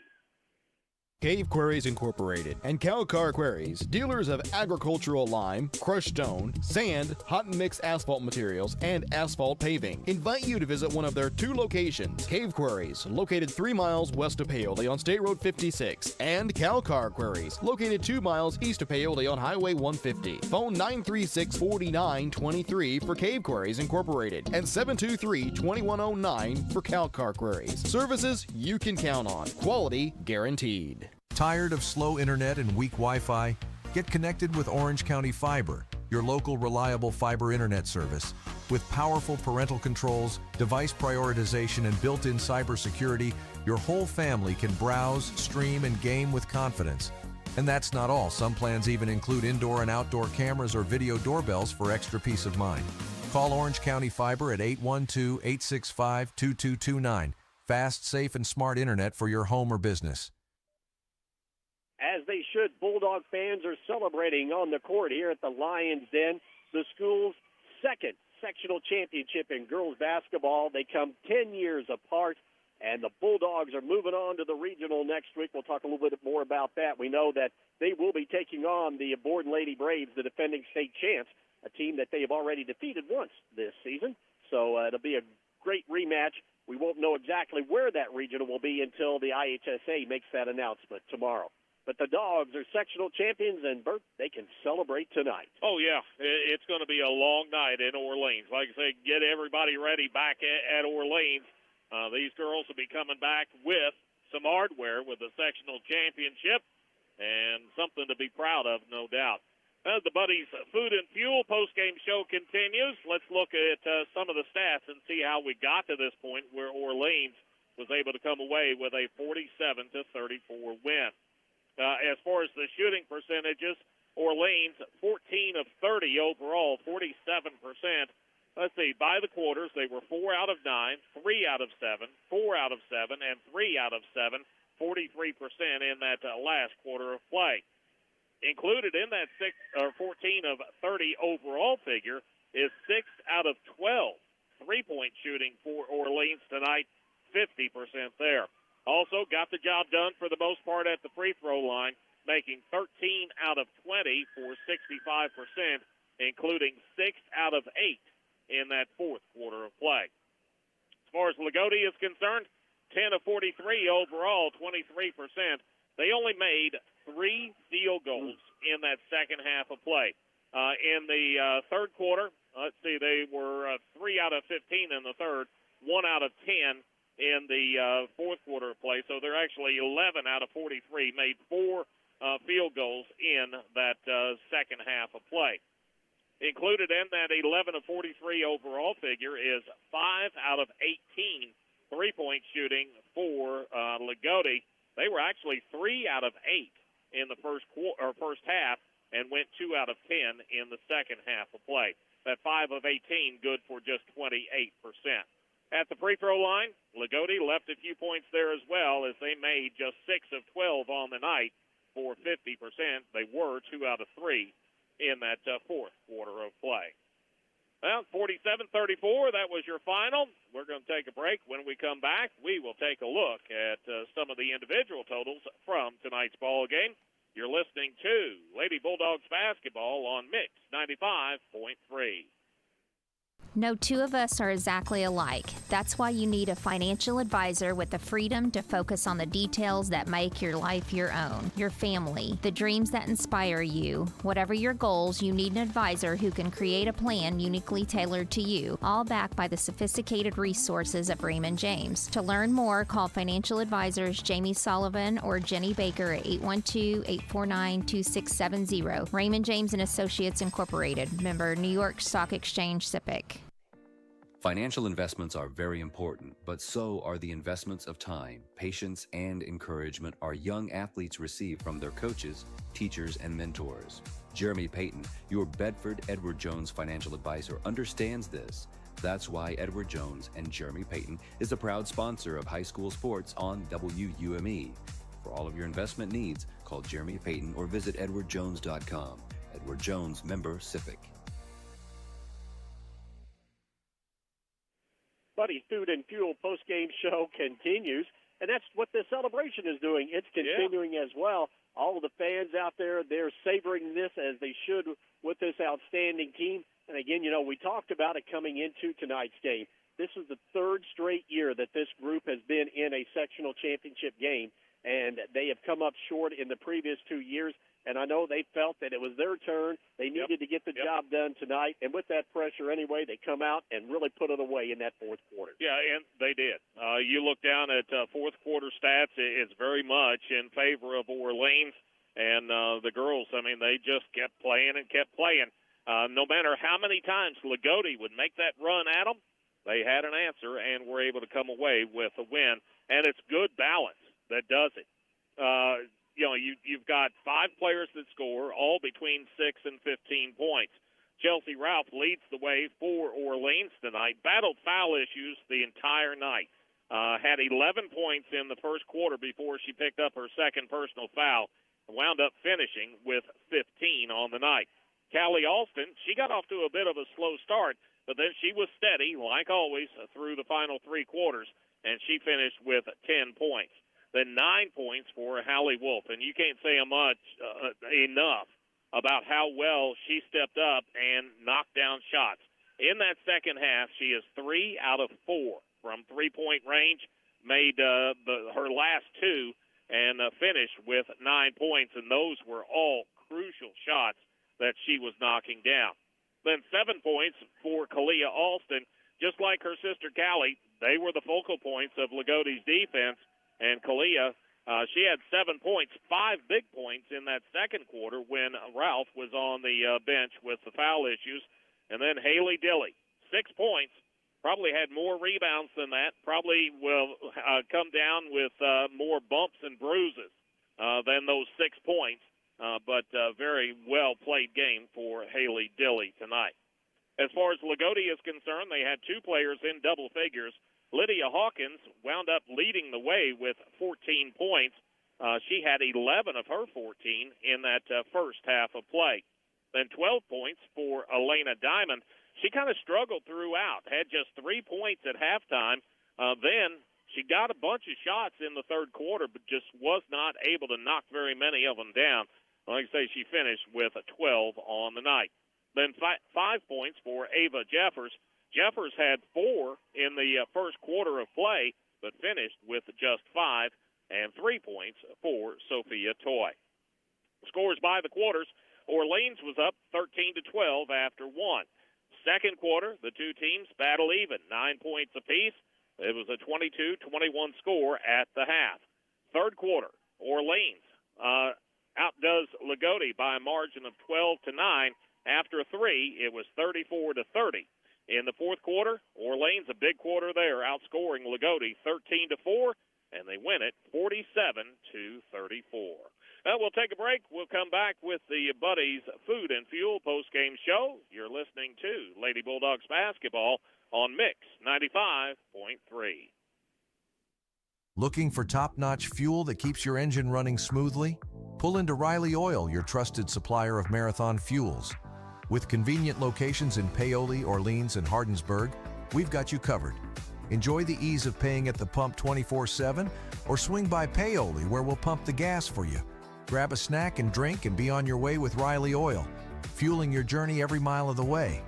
Cave Quarries Incorporated and Calcar Quarries, dealers of agricultural lime, crushed stone, sand, hot and mixed asphalt materials, and asphalt paving, invite you to visit one of their 2 locations. Cave Quarries, located 3 miles west of Paoli on State Road 56, and Calcar Quarries, located 2 miles east of Paoli on Highway 150. Phone 936-4923 for Cave Quarries Incorporated and 723-2109 for Calcar Quarries. Services you can count on. Quality guaranteed. Tired of slow internet and weak Wi-Fi? Get connected with Orange County Fiber, your local reliable fiber internet service. With powerful parental controls, device prioritization, and built-in cybersecurity, your whole family can browse, stream, and game with confidence. And that's not all. Some plans even include indoor and outdoor cameras or video doorbells for extra peace of mind. Call Orange County Fiber at 812-865-2229. Fast, safe, and smart internet for your home or business. As they should, Bulldog fans are celebrating on the court here at the Lions Den, the school's second sectional championship in girls basketball. They come 10 years apart, and the Bulldogs are moving on to the regional next week. We'll talk a little bit more about that. We know that they will be taking on the Borden Lady Braves, the defending state champs, a team that they have already defeated once this season. So it'll be a great rematch. We won't know exactly where that regional will be until the IHSA makes that announcement tomorrow. But the Dogs are sectional champions, and, Bert, they can celebrate tonight. Oh, yeah. It's going to be a long night in Orleans. Like I say, get everybody ready back at Orleans. These girls will be coming back with some hardware with the sectional championship, and something to be proud of, no doubt. The Buddy's Food and Fuel postgame show continues. Let's look at some of the stats and see how we got to this point where Orleans was able to come away with a 47-34 win. As far as the shooting percentages, Orleans 14 of 30 overall, 47%. Let's see, by the quarters, they were 4 out of 9, 3 out of 7, 4 out of 7, and 3 out of 7, 43% in that last quarter of play. Included in that 14 of 30 overall figure is 6 out of 12 three-point shooting for Orleans tonight, 50% there. Also got the job done for the most part at the free throw line, making 13 out of 20 for 65%, including 6 out of 8 in that fourth quarter of play. As far as Lagodi is concerned, 10 of 43 overall, 23%. They only made 3 field goals in that second half of play. In the third quarter, let's see, they were 3 out of 15 in the third, 1 out of 10 in the fourth quarter of play. So they're actually 11 out of 43, made 4 field goals in that second half of play. Included in that 11 of 43 overall figure is 5 out of 18 three-point shooting for Lagodi. They were actually 3 out of 8 in the first half, and went 2 out of 10 in the second half of play. That 5 of 18, good for just 28%. At the free throw line, Lagodi left a few points there as well, as they made just 6 of 12 on the night for 50%. They were 2 out of 3 in that fourth quarter of play. Well, 47-34, that was your final. We're going to take a break. When we come back, we will take a look at some of the individual totals from tonight's ball game. You're listening to Lady Bulldogs basketball on Mix 95.3. No two of us are exactly alike. That's why you need a financial advisor with the freedom to focus on the details that make your life your own, your family, the dreams that inspire you. Whatever your goals, you need an advisor who can create a plan uniquely tailored to you, all backed by the sophisticated resources of Raymond James. To learn more, call financial advisors Jamie Sullivan or Jenny Baker at 812-849-2670. Raymond James and Associates Incorporated, member New York Stock Exchange SIPC. Financial investments are very important, but so are the investments of time, patience, and encouragement our young athletes receive from their coaches, teachers, and mentors. Jeremy Payton, your Bedford Edward Jones financial advisor, understands this. That's why Edward Jones and Jeremy Payton is a proud sponsor of high school sports on WUME. For all of your investment needs, call Jeremy Payton or visit edwardjones.com. Edward Jones, member SIPC. Buddy's Food and Fuel post-game show continues, and that's what the celebration is doing. It's continuing as well. All of the fans out there, they're savoring this as they should with this outstanding team. And again, you know, we talked about it coming into tonight's game. This is the third straight year that this group has been in a sectional championship game, and they have come up short in the previous 2 years. And I know they felt that it was their turn. They needed to get the job done tonight. And with that pressure anyway, they come out and really put it away in that fourth quarter. Yeah, and they did. You look down at fourth quarter stats, it's very much in favor of Orleans. And the girls, I mean, they just kept playing and kept playing. No matter how many times Lagodi would make that run at them, they had an answer and were able to come away with a win. And it's good balance that does it. You know, you've got 5 players that score, all between 6 and 15 points. Chelsea Ralph leads the way for Orleans tonight. Battled foul issues the entire night. Had 11 points in the first quarter before she picked up her second personal foul. And wound up finishing with 15 on the night. Callie Alston, she got off to a bit of a slow start, but then she was steady, like always, through the final 3 quarters, and she finished with 10 points. Then 9 points for Hallie Wolf. And you can't say enough about how well she stepped up and knocked down shots. In that second half, she is 3 out of 4 from three-point range, made her last 2, and finished with 9 points. And those were all crucial shots that she was knocking down. Then 7 points for Kalia Alston. Just like her sister Callie, they were the focal points of Lagodi's defense. And Kalia, she had 7 points, 5 big points in that second quarter when Ralph was on the bench with the foul issues. And then Haley Dilley, 6 points, probably had more rebounds than that, probably will come down with more bumps and bruises than those 6 points. But very well-played game for Haley Dilley tonight. As far as Lagodi is concerned, they had 2 players in double figures. Lydia Hawkins wound up leading the way with 14 points. She had 11 of her 14 in that first half of play. Then 12 points for Elena Diamond. She kind of struggled throughout, had just 3 points at halftime. Then she got a bunch of shots in the third quarter, but just was not able to knock very many of them down. Like I say, she finished with a 12 on the night. Then 5 points for Ava Jeffers. Jeffers had 4 in the first quarter of play, but finished with just 5, and 3 points for Sophia Toy. Scores by the quarters. Orleans was up 13-12 after 1. Second quarter, the 2 teams battle even, 9 points apiece. It was a 22-21 score at the half. Third quarter, Orleans outdoes Lagodi by a margin of 12-9. After 3, it was 34-30. In the fourth quarter, Orleans, a big quarter there, outscoring Lagodi 13-4, and they win it 47-34. We'll take a break. We'll come back with the Buddies Food and Fuel post-game show. You're listening to Lady Bulldogs basketball on Mix 95.3. Looking for top-notch fuel that keeps your engine running smoothly? Pull into Riley Oil, your trusted supplier of marathon fuels. With convenient locations in Paoli, Orleans, and Hardinsburg, we've got you covered. Enjoy the ease of paying at the pump 24/7, or swing by Paoli where we'll pump the gas for you. Grab a snack and drink and be on your way with Riley Oil, fueling your journey every mile of the way.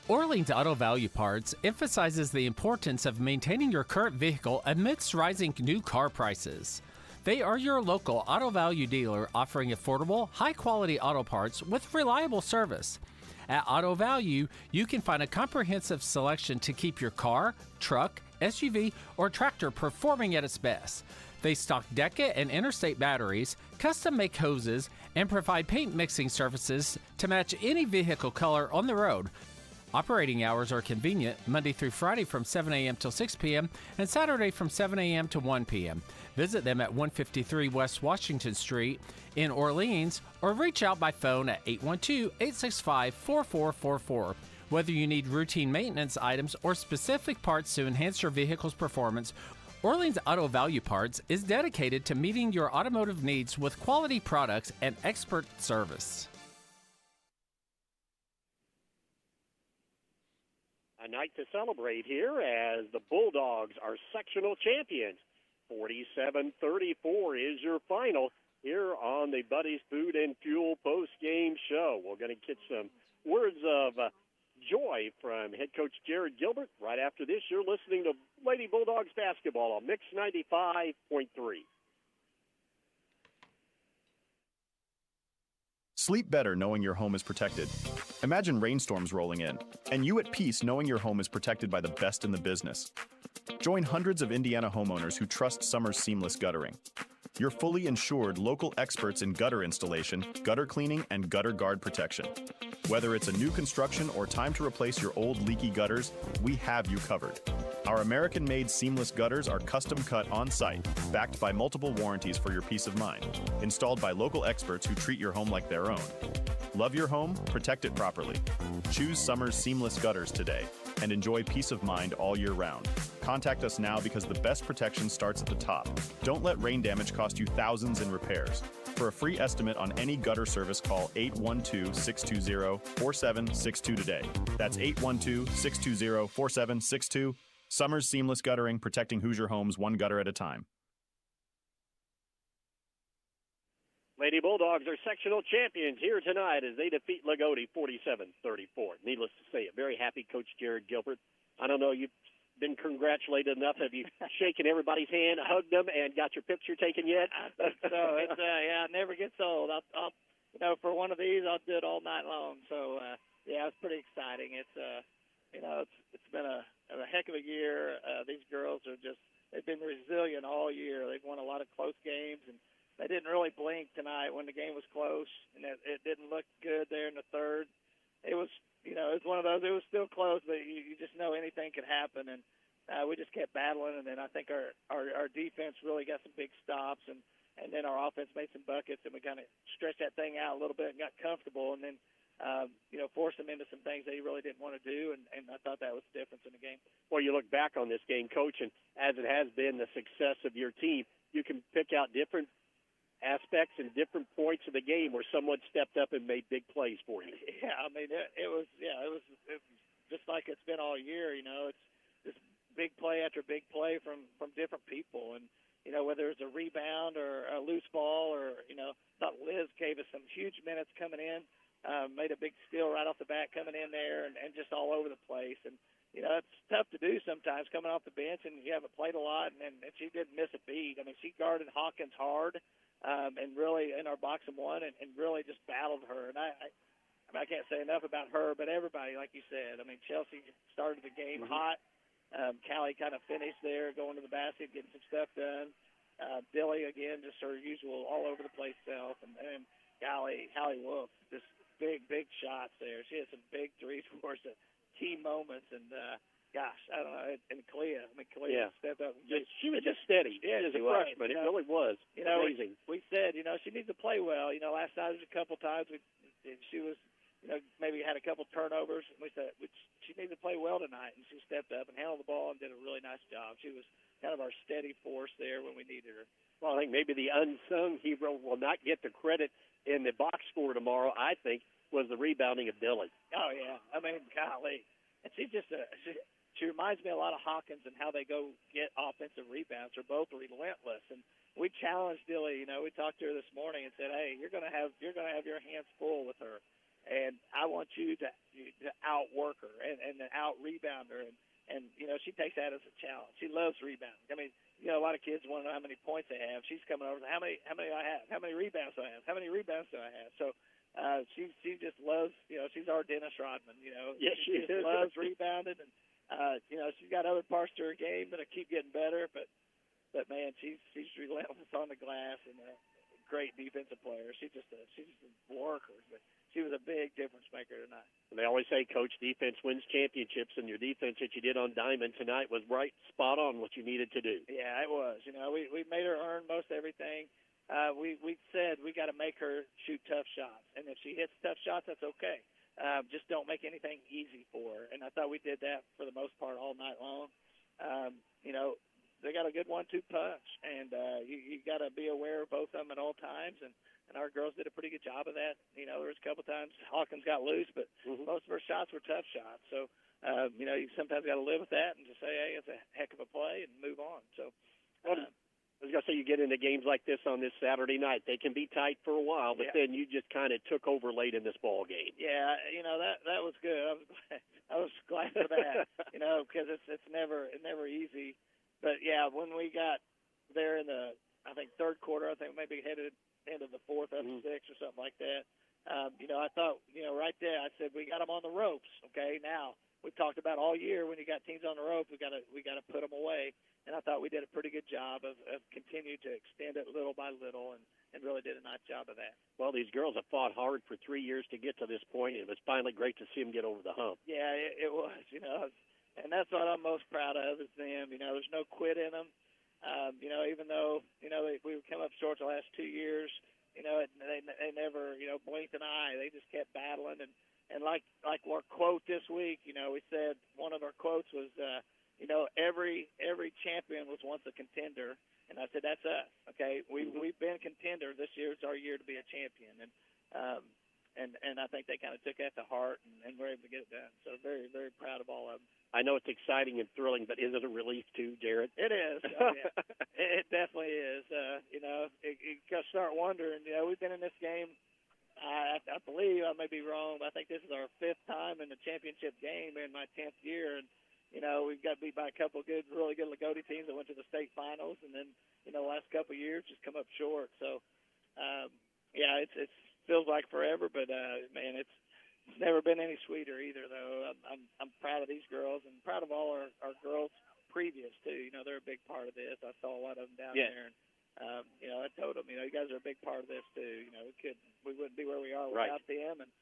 Orleans Auto Value Parts emphasizes the importance of maintaining your current vehicle amidst rising new car prices. They are your local auto value dealer offering affordable, high-quality auto parts with reliable service. At Auto Value, you can find a comprehensive selection to keep your car, truck, SUV, or tractor performing at its best. They stock Deca and Interstate batteries, custom-make hoses, and provide paint mixing services to match any vehicle color on the road. Operating hours are convenient, Monday through Friday from 7 a.m. till 6 p.m. and Saturday from 7 a.m. to 1 p.m. Visit them at 153 West Washington Street in Orleans or reach out by phone at 812-865-4444. Whether you need routine maintenance items or specific parts to enhance your vehicle's performance, Orleans Auto Value Parts is dedicated to meeting your automotive needs with quality products and expert service. A night to celebrate here as the Bulldogs are sectional champions. 47-34 is your final here on the Buddies Food and Fuel post-game show. We're going to get some words of joy from head coach Jared Gilbert. Right after this, you're listening to Lady Bulldogs basketball on Mix 95.3. Sleep better knowing your home is protected. Imagine rainstorms rolling in, and you at peace knowing your home is protected by the best in the business. Join hundreds of Indiana homeowners who trust Summer's seamless guttering. Your fully insured local experts in gutter installation, gutter cleaning, and gutter guard protection. Whether it's a new construction or time to replace your old leaky gutters, we have you covered. Our American-made seamless gutters are custom cut on-site, backed by multiple warranties for your peace of mind, installed by local experts who treat your home like their own. Love your home, protect it properly. Choose Summer's seamless gutters today and enjoy peace of mind all year round. Contact us now because the best protection starts at the top. Don't let rain damage cost you thousands in repairs. For a free estimate on any gutter service, call 812-620-4762 today. That's 812-620-4762. Summer's Seamless Guttering, protecting Hoosier homes one gutter at a time. Lady Bulldogs are sectional champions here tonight as they defeat Lagodi 47-34. Needless to say, a very happy Coach Jared Gilbert. I don't know, you've been congratulated enough. Have you shaken everybody's hand, hugged them, and got your picture taken yet? So it's it never gets old. I'll for one of these, I'll do it all night long. So it's pretty exciting. It's been a heck of a year. These girls they've been resilient all year. They've won a lot of close games, and they didn't really blink tonight when the game was close, and it didn't look good there in the third. It was, it was one of those. It was still close, but you just know anything could happen, and we just kept battling. And then I think our defense really got some big stops, and then our offense made some buckets, and we kind of stretched that thing out a little bit and got comfortable, and then forced them into some things they really didn't want to do, and I thought that was the difference in the game. Well, you look back on this game, Coach, and as it has been the success of your team, you can pick out different aspects and different points of the game where someone stepped up and made big plays for you. Yeah, I mean, it was just like it's been all year. It's just big play after big play from different people, and whether it's a rebound or a loose ball, or thought Liz gave us some huge minutes coming in. Made a big steal right off the bat coming in there, and just all over the place. And, it's tough to do sometimes coming off the bench, and you haven't played a lot, and she didn't miss a beat. I mean, she guarded Hawkins hard and really in our box and one, and really just battled her. And I can't say enough about her, but everybody, like you said. I mean, Chelsea started the game hot. Callie kind of finished there, going to the basket, getting some stuff done. Billy, again, just her usual all over the place self. And Hallie Wolf, just big shots there. She had some big threes for us at key moments, and gosh, I don't know. And Kalia, stepped up. She was just steady. Yeah, as a she was. freshman. It really was amazing. We said, she needs to play well. Last night a couple times she was, maybe had a couple turnovers. And we said she needs to play well tonight, and she stepped up and handled the ball and did a really nice job. She was kind of our steady force there when we needed her. Well, I think maybe the unsung hero will not get the credit in the box score tomorrow, I think, was the rebounding of Dilly. Oh, yeah. I mean, golly. And she's just she reminds me a lot of Hawkins and how they go get offensive rebounds. They're both relentless. And we challenged Dilly. We talked to her this morning and said, hey, you're going to have your hands full with her. And I want you to outwork her and out-rebound her. And she takes that as a challenge. She loves rebounding. I mean, a lot of kids want to know how many points they have. She's coming over, how many do I have? How many rebounds do I have? How many rebounds do I have? So she just loves, she's our Dennis Rodman, Yes, she just loves rebounding. And, she's got other parts to her game that keep getting better. But man, she's relentless on the glass and a great defensive player. She's just a worker. But she was a big difference maker tonight. And they always say, Coach, defense wins championships, and your defense that you did on Diamond tonight was right spot on what you needed to do. Yeah, it was. We made her earn most everything. We said we got to make her shoot tough shots, and if she hits tough shots, that's okay. Just don't make anything easy for her. And I thought we did that for the most part all night long. They got a good 1-2 punch, and you got to be aware of both of them at all times. And our girls did a pretty good job of that. There was a couple times Hawkins got loose, but most of her shots were tough shots. So, you sometimes got to live with that and just say, hey, it's a heck of a play and move on. So, I was going to say, you get into games like this on this Saturday night. They can be tight for a while, but then you just kind of took over late in this ball game. Yeah, that was good. I was glad for that, because it's never easy. But, yeah, when we got there in the, I think, third quarter, I think maybe headed into the fourth, up 6 or something like that, I thought, right there, I said, we got them on the ropes, okay? Now, we've talked about all year when you got teams on the rope, we got to put them away. And I thought we did a pretty good job of continuing to extend it little by little and really did a nice job of that. Well, these girls have fought hard for 3 years to get to this point, and it was finally great to see them get over the hump. Yeah, it was, and that's what I'm most proud of is them. There's no quit in them. Even though, we come up short the last 2 years, they never, blinked an eye. They just kept battling. And like our quote this week, we said one of our quotes was, every champion was once a contender. And I said, that's us. Okay. We've been contender. This year's our year to be a champion. And I think they kind of took that to heart and were able to get it done. So very, very proud of all of them. I know it's exciting and thrilling, but is it a relief too, Jared? It is. Oh, yeah. It definitely is. You start wondering, we've been in this game, I believe, I may be wrong, but I think this is our 5th time in the championship game in my 10th year. And, we've got beat by a couple of really good Lagodi teams that went to the state finals. And then, the last couple of years just come up short. So, it feels like forever, but, man, it's never been any sweeter either, though. I'm proud of these girls and proud of all our girls previous, too. They're a big part of this. I saw a lot of them down there. And, I told them, you guys are a big part of this, too. We wouldn't be where we are without them. And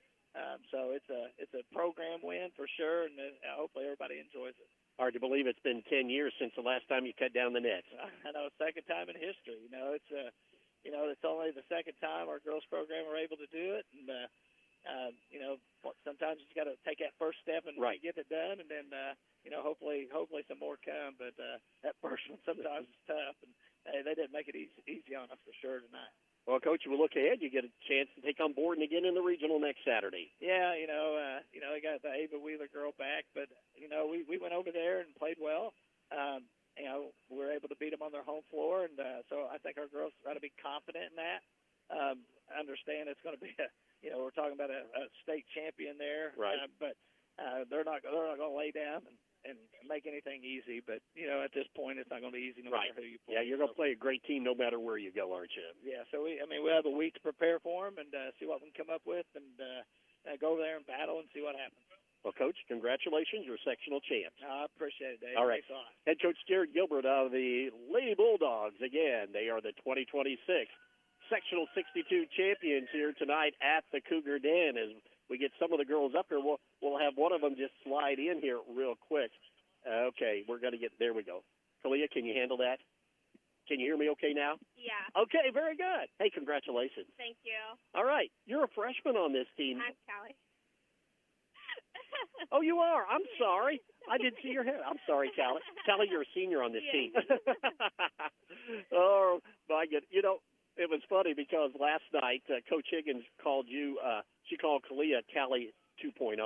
so it's a program win for sure, and hopefully everybody enjoys it. Hard to believe it's been 10 years since the last time you cut down the nets. I know, second time in history. It's only the second time our girls program were able to do it. And, sometimes you got to take that first step and get it done, and then hopefully some more come. But that first one sometimes is tough, and they didn't make it easy on us for sure tonight. Well, Coach, we'll look ahead. You get a chance to take on Borden again in the regional next Saturday. Yeah, they got the Ava Wheeler girl back, but we went over there and played well. We were able to beat them on their home floor, and so I think our girls got to be confident in that. Understand it's going to be we're talking about a state champion there, right? But they're not going to lay down and make anything easy. But at this point, it's not going to be easy no matter who you play. Yeah, you're going to play a great team no matter where you go, aren't you? Yeah. So we have a week to prepare for them and see what we can come up with, and go over there and battle and see what happens. Well, Coach, congratulations. You're sectional champs. I appreciate it, Dave. All right. Thanks a lot. Head Coach Jared Gilbert of the Lady Bulldogs. Again, they are the 2026 Sectional 62 champions here tonight at the Cougar Den. As we get some of the girls up here, we'll have one of them just slide in here real quick. Okay, we're going to get, there we go. Kalia, can you handle that? Can you hear me okay now? Yeah. Okay, very good. Hey, congratulations. Thank you. All right, you're a freshman on this team. I'm Callie. Oh, you are? I'm sorry. I didn't see your hair. I'm sorry, Callie. Callie, you're a senior on this team. Oh, my goodness. You know, it was funny because last night Coach Higgins called you, she called Kalia Callie 2.0.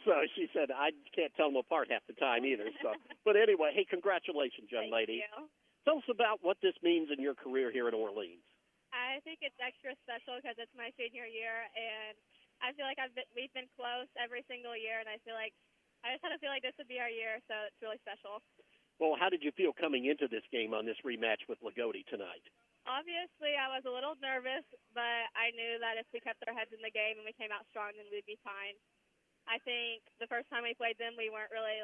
So she said, I can't tell them apart half the time either. So, but anyway, hey, congratulations, young lady. Thank you. Tell us about what this means in your career here in Orleans. I think it's extra special because it's my senior year, and I feel like we've been close every single year, and I just kind of feel like this would be our year, so it's really special. Well, how did you feel coming into this game on this rematch with Lagodi tonight? Obviously, I was a little nervous, but I knew that if we kept our heads in the game and we came out strong, then we'd be fine. I think the first time we played them, we weren't really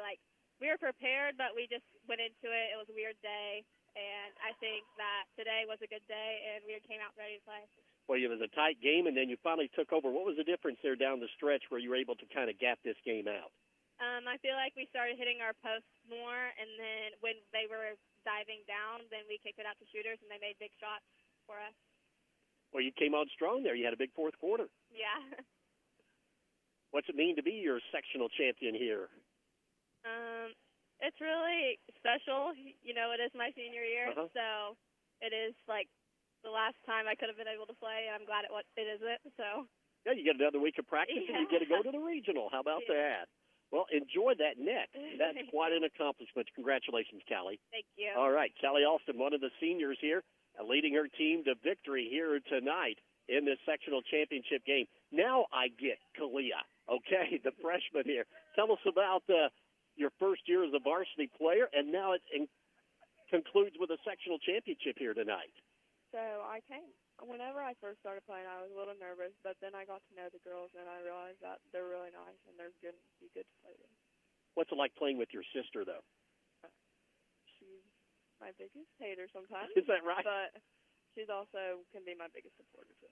we were prepared, but we just went into it. It was a weird day, and I think that today was a good day, and we came out ready to play. Well, it was a tight game, and then you finally took over. What was the difference there down the stretch where you were able to kind of gap this game out? I feel like we started hitting our posts more, and then when they were diving down, then we kicked it out to shooters, and they made big shots for us. Well, you came on strong there. You had a big fourth quarter. Yeah. What's it mean to be your sectional champion here? It's really special. You know, it is my senior year, so it is the last time I could have been able to play, and I'm glad it isn't. So. Yeah, you get another week of practice, and you get to go to the regional. How about that? Well, enjoy that net. That's quite an accomplishment. Congratulations, Callie. Thank you. All right, Callie Alston, one of the seniors here, leading her team to victory here tonight in this sectional championship game. Now I get Kalia, okay, the freshman here. Tell us about your first year as a varsity player, and now it concludes with a sectional championship here tonight. So whenever I first started playing, I was a little nervous, but then I got to know the girls, and I realized that they're really nice, and they're good to play with. What's it like playing with your sister, though? She's my biggest hater sometimes. Is that right? But she's also can be my biggest supporter, too.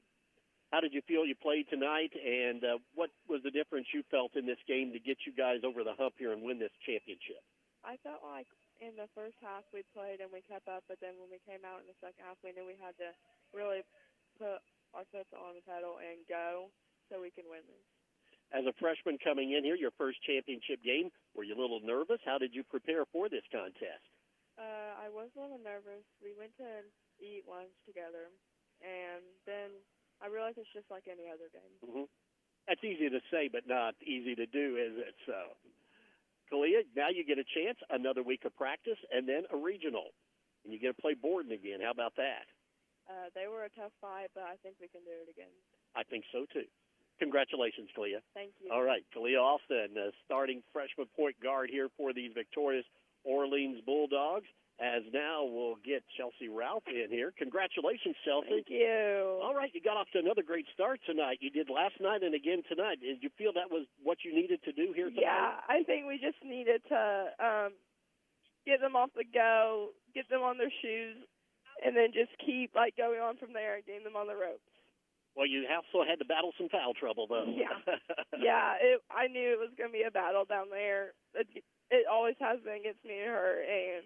How did you feel you played tonight, and what was the difference you felt in this game to get you guys over the hump here and win this championship? I felt like in the first half we played and we kept up, but then when we came out in the second half, we knew we had to really put our foot on the pedal and go so we can win this. As a freshman coming in here, your first championship game, were you a little nervous? How did you prepare for this contest? I was a little nervous. We went to eat lunch together, and then I realized it's just like any other game. Mm-hmm. That's easy to say, but not easy to do, is it? So, Kalia, now you get a chance, another week of practice, and then a regional. And you get to play Borden again. How about that? They were a tough fight, but I think we can do it again. I think so, too. Congratulations, Kalia. Thank you. All right, Kalia Austin, starting freshman point guard here for these victorious Orleans Bulldogs. As now we'll get Chelsea Ralph in here. Congratulations, Chelsea. Thank you. All right, you got off to another great start tonight. You did last night and again tonight. Did you feel that was what you needed to do here tonight? Yeah, I think we just needed to get them off the go, get them on their shoes, and then just keep going on from there and getting them on the ropes. Well, you also had to battle some foul trouble, though. Yeah. I knew it was going to be a battle down there. It always has been against me and her, and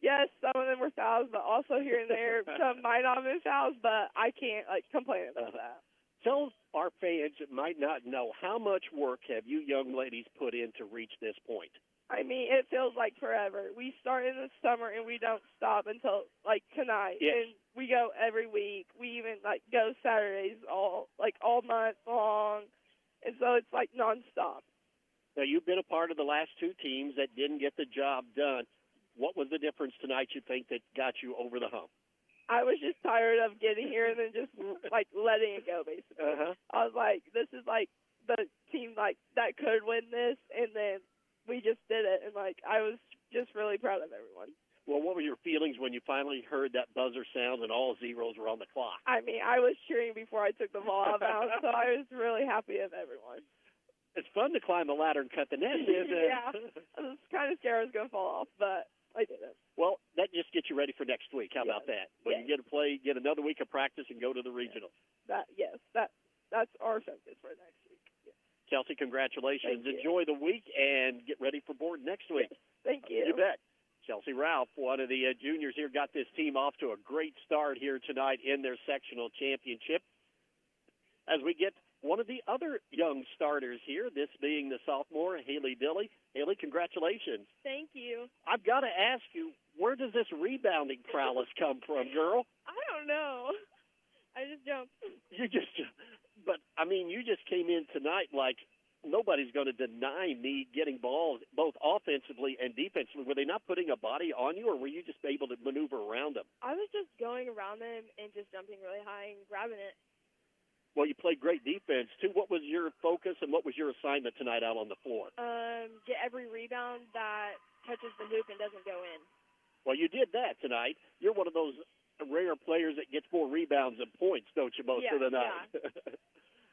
yes, some of them were fouls, but also here and there, some might not have been fouls, but I can't complain about that. Tell our fans that might not know, how much work have you young ladies put in to reach this point? I mean, it feels like forever. We start in the summer and we don't stop until tonight. Yes. And we go every week. We even go Saturdays all month long. And so it's nonstop. Now, you've been a part of the last two teams that didn't get the job done. What was the difference tonight, you think, that got you over the hump? I was just tired of getting here and then just letting it go, basically. I was like, this is the team that could win this, and then we just did it, and I was just really proud of everyone. Well, what were your feelings when you finally heard that buzzer sound and all zeros were on the clock? I mean, I was cheering before I took the ball out of bounds, so I was really happy of everyone. It's fun to climb a ladder and cut the net, isn't it? Yeah, I was kind of scared I was going to fall off, but I didn't. Well, that just gets you ready for next week. How about that? When you get to play, get another week of practice, and go to the regional. That's our focus for next week. Chelsea, congratulations. Thank you. Enjoy the week and get ready for board next week. Thank you. You bet. Chelsea Ralph, one of the juniors here, got this team off to a great start here tonight in their sectional championship. As we get one of the other young starters here, this being the sophomore, Haley Dilly. Haley, congratulations. Thank you. I've got to ask you, where does this rebounding prowess come from, girl? I don't know. I just jumped. But, I mean, you just came in tonight like nobody's going to deny me getting balls both offensively and defensively. Were they not putting a body on you, or were you just able to maneuver around them? I was just going around them and just jumping really high and grabbing it. Well, you played great defense, too. What was your focus and what was your assignment tonight out on the floor? Get every rebound that touches the hoop and doesn't go in. Well, you did that tonight. You're one of those rare players that gets more rebounds and points, don't you, most of the night? Yeah.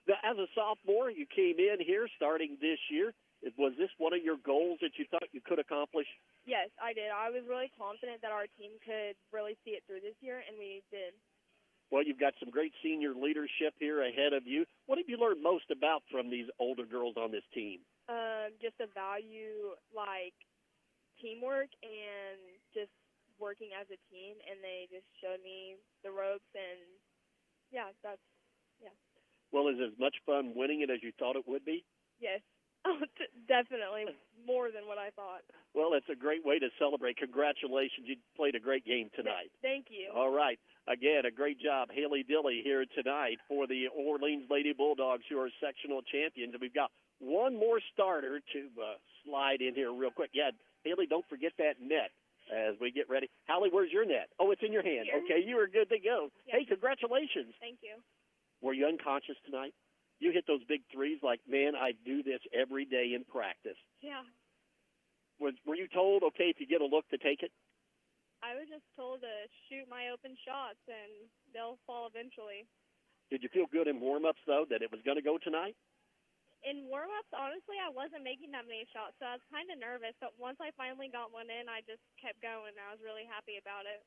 Now, as a sophomore, you came in here starting this year. Was this one of your goals that you thought you could accomplish? Yes, I did. I was really confident that our team could really see it through this year, and we did. Well, you've got some great senior leadership here ahead of you. What have you learned most about from these older girls on this team? Just to value, like, teamwork and just working as a team, and they just showed me the ropes, and, yeah. Well, is it as much fun winning it as you thought it would be? Yes. Definitely more than what I thought. Well, it's a great way to celebrate. Congratulations. You played a great game tonight. Thank you. All right. Again, a great job, Haley Dilly, here tonight for the Orleans Lady Bulldogs, who are sectional champions. And we've got one more starter to slide in here real quick. Yeah, Haley, don't forget that net as we get ready. Hallie, where's your net? Oh, it's in your hand. Here. Okay, you are good to go. Yes. Hey, congratulations. Thank you. Were you unconscious tonight? You hit those big threes like, man, I do this every day in practice. Yeah. Were you told, okay, if you get a look, to take it? I was just told to shoot my open shots, and they'll fall eventually. Did you feel good in warm-ups, though, that it was going to go tonight? In warm-ups, honestly, I wasn't making that many shots, so I was kind of nervous. But once I finally got one in, I just kept going. I was really happy about it.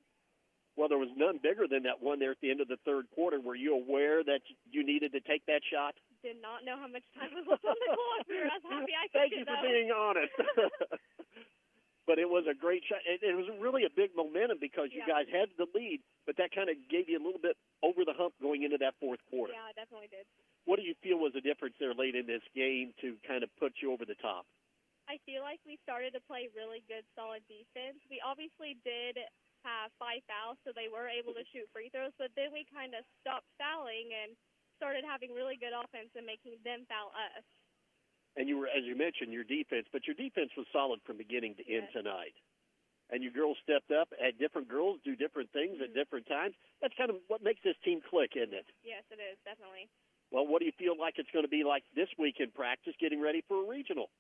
Well, there was none bigger than that one there at the end of the third quarter. Were you aware that you needed to take that shot? Did not know how much time was left on the clock. I was happy I took Thank it, you for though. being honest. But it was a great shot. It was really a big momentum because you guys had the lead, but that kind of gave you a little bit over the hump going into that fourth quarter. Yeah, it definitely did. What do you feel was the difference there late in this game to kind of put you over the top? I feel like we started to play really good, solid defense. We obviously did have 5 fouls, so they were able to shoot free throws, but then we kind of stopped fouling and started having really good offense and making them foul us. And you were, as you mentioned, your defense, but your defense was solid from beginning to end tonight. And you girls stepped up, had different girls do different things at different times. That's kind of what makes this team click, isn't it? Yes, it is, definitely. Well, what do you feel like it's going to be like this week in practice, getting ready for a regional?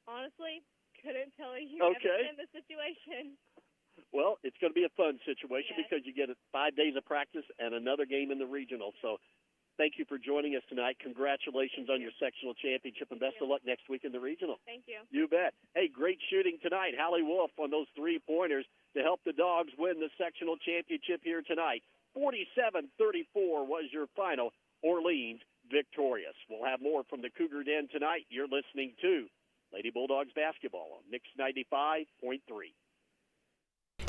Honestly, couldn't tell you. Okay. In the situation. Well, it's going to be a fun situation because you get 5 days of practice and another game in the regional. So thank you for joining us tonight. Congratulations on your sectional championship, and best of luck next week in the regional. Thank you. You bet. Hey, great shooting tonight. Hallie Wolf on those 3-pointers to help the Dogs win the sectional championship here tonight. 47-34 was your final. Orleans victorious. We'll have more from the Cougar Den tonight. You're listening to Lady Bulldogs basketball on Mix 95.3.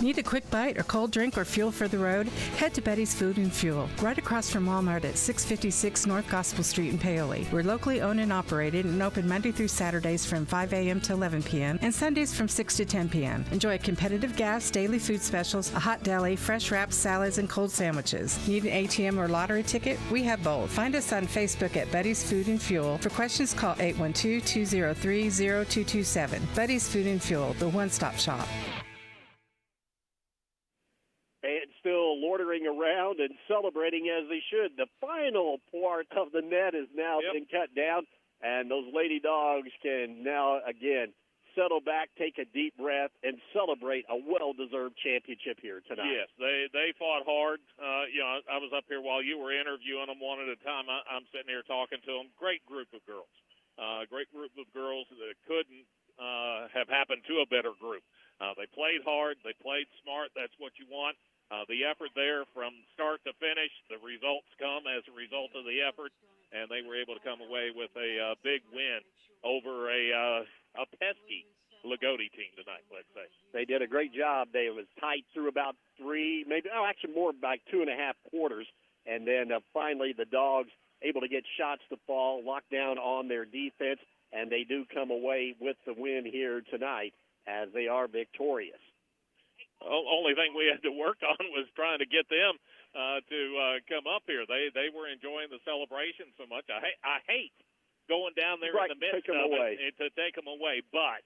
Need a quick bite or cold drink or fuel for the road? Head to Betty's Food and Fuel, right across from Walmart at 656 North Gospel Street in Paoli. We're locally owned and operated and open Monday through Saturdays from 5 a.m. to 11 p.m. and Sundays from 6 to 10 p.m. Enjoy competitive gas, daily food specials, a hot deli, fresh wraps, salads, and cold sandwiches. Need an ATM or lottery ticket? We have both. Find us on Facebook at Betty's Food and Fuel. For questions, call 812-203-0227. Betty's Food and Fuel, the one-stop shop. And still loitering around and celebrating as they should. The final part of the net has now been cut down, and those Lady Dogs can now, again, settle back, take a deep breath, and celebrate a well-deserved championship here tonight. Yes, they fought hard. I was up here while you were interviewing them one at a time. I'm sitting here talking to them. Great group of girls. Great group of girls that couldn't have happened to a better group. They played hard. They played smart. That's what you want. The effort there from start to finish, the results come as a result of the effort, and they were able to come away with a big win over a pesky Lagodi team tonight, let's say. They did a great job. They was tight through about three, maybe, actually more like 2.5 quarters. And then finally the Dogs able to get shots to fall, lock down on their defense, and they do come away with the win here tonight as they are victorious. Only thing we had to work on was trying to get them to come up here. They were enjoying the celebration so much. I hate going down there in the midst of it to take them away, but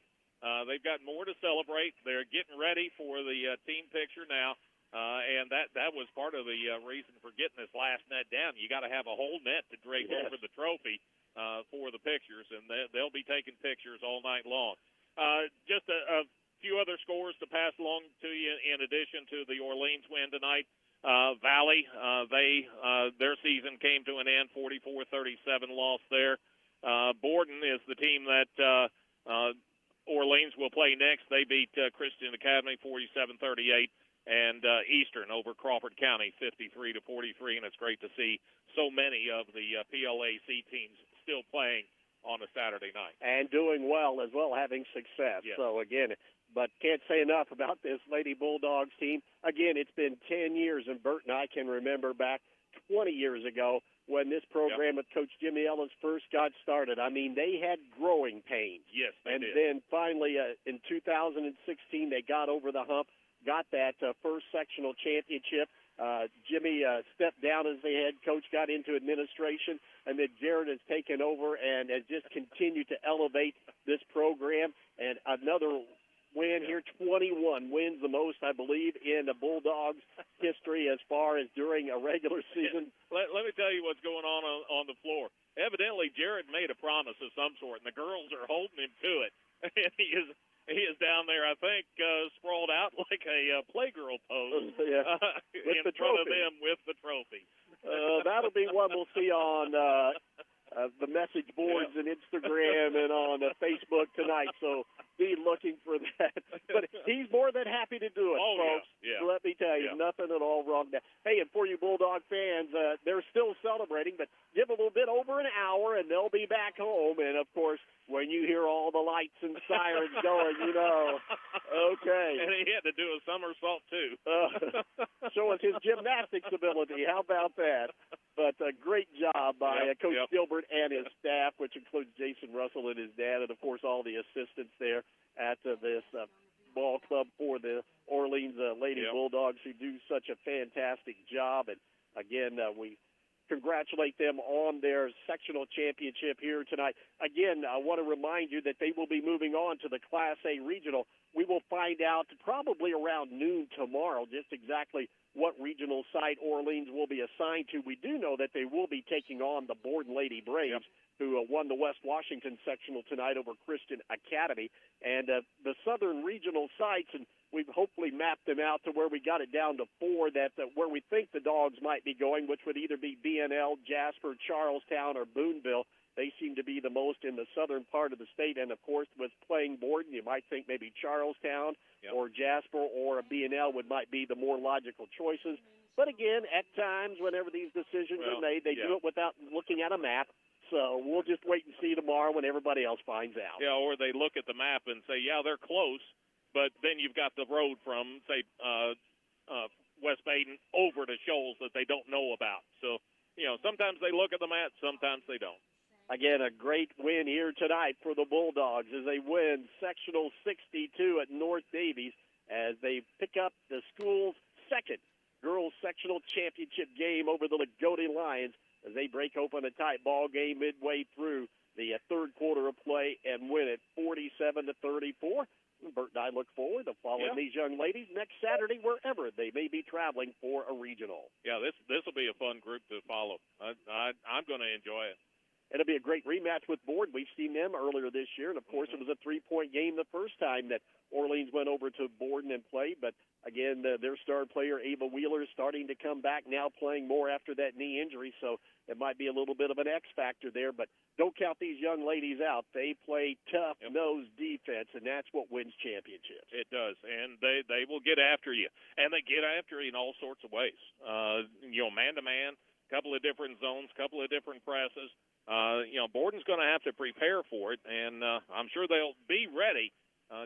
they've got more to celebrate. They're getting ready for the team picture now, and that was part of the reason for getting this last net down. You got to have a whole net to drape over the trophy for the pictures, and they'll be taking pictures all night long. Just a few other scores to pass along to you in addition to the Orleans win tonight. Valley, their season came to an end, 44-37 loss there. Borden is the team that Orleans will play next. They beat Christian Academy 47-38, and Eastern over Crawford County 53-43, and it's great to see so many of the PLAC teams still playing on a Saturday night. And doing well as well, having success. Yes. So, again, but can't say enough about this Lady Bulldogs team. Again, it's been 10 years, and Bert and I can remember back 20 years ago when this program with Coach Jimmy Ellis first got started. I mean, they had growing pains. Yes, they did. And then finally in 2016 they got over the hump, got that first sectional championship. Jimmy stepped down as the head coach, got into administration, and then Jared has taken over and has just continued to elevate this program. And another win here, 21 wins, the most, I believe, in the Bulldogs' history as far as during a regular season. Let me tell you what's going on the floor. Evidently, Jared made a promise of some sort, and the girls are holding him to it. And he is down there, I think, sprawled out like a playgirl pose in front of them with the trophy. That'll be one we'll see on the message boards and Instagram and on Facebook tonight, so be looking for that. But he's more than happy to do it, folks. Yeah. So let me tell you, nothing at all wrong there. Hey, and for you Bulldog fans, they're still celebrating, but give a little bit over an hour, and they'll be back home. And, of course, when you hear all the lights and sirens going, you know, okay. And he had to do a somersault, too. Showing his gymnastics ability. How about that? But a great job by Coach Gilbert and his staff, which includes Jason Russell and his dad, and, of course, all the assistants there at this ball club for the Orleans Lady Bulldogs, who do such a fantastic job. And, again, we congratulate them on their sectional championship here tonight. Again, I want to remind you that they will be moving on to the Class A Regional. We will find out probably around noon tomorrow just exactly what regional site Orleans will be assigned to. We do know that they will be taking on the Borden Lady Braves, who won the West Washington sectional tonight over Christian Academy. And the southern regional sites, and we've hopefully mapped them out to where we got it down to 4, that where we think the Dogs might be going, which would either be BNL, Jasper, Charlestown, or Boonville. They seem to be the most in the southern part of the state. And, of course, with playing Borden, you might think maybe Charlestown or Jasper or a BNL might be the more logical choices. But, again, at times whenever these decisions are made, they do it without looking at a map. So we'll just wait and see tomorrow when everybody else finds out. Yeah, or they look at the map and say, they're close, but then you've got the road from, say, West Baden over to Shoals that they don't know about. So, sometimes they look at the map, sometimes they don't. Again, a great win here tonight for the Bulldogs as they win sectional 62 at North Davies as they pick up the school's second girls sectional championship game over the Lagodi Lions as they break open a tight ball game midway through the third quarter of play and win it 47-34. Bert and I look forward to following these young ladies next Saturday wherever they may be traveling for a regional. Yeah, this will be a fun group to follow. I'm going to enjoy it. It'll be a great rematch with Borden. We've seen them earlier this year, and, of course, it was a 3-point game the first time that Orleans went over to Borden and played. But, again, their star player, Ava Wheeler, is starting to come back now, playing more after that knee injury. So it might be a little bit of an X factor there. But don't count these young ladies out. They play tough-nosed defense, and that's what wins championships. It does, and they will get after you. And they get after you in all sorts of ways. Man-to-man, a couple of different zones, a couple of different presses. Borden's going to have to prepare for it, and I'm sure they'll be ready.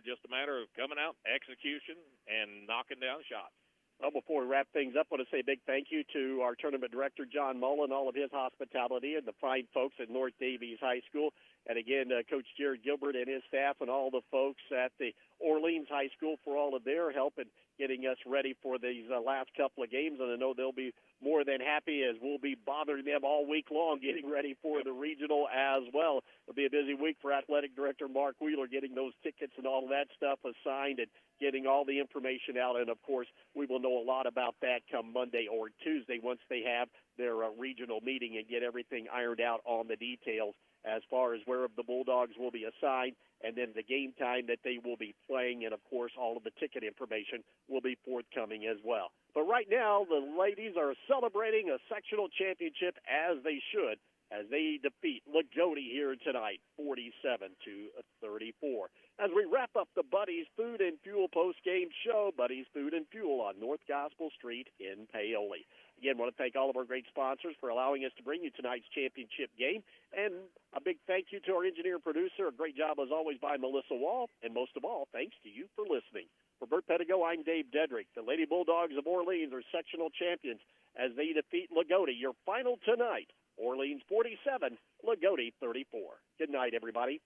Just a matter of coming out, execution, and knocking down shots. Well, before we wrap things up, I want to say a big thank you to our tournament director, John Mullen, all of his hospitality, and the fine folks at North Davies High School. And again, Coach Jared Gilbert and his staff and all the folks at the Orleans High School for all of their help in getting us ready for these last couple of games. And I know they'll be more than happy, as we'll be bothering them all week long getting ready for the regional as well. It'll be a busy week for Athletic Director Mark Wheeler getting those tickets and all that stuff assigned and getting all the information out. And, of course, we will know a lot about that come Monday or Tuesday once they have their regional meeting and get everything ironed out on the details as far as where the Bulldogs will be assigned and then the game time that they will be playing. And, of course, all of the ticket information will be forthcoming as well. But right now, the ladies are celebrating a sectional championship, as they should, as they defeat Lagodi here tonight, 47-34. As we wrap up the Buddy's Food and Fuel post-game show, Buddy's Food and Fuel on North Gospel Street in Paoli. Again, I want to thank all of our great sponsors for allowing us to bring you tonight's championship game. And a big thank you to our engineer and producer. A great job, as always, by Melissa Wall. And most of all, thanks to you for listening. For Bert Pedigo, I'm Dave Dedrick. The Lady Bulldogs of Orleans are sectional champions as they defeat Lagodi. Your final tonight, Orleans 47, Lagodi 34. Good night, everybody.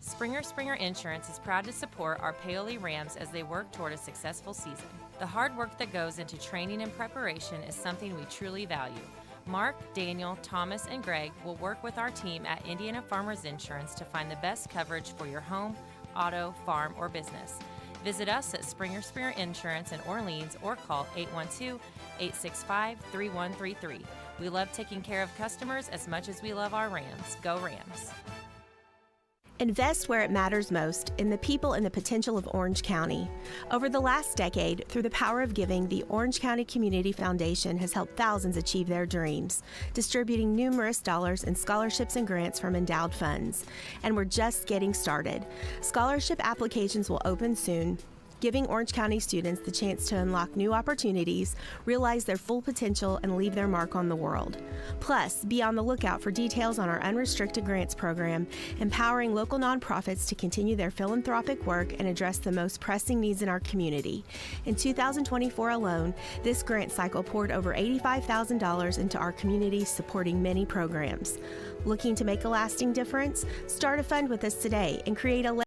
Springer Insurance is proud to support our Paoli Rams as they work toward a successful season. The hard work that goes into training and preparation is something we truly value. Mark, Daniel, Thomas, and Greg will work with our team at Indiana Farmers Insurance to find the best coverage for your home, auto, farm, or business. Visit us at Springer Insurance in Orleans or call 812-865-3133. We love taking care of customers as much as we love our Rams. Go Rams! Invest where it matters most, in the people and the potential of Orange County. Over the last decade, through the power of giving, the Orange County Community Foundation has helped thousands achieve their dreams, distributing numerous dollars in scholarships and grants from endowed funds. And we're just getting started. Scholarship applications will open soon, giving Orange County students the chance to unlock new opportunities, realize their full potential, and leave their mark on the world. Plus, be on the lookout for details on our unrestricted grants program, empowering local nonprofits to continue their philanthropic work and address the most pressing needs in our community. In 2024 alone, this grant cycle poured over $85,000 into our community, supporting many programs. Looking to make a lasting difference? Start a fund with us today and create a